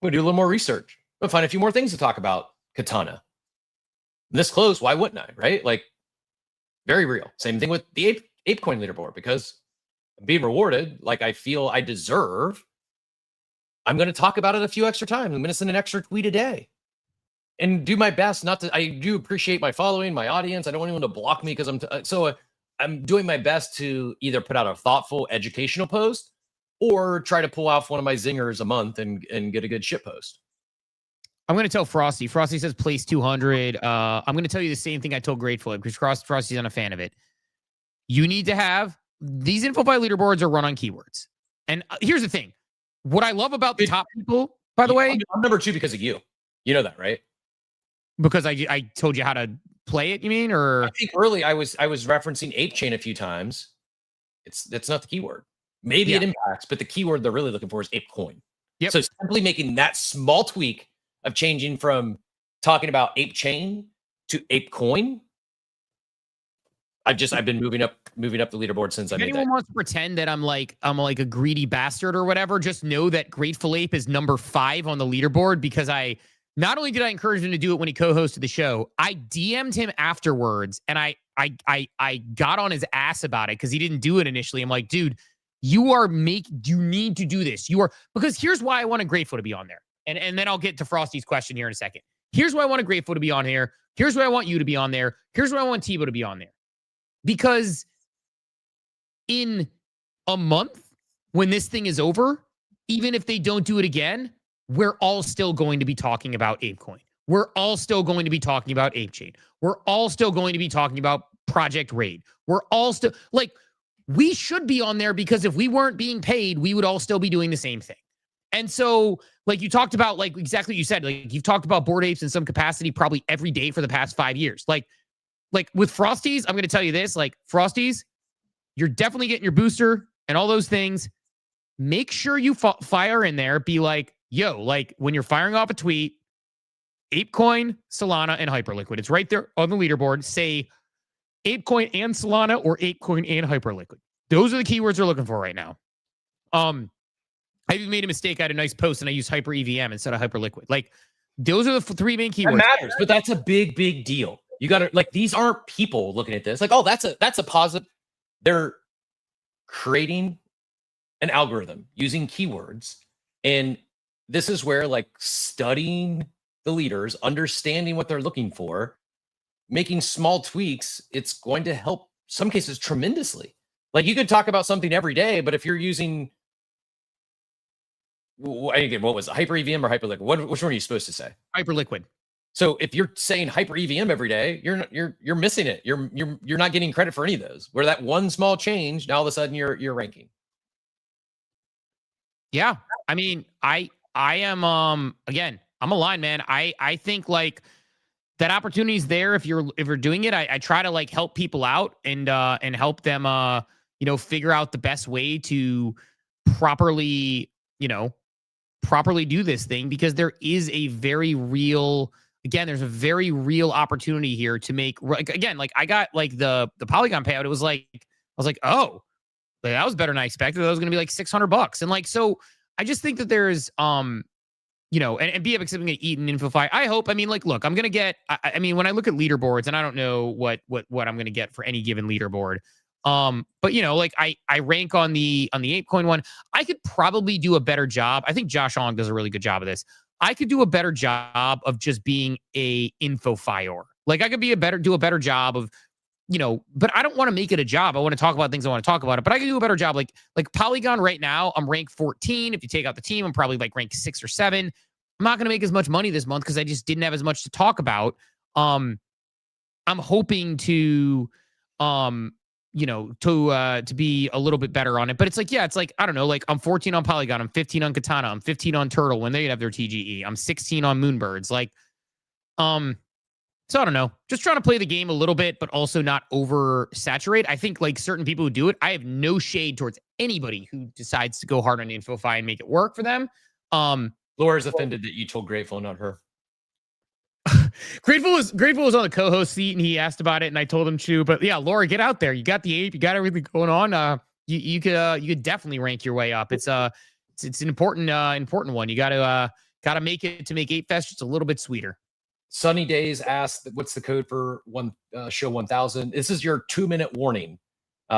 going to do a little more research. I'm going to find a few more things to talk about Katana. This close, why wouldn't I, right? Like, very real. Same thing with the ApeCoin leaderboard, because I'm being rewarded like I feel I deserve. I'm going to talk about it a few extra times. I'm going to send an extra tweet a day and do my best not to. I do appreciate my following, my audience. I don't want anyone to block me because I'm doing my best to either put out a thoughtful educational post or try to pull off one of my zingers a month and get a good shit post. I'm going to tell Frosty. Frosty says place 200. I'm going to tell you the same thing I told Grateful because Frosty's not a fan of it. You need to have these InfoFi leaderboards are run on keywords. And here's the thing. What I love about the top people, by the way, I'm number 2 because of you. You know that, right? Because I told you how to play it. You mean, or I think early I was referencing Ape Chain a few times. That's not the keyword. Maybe it impacts, but the keyword they're really looking for is ApeCoin. Yep. So simply making that small tweak of changing from talking about Ape Chain to ApeCoin, I've been moving up the leaderboard since I If made anyone that. wants to pretend that I'm like a greedy bastard or whatever, just know that Grateful Ape is number 5 on the leaderboard because I not only did I encourage him to do it when he co-hosted the show, I DM'd him afterwards and I got on his ass about it because he didn't do it initially. I'm like, dude, you need to do this. Because here's why I wanted Grateful to be on there. And then I'll get to Frosty's question here in a second. Here's why I wanted Grateful to be on here. Here's why I want you to be on there. Here's why I want Tebow to be on there. Because in a month, when this thing is over, even if they don't do it again, we're all still going to be talking about ApeCoin. We're all still going to be talking about ApeChain. We're all still going to be talking about Project Raid. We're all still like, we should be on there because if we weren't being paid, we would all still be doing the same thing. And so, like you talked about, like exactly what you said, like you've talked about Bored Apes in some capacity probably every day for the past 5 years. Like with Frosties, I'm going to tell you this, like Frosties, you're definitely getting your booster and all those things. Make sure you fire in there. Be like, yo, like when you're firing off a tweet, ApeCoin, Solana, and Hyperliquid. It's right there on the leaderboard. Say ApeCoin and Solana or ApeCoin and Hyperliquid. Those are the keywords we're looking for right now. I even made a mistake. I had a nice post and I used Hyper EVM instead of Hyperliquid. Like those are the 3 main keywords. That matters, but that's a big deal. You got to like, these aren't people looking at this like, oh, that's a positive. They're creating an algorithm using keywords. And this is where like studying the leaders, understanding what they're looking for, making small tweaks, it's going to help some cases tremendously. Like you could talk about something every day, but if you're using, again, what was it, Hyper EVM or Hyperliquid? Which one are you supposed to say? Hyperliquid. So if you're saying Hyper EVM every day, you're missing it. You're not getting credit for any of those. Where that one small change, now all of a sudden you're ranking. Yeah, I mean, I am again, I'm aligned, man. I think like that opportunity is there if you're doing it. I try to like help people out and help them figure out the best way to properly do this thing because there is a very real opportunity here to make again, like I got like the Polygon payout. It was like, I was like, oh, that was better than I expected. That was going to be like $600. And like, so I just think that there's, and BFX is going to eat an InfoFi. I hope, I mean, like, look, I'm going to get, I mean, when I look at leaderboards and I don't know what I'm going to get for any given leaderboard. But like I rank on the ApeCoin one. I could probably do a better job. I think Josh Ong does a really good job of this. I could do a better job of just being a InfoFior. Like I could do a better job of, but I don't want to make it a job. I want to talk about things I want to talk about it, but I can do a better job. Like Polygon right now, I'm ranked 14. If you take out the team, I'm probably like ranked 6 or 7. I'm not going to make as much money this month because I just didn't have as much to talk about. I'm hoping to be a little bit better on it. But it's like, yeah, it's like, I don't know, like I'm 14 on Polygon, I'm 15 on Katana, I'm 15 on Turtle when they have their TGE, I'm 16 on Moonbirds. Like, so I don't know, just trying to play the game a little bit, but also not oversaturate. I think like certain people who do it, I have no shade towards anybody who decides to go hard on InfoFi and make it work for them. Laura's offended that you told Grateful, not her. Grateful was on the co-host seat and he asked about it and I told him to, but yeah, Laura, get out there. You got the ape, you got everything going on. You could definitely rank your way up. It's an important one. You gotta make it to make Ape Fest just a little bit sweeter. Sunny Days asked, what's the code for show 1000? This is your 2-minute warning.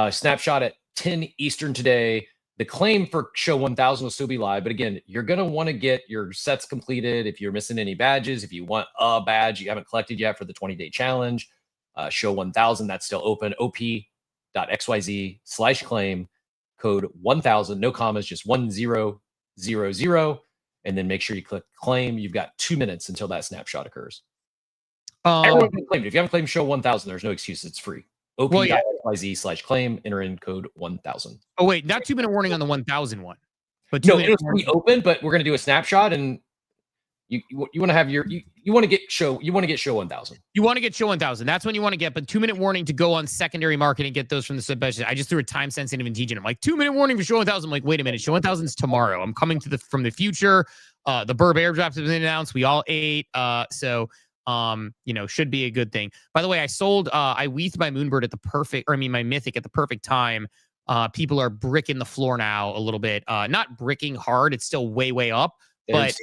Snapshot at 10 Eastern today. The claim for show 1000 will still be live, but again, you're going to want to get your sets completed. If you're missing any badges, if you want a badge you haven't collected yet for the 20-day challenge, show 1000, that's still open. op.xyz/claim, code 1000, no commas, just 1000, and then make sure you click claim. You've got 2 minutes until that snapshot occurs. Everyone can claim it. If you haven't claimed show 1000, there's no excuse. It's free. op.xyz/claim, enter in code 1000. Oh wait, not 2-minute warning on the 1000 one, but no, it'll be open. But we're gonna do a snapshot, and you want to have you want to get show 1000. You want to get show 1000. That's when you want to get. But 2-minute warning to go on secondary market and get those from the sub badges. I just threw a time sensitive and teaching. I'm like 2-minute warning for show 1000. I'm like, wait a minute, show 1000 is tomorrow. I'm coming from the future. The Burb airdrops have been announced. We all ate. So Should be a good thing. By the way, I weathed my Moonbird my Mythic at the perfect time. People are bricking the floor now a little bit. Not bricking hard. It's still way, way up. But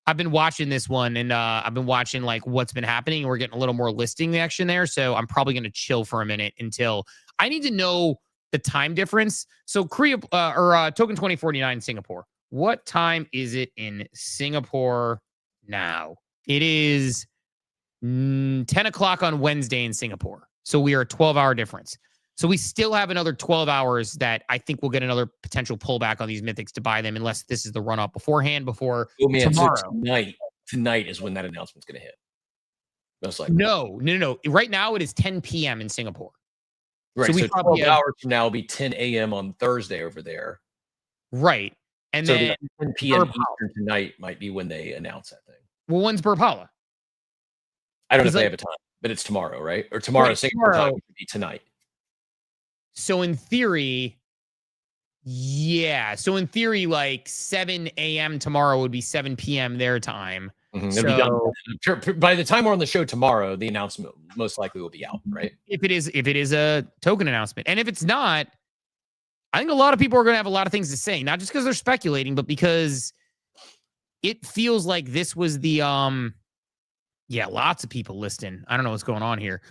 I've been watching this one, and I've been watching like what's been happening. And we're getting a little more listing action there. So I'm probably going to chill for a minute until I need to know the time difference. So Token 2049 in Singapore. What time is it in Singapore now? It is 10 o'clock on Wednesday in Singapore. So we are a 12-hour difference. So we still have another 12 hours that I think we'll get another potential pullback on these mythics to buy them, unless this is the run-up before tomorrow. So tonight is when that announcement's going to hit. Most likely. No. Right now it is 10 p.m. in Singapore. Right, so 12 hours from now will be 10 a.m. on Thursday over there. Right. And so then 10 p.m. Eastern tonight might be when they announce that thing. Well, when's Burpala? I don't know if they have a time, but it's tomorrow, right? Or tomorrow, Singapore time would be tonight. So in theory, like 7 a.m. tomorrow would be 7 p.m. their time. Mm-hmm. So by the time we're on the show tomorrow, the announcement most likely will be out, right? If it is a token announcement. And if it's not, I think a lot of people are going to have a lot of things to say, not just because they're speculating, but because it feels like this was the lots of people listing. I don't know what's going on here.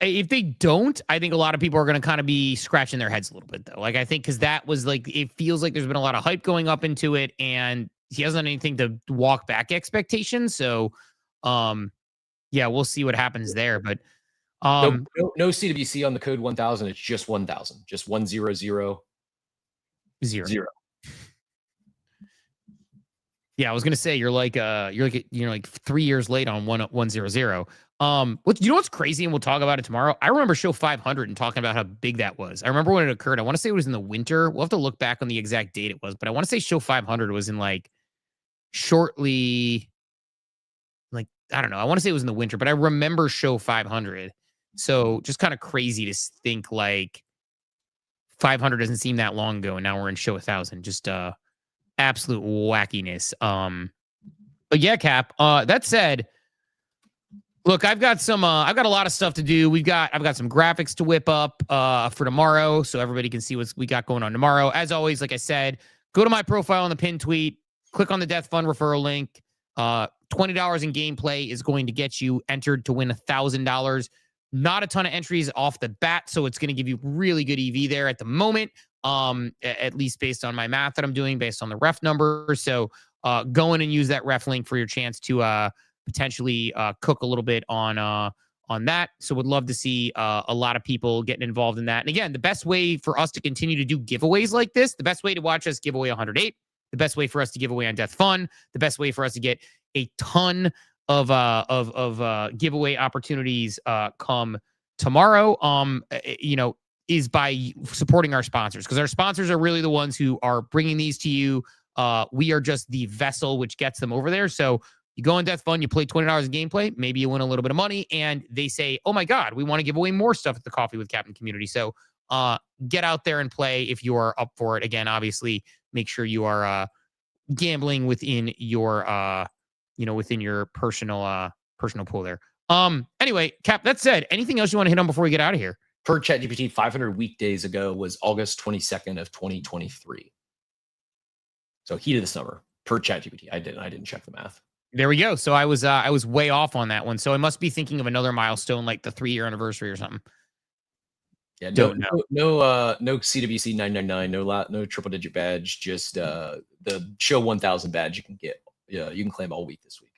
If they don't, I think a lot of people are going to kind of be scratching their heads a little bit, though. Like, I think because that was like, it feels like there's been a lot of hype going up into it, and he hasn't done anything to walk back expectations. So, we'll see what happens there. But no CWC on the code 1000. It's just 1000, just 100. Zero. Yeah, I was gonna say you're like 3 years late on 100. What's crazy, and we'll talk about it tomorrow. I remember show 500 and talking about how big that was. I remember when it occurred. I want to say it was in the winter. We'll have to look back on the exact date it was, but I want to say show 500 was in like shortly, like, I don't know. I want to say it was in the winter, but I remember show 500. So just kind of crazy to think like 500 doesn't seem that long ago, and now we're in show 1000. Just absolute wackiness. But yeah, Cap. That said, look, I've got a lot of stuff to do. I've got some graphics to whip up for tomorrow, so everybody can see what we got going on tomorrow. As always, like I said, go to my profile on the pinned tweet, click on the Death Fund referral link. $20 in gameplay is going to get you entered to win $1,000. Not a ton of entries off the bat, so it's going to give you really good EV there at the moment, at least based on my math that I'm doing, based on the ref numbers. So go in and use that ref link for your chance to potentially cook a little bit on that. So would love to see a lot of people getting involved in that. And again, the best way for us to continue to do giveaways like this, the best way to watch us give away 108, the best way for us to give away on Death Fun, the best way for us to get a ton of giveaway opportunities come tomorrow, is by supporting our sponsors, because our sponsors are really the ones who are bringing these to you. We are just the vessel which gets them over there. So you go on Death Fund, you play $20 in gameplay, maybe you win a little bit of money, and they say, oh my God, we want to give away more stuff at the Coffee with Captain community. So get out there and play if you are up for it. Again, obviously, make sure you are gambling within your within your personal pool there. Anyway, Cap, that said, anything else you want to hit on before we get out of here? Per ChatGPT, 500 weekdays ago was August 22nd of 2023. So heat of the summer per ChatGPT. I didn't check the math. There we go. So I was way off on that one. So I must be thinking of another milestone, like the 3-year anniversary or something. Yeah, no CWC 999, no triple digit badge, just the show 1000 badge you can get. Yeah, you can claim all week this week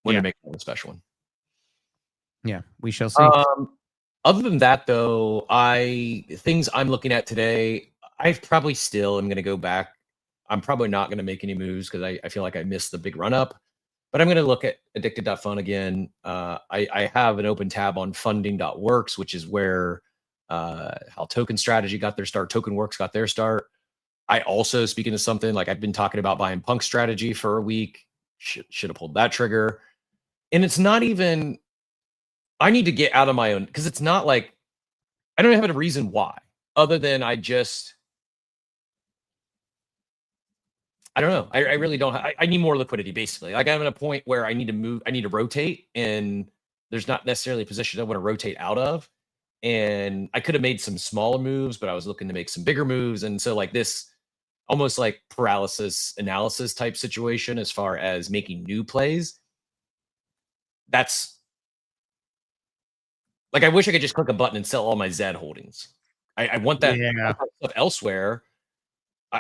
when you make a special one. Yeah, we shall see. Other than that, though, things I'm looking at today, I probably still am going to go back. I'm probably not going to make any moves because I feel like I missed the big run up, but I'm going to look at addicted.fun again. I have an open tab on funding.works, which is where how Token Strategy got their start, Token Works got their start. I also, speaking of something, like I've been talking about buying Punk Strategy for a week. Should have pulled that trigger. And it's not even, I need to get out of my own, because it's not like, I don't have a reason why, other than I don't know. I really don't. I need more liquidity, basically. Like I'm at a point where I need to move. I need to rotate, and there's not necessarily a position I want to rotate out of. And I could have made some smaller moves, but I was looking to make some bigger moves. And so like this almost like paralysis analysis type situation as far as making new plays. That's like, I wish I could just click a button and sell all my Zed holdings. I want that stuff elsewhere.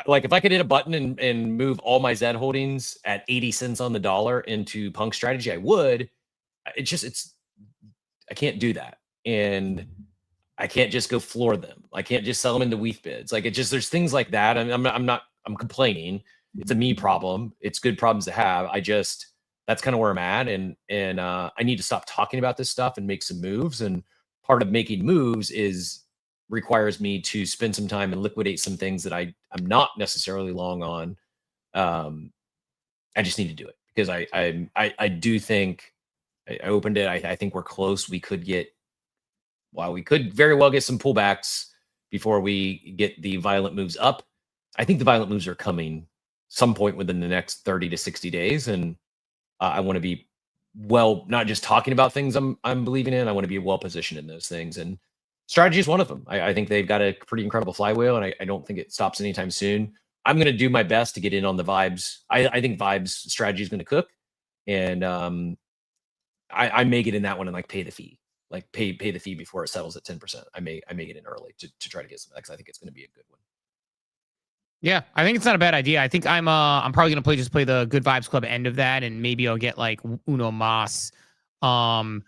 Like if I could hit a button and move all my Zed holdings at 80 cents on the dollar into Punk strategy, I would. I can't do that. And I can't just go floor them. I can't just sell them into WETH bids. Like there's things like that. I'm complaining. It's a me problem. It's good problems to have. That's kind of where I'm at. And I need to stop talking about this stuff and make some moves. And part of making moves requires me to spend some time and liquidate some things that I'm not necessarily long on. I just need to do it because I do think I opened it. I think we're close. We could very well get some pullbacks before we get the violent moves up. I think the violent moves are coming some point within the next 30 to 60 days. And I want to be not just talking about things I'm believing in. I want to be well positioned in those things. And strategy is one of them. I think they've got a pretty incredible flywheel, and I don't think it stops anytime soon. I'm going to do my best to get in on the Vibes. I think Vibes strategy is going to cook. And I may get in that one and like pay the fee. Like pay the fee before it settles at 10%. I may get in early to try to get some, because I think it's going to be a good one. Yeah, I think it's not a bad idea. I think I'm probably gonna play the Good Vibes Club end of that, and maybe I'll get like Uno Mas, and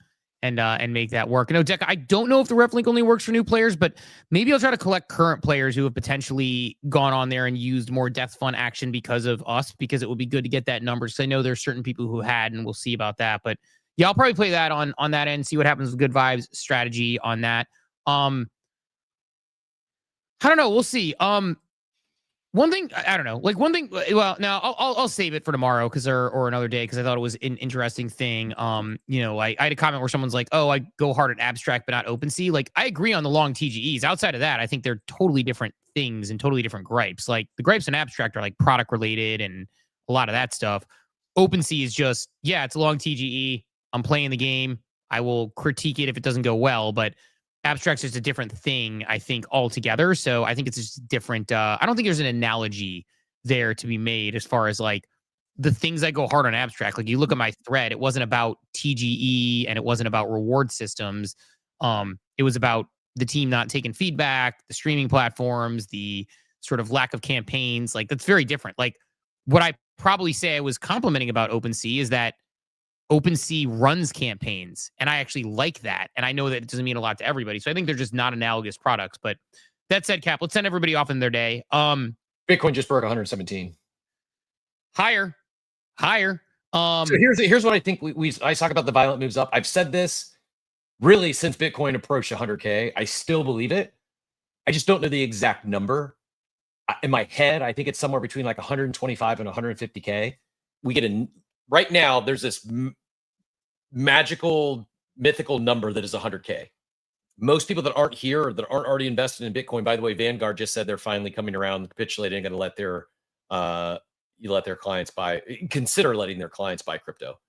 make that work. No, Deca, I don't know if the ref link only works for new players, but maybe I'll try to collect current players who have potentially gone on there and used more Death Fund action because of us, because it would be good to get that number. So I know there's certain people who had, and we'll see about that. But yeah, I'll probably play that on that end, see what happens with Good Vibes strategy on that. I don't know. We'll see. One thing, I don't know, like one thing, well, now I'll save it for tomorrow or another day, because I thought it was an interesting thing. I had a comment where someone's like, oh, I go hard at abstract, but not OpenSea. Like, I agree on the long TGEs. Outside of that, I think they're totally different things and totally different gripes. Like, the gripes in abstract are like product related and a lot of that stuff. OpenSea is just, yeah, it's a long TGE. I'm playing the game. I will critique it if it doesn't go well, but abstract's just a different thing, I think, altogether. So I think it's just different. I don't think there's an analogy there to be made as far as like the things that go hard on abstract. Like, you look at my thread, it wasn't about TGE and it wasn't about reward systems. It was about the team not taking feedback, the streaming platforms, the sort of lack of campaigns. Like, that's very different. Like, what I probably say I was complimenting about OpenSea is that OpenSea runs campaigns, and I actually like that. And I know that it doesn't mean a lot to everybody. So I think they're just not analogous products. But that said, Cap, let's send everybody off in their day. Bitcoin just broke 117. Higher. So here's what I think I talk about the violent moves up. I've said this really since Bitcoin approached 100K. I still believe it. I just don't know the exact number. In my head, I think it's somewhere between like 125 and 150K. Right now, there's this magical, mythical number that is 100K. Most people that aren't here or that aren't already invested in Bitcoin, by the way, Vanguard just said they're finally coming around, capitulating, and going to let their clients consider letting their clients buy crypto.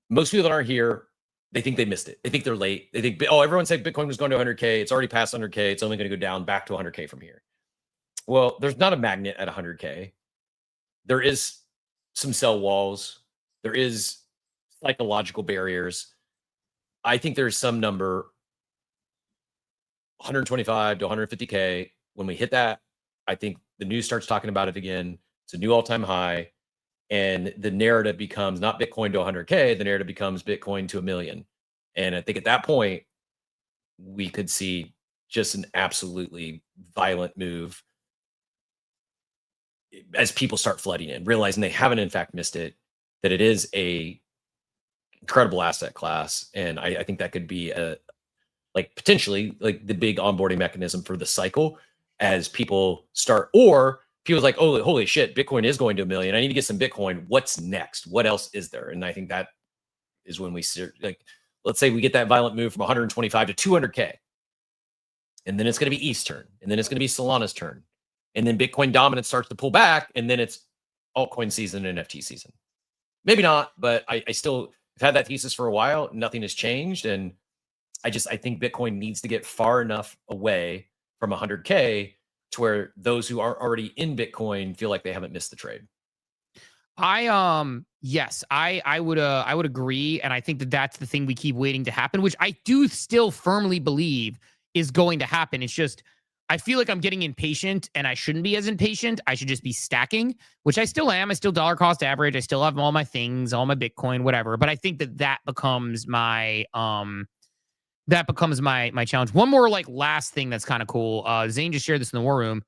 Most people that aren't here, they think they missed it. They think they're late. They think, everyone said Bitcoin was going to 100K. It's already past 100K. It's only going to go down back to 100K from here. Well, there's not a magnet at 100K. There is some sell walls. There is psychological barriers. I think there's some number, 125 to 150K. When we hit that, I think the news starts talking about it again. It's a new all-time high. And the narrative becomes not Bitcoin to 100K. The narrative becomes Bitcoin to $1 million. And I think at that point, we could see just an absolutely violent move as people start flooding in, realizing they haven't in fact missed it, that it is a incredible asset class. And I think that could be potentially like the big onboarding mechanism for the cycle as people start, or people's like, oh, holy shit, Bitcoin is going to $1 million. I need to get some Bitcoin. What's next? What else is there? And I think that is when we see, like, let's say we get that violent move from 125 to 200K. And then it's going to be ETH's turn. And then it's going to be Solana's turn. and then Bitcoin dominance starts to pull back, and then it's altcoin season and NFT season. Maybe not, but I still have had that thesis for a while. Nothing has changed, and I think Bitcoin needs to get far enough away from 100K to where those who are already in Bitcoin feel like they haven't missed the trade. Yes, I would agree, and I think that that's the thing we keep waiting to happen, which I do still firmly believe is going to happen. It's just I feel like I'm getting impatient, and I shouldn't be as impatient. I should just be stacking, which I still am. I still dollar cost average. I still have all my things, all my Bitcoin, whatever. But I think that becomes my my challenge. One more like last thing that's kind of cool. Zane just shared this in the war room.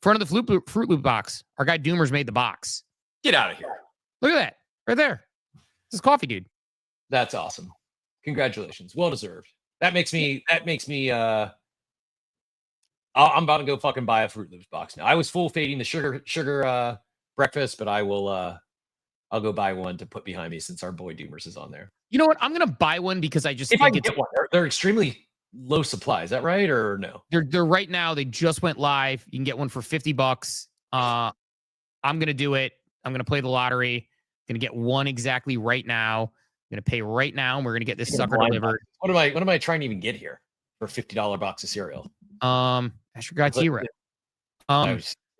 Front of the Fruit Loop box. Our guy Doomers made the box. Get out of here. Look at that. Right there. This is coffee, dude. That's awesome. Congratulations. Well deserved. That makes me I'm about to go fucking buy a Fruit Loops box now. I was full fading the sugar breakfast, but I'll go buy one to put behind me since our boy Doomers is on there. You know what? I'm gonna buy one because I just if I can get one. They're extremely low supply. Is that right or no? They're right now. They just went live. You can get one for $50. I'm gonna do it. I'm gonna play the lottery. I'm gonna get one exactly right now. I'm gonna pay right now, and we're gonna get this sucker delivered. What am I trying to even get here for a $50 box of cereal? I sure got T-Rex.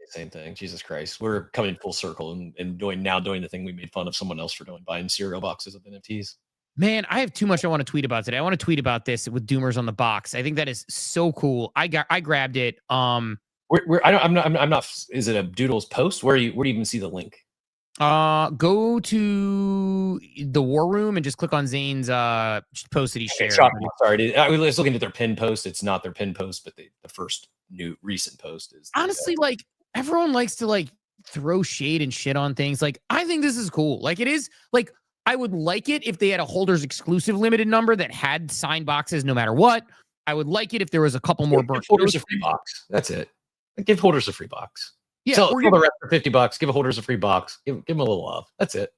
Same thing. Jesus Christ. We're coming full circle and doing the thing we made fun of someone else for doing, buying cereal boxes of NFTs. Man, I have too much I want to tweet about today. I want to tweet about this with Doomers on the box. I think that is so cool. I grabbed it. I'm not. Is it a Doodles post? Where do you even see the link? Go to the war room and just click on Zane's post that he shared. Sorry, I was looking at their pin post. It's not their pin post, but the first new recent post is honestly like everyone likes to like throw shade and shit on things. Like I think this is cool. Like it is like I would like it if they had a holders exclusive limited number that had signed boxes no matter what. I would like it if there was a couple more burnt holders a free box. That's it. Give holders a free box. Yeah, sell the rest for $50. Give holders a free box. Give them a little love. That's it.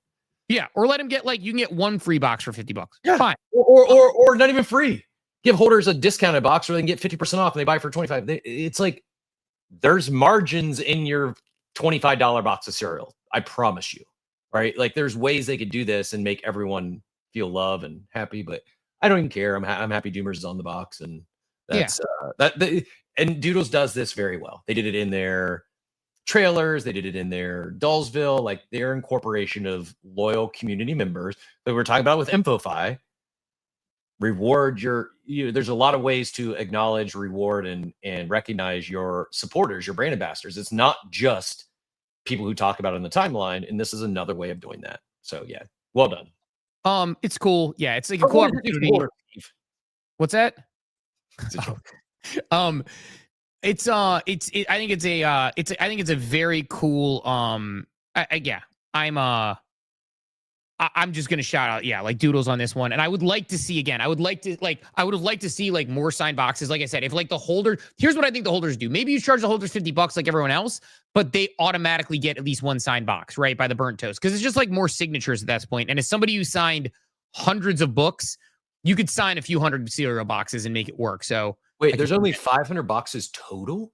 Yeah, or let them get like you can get one free box for $50. Yeah, fine. Or not even free. Give holders a discounted box, or they can get 50% off, and they buy for $25. It's like there's margins in your $25 box of cereal. I promise you, right? Like there's ways they could do this and make everyone feel love and happy. But I don't even care. I'm happy Doomers is on the box, and that's and Doodles does this very well. They did it in their trailers, they did it in their Dollsville, like their incorporation of loyal community members that we're talking about with InfoFi. Reward there's a lot of ways to acknowledge, reward, and recognize your supporters, your brand ambassadors. It's not just people who talk about it on the timeline, and this is another way of doing that. So yeah, well done. It's cool. Yeah, it's like a cool opportunity. What's that? I think it's a very cool I'm just gonna shout out like Doodles on this one, and I would like to see I would have liked to see like more signed boxes. Like I said, if like the holder, here's what I think the holders do. Maybe you charge the holders $50 like everyone else, but they automatically get at least one signed box, right, by the burnt toast, because it's just like more signatures at that point. And as somebody who signed hundreds of books, you could sign a few hundred cereal boxes and make it work. So wait, there's only 500 boxes total?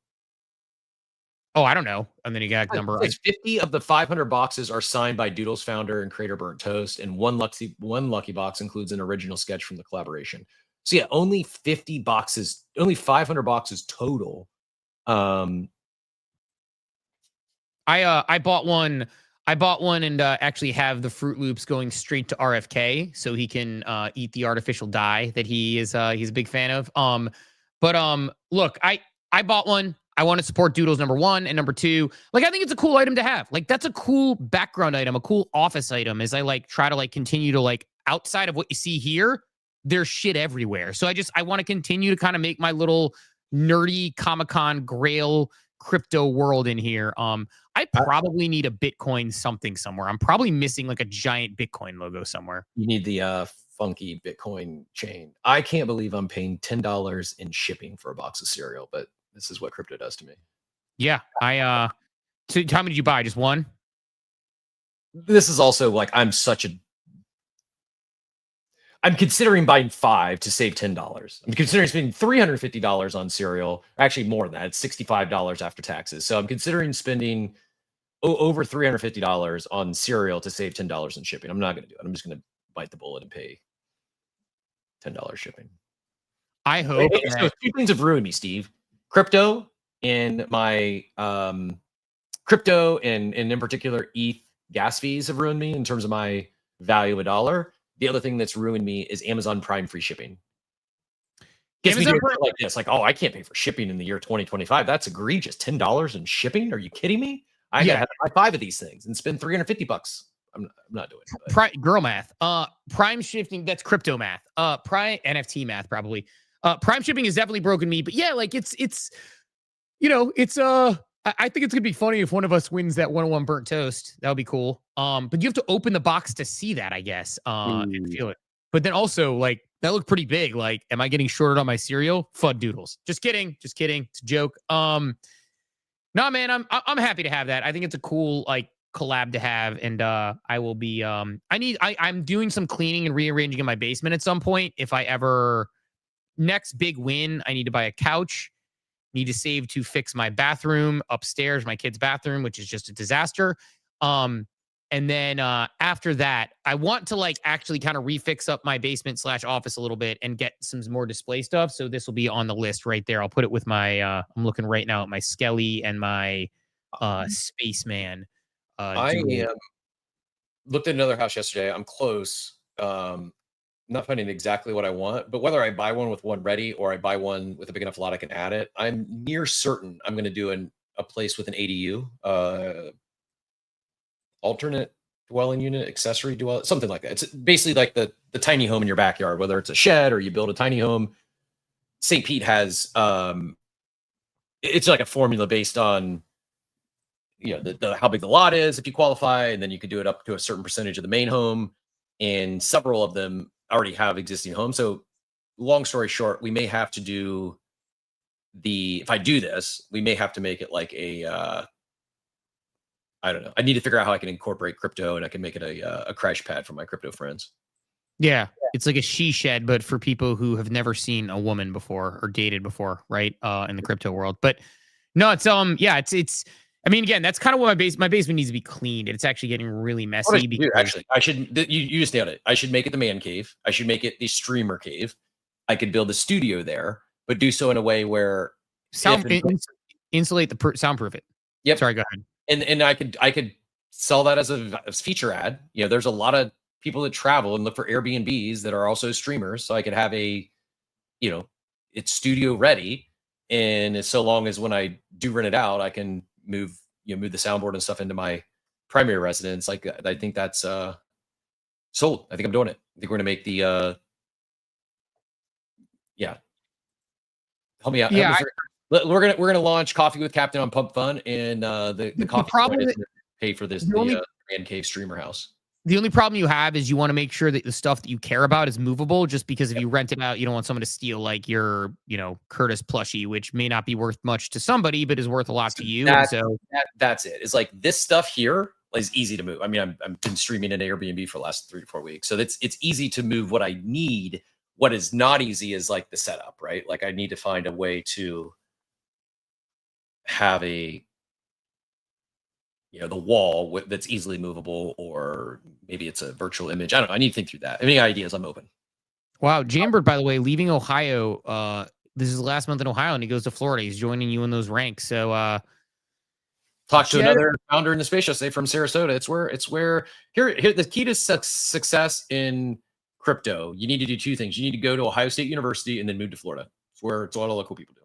Oh, I don't know. And then you got a number. 50 of the 500 boxes are signed by Doodles founder and creator Burnt Toast, and one lucky box includes an original sketch from the collaboration. So yeah, only 50 boxes, only 500 boxes total. I bought one. And actually have the Fruit Loops going straight to RFK so he can eat the artificial dye that he's a big fan of. Look, I bought one. I want to support Doodles, number one, and number two, like I think it's a cool item to have. Like that's a cool background item, a cool office item. As I like try to like continue to like outside of what you see here, there's shit everywhere. So I want to continue to kind of make my little nerdy Comic-Con Grail crypto world in here. I probably need a Bitcoin something somewhere. I'm probably missing like a giant Bitcoin logo somewhere. You need the funky Bitcoin chain. I can't believe I'm paying $10 in shipping for a box of cereal, but this is what crypto does to me. Yeah. So how many did you buy? Just one? This is also like, I'm considering buying 5 to save $10. I'm considering spending $350 on cereal. Actually, more than that. It's $65 after taxes. So I'm considering spending over $350 on cereal to save $10 in shipping. I'm not going to do it. I'm just going to bite the bullet and pay $10 shipping. I hope So 2 things have ruined me, Steve. Crypto and my crypto and in particular ETH gas fees have ruined me in terms of my value of a dollar. The other thing that's ruined me is Amazon Prime free shipping. Gets me doing shit like this, like, oh, I can't pay for shipping in the year 2025. That's egregious. $10 in shipping? Are you kidding me? I gotta buy 5 of these things and spend $350. I'm not doing it. Girl math. Prime shifting. That's crypto math. Prime NFT math probably. Prime shipping has definitely broken me. But yeah, like it's you know, it's I think it's gonna be funny if one of us wins that 101 burnt toast. That would be cool. But you have to open the box to see that, I guess, and feel it. But then also, like, that looked pretty big. Like, am I getting shorted on my cereal? Fud doodles. Just kidding. Just kidding. It's a joke. No, man, I'm happy to have that. I think it's a cool like collab to have, and I will be. I'm doing some cleaning and rearranging in my basement at some point. If I ever next big win, I need to buy a couch. Need to save to fix my bathroom upstairs, my kid's bathroom, which is just a disaster. And then after that, I want to like actually kind of refix up my basement / office a little bit and get some more display stuff. So this will be on the list right there. I'll put it with my, I'm looking right now at my Skelly and my Spaceman. I looked at another house yesterday. I'm close. Not finding exactly what I want, but whether I buy one with one ready or I buy one with a big enough lot I can add it, I'm near certain I'm going to do a place with an ADU, alternate dwelling unit, accessory dwelling, something like that. It's basically like the tiny home in your backyard, whether it's a shed or you build a tiny home. St. Pete has it's like a formula based on the how big the lot is if you qualify, and then you can do it up to a certain percentage of the main home, and several of them already have existing homes. So long story short, we may have to do if I do this, we may have to make it like a, I don't know. I need to figure out how I can incorporate crypto and I can make it a crash pad for my crypto friends. Yeah. It's like a she shed, but for people who have never seen a woman before or dated before, right? In the crypto world. But no, it's, it's, I mean, again, that's kind of what my basement needs to be cleaned. It's actually getting really messy. Actually, I should. You just nailed it. I should make it the man cave. I should make it the streamer cave. I could build a studio there, but do so in a way where insulate the soundproof it. Yep. Sorry, go ahead. And I could sell that as a feature ad. There's a lot of people that travel and look for Airbnbs that are also streamers. So I could have it's studio ready, and so long as when I do rent it out, I can move the soundboard and stuff into my primary residence. Like, I think that's sold. I think I'm doing it. I think we're gonna make the help me out. Yeah, we're gonna launch Coffee with Captain on Pump.fun, and the coffee problem is pay for this man cave streamer house. The only problem you have is you want to make sure that the stuff that you care about is movable, just because if you rent it out, you don't want someone to steal like your, Curtis plushie, which may not be worth much to somebody, but is worth a lot to you. That's it. It's like this stuff here is easy to move. I mean, I've been streaming at Airbnb for the last 3 to 4 weeks. So it's easy to move what I need. What is not easy is like the setup, right? Like I need to find a way to have the wall that's easily movable, or maybe it's a virtual image. I don't know. I need to think through that. Any ideas? I'm open. Wow. Jambird, by the way, leaving Ohio. This is last month in Ohio, and he goes to Florida. He's joining you in those ranks. So talk to another founder in the space shuttle from Sarasota. It's where here the key to success in crypto, you need to do 2 things. You need to go to Ohio State University and then move to Florida. It's what all the cool people do.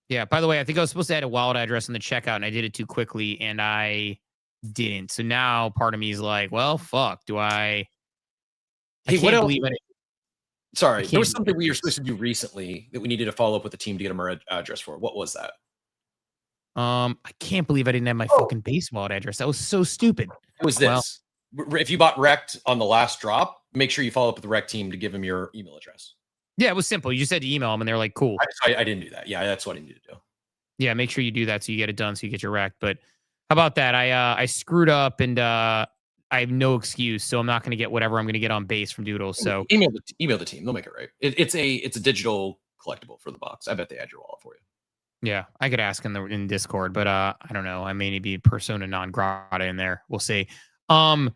Yeah, by the way, I think I was supposed to add a wallet address in the checkout, and I did it too quickly, and I didn't. So now part of me is like, well, fuck, do I can't believe it. Sorry, there was something we were supposed to do recently that we needed to follow up with the team to get them our address for. What was that? I can't believe I didn't have my fucking base wallet address. That was so stupid. It was this. If you bought Rect on the last drop, make sure you follow up with the Rect team to give them your email address. Yeah, it was simple. You just had to email them, and they're like, cool. I didn't do that. Yeah, that's what I need to do. Yeah, make sure you do that so you get it done, so you get your rack. But how about that? I screwed up, and I have no excuse, so I'm not going to get whatever I'm going to get on base from Doodles. So email the team; they'll make it right. It's a digital collectible for the box. I bet they add your wallet for you. Yeah, I could ask in Discord, but I don't know. I may be persona non grata in there. We'll see. Look,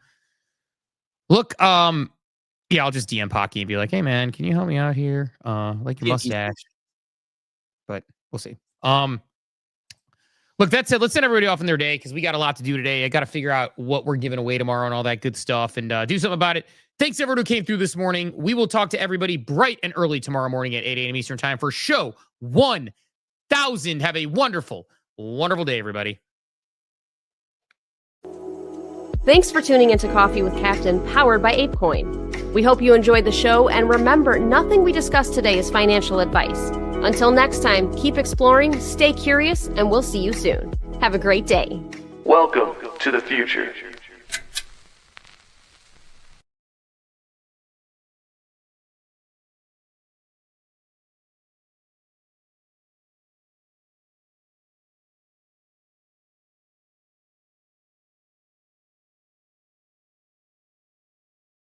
yeah, I'll just DM Pocky and be like, "Hey, man, can you help me out here? Like your mustache." But we'll see. Look, that's it. Let's send everybody off in their day because we got a lot to do today. I got to figure out what we're giving away tomorrow and all that good stuff and do something about it. Thanks everyone who came through this morning. We will talk to everybody bright and early tomorrow morning at 8 a.m. Eastern time for show 1000. Have a wonderful, wonderful day, everybody. Thanks for tuning into Coffee with Captain, powered by ApeCoin. We hope you enjoyed the show, and remember, nothing we discussed today is financial advice. Until next time, keep exploring, stay curious, and we'll see you soon. Have a great day. Welcome to the future.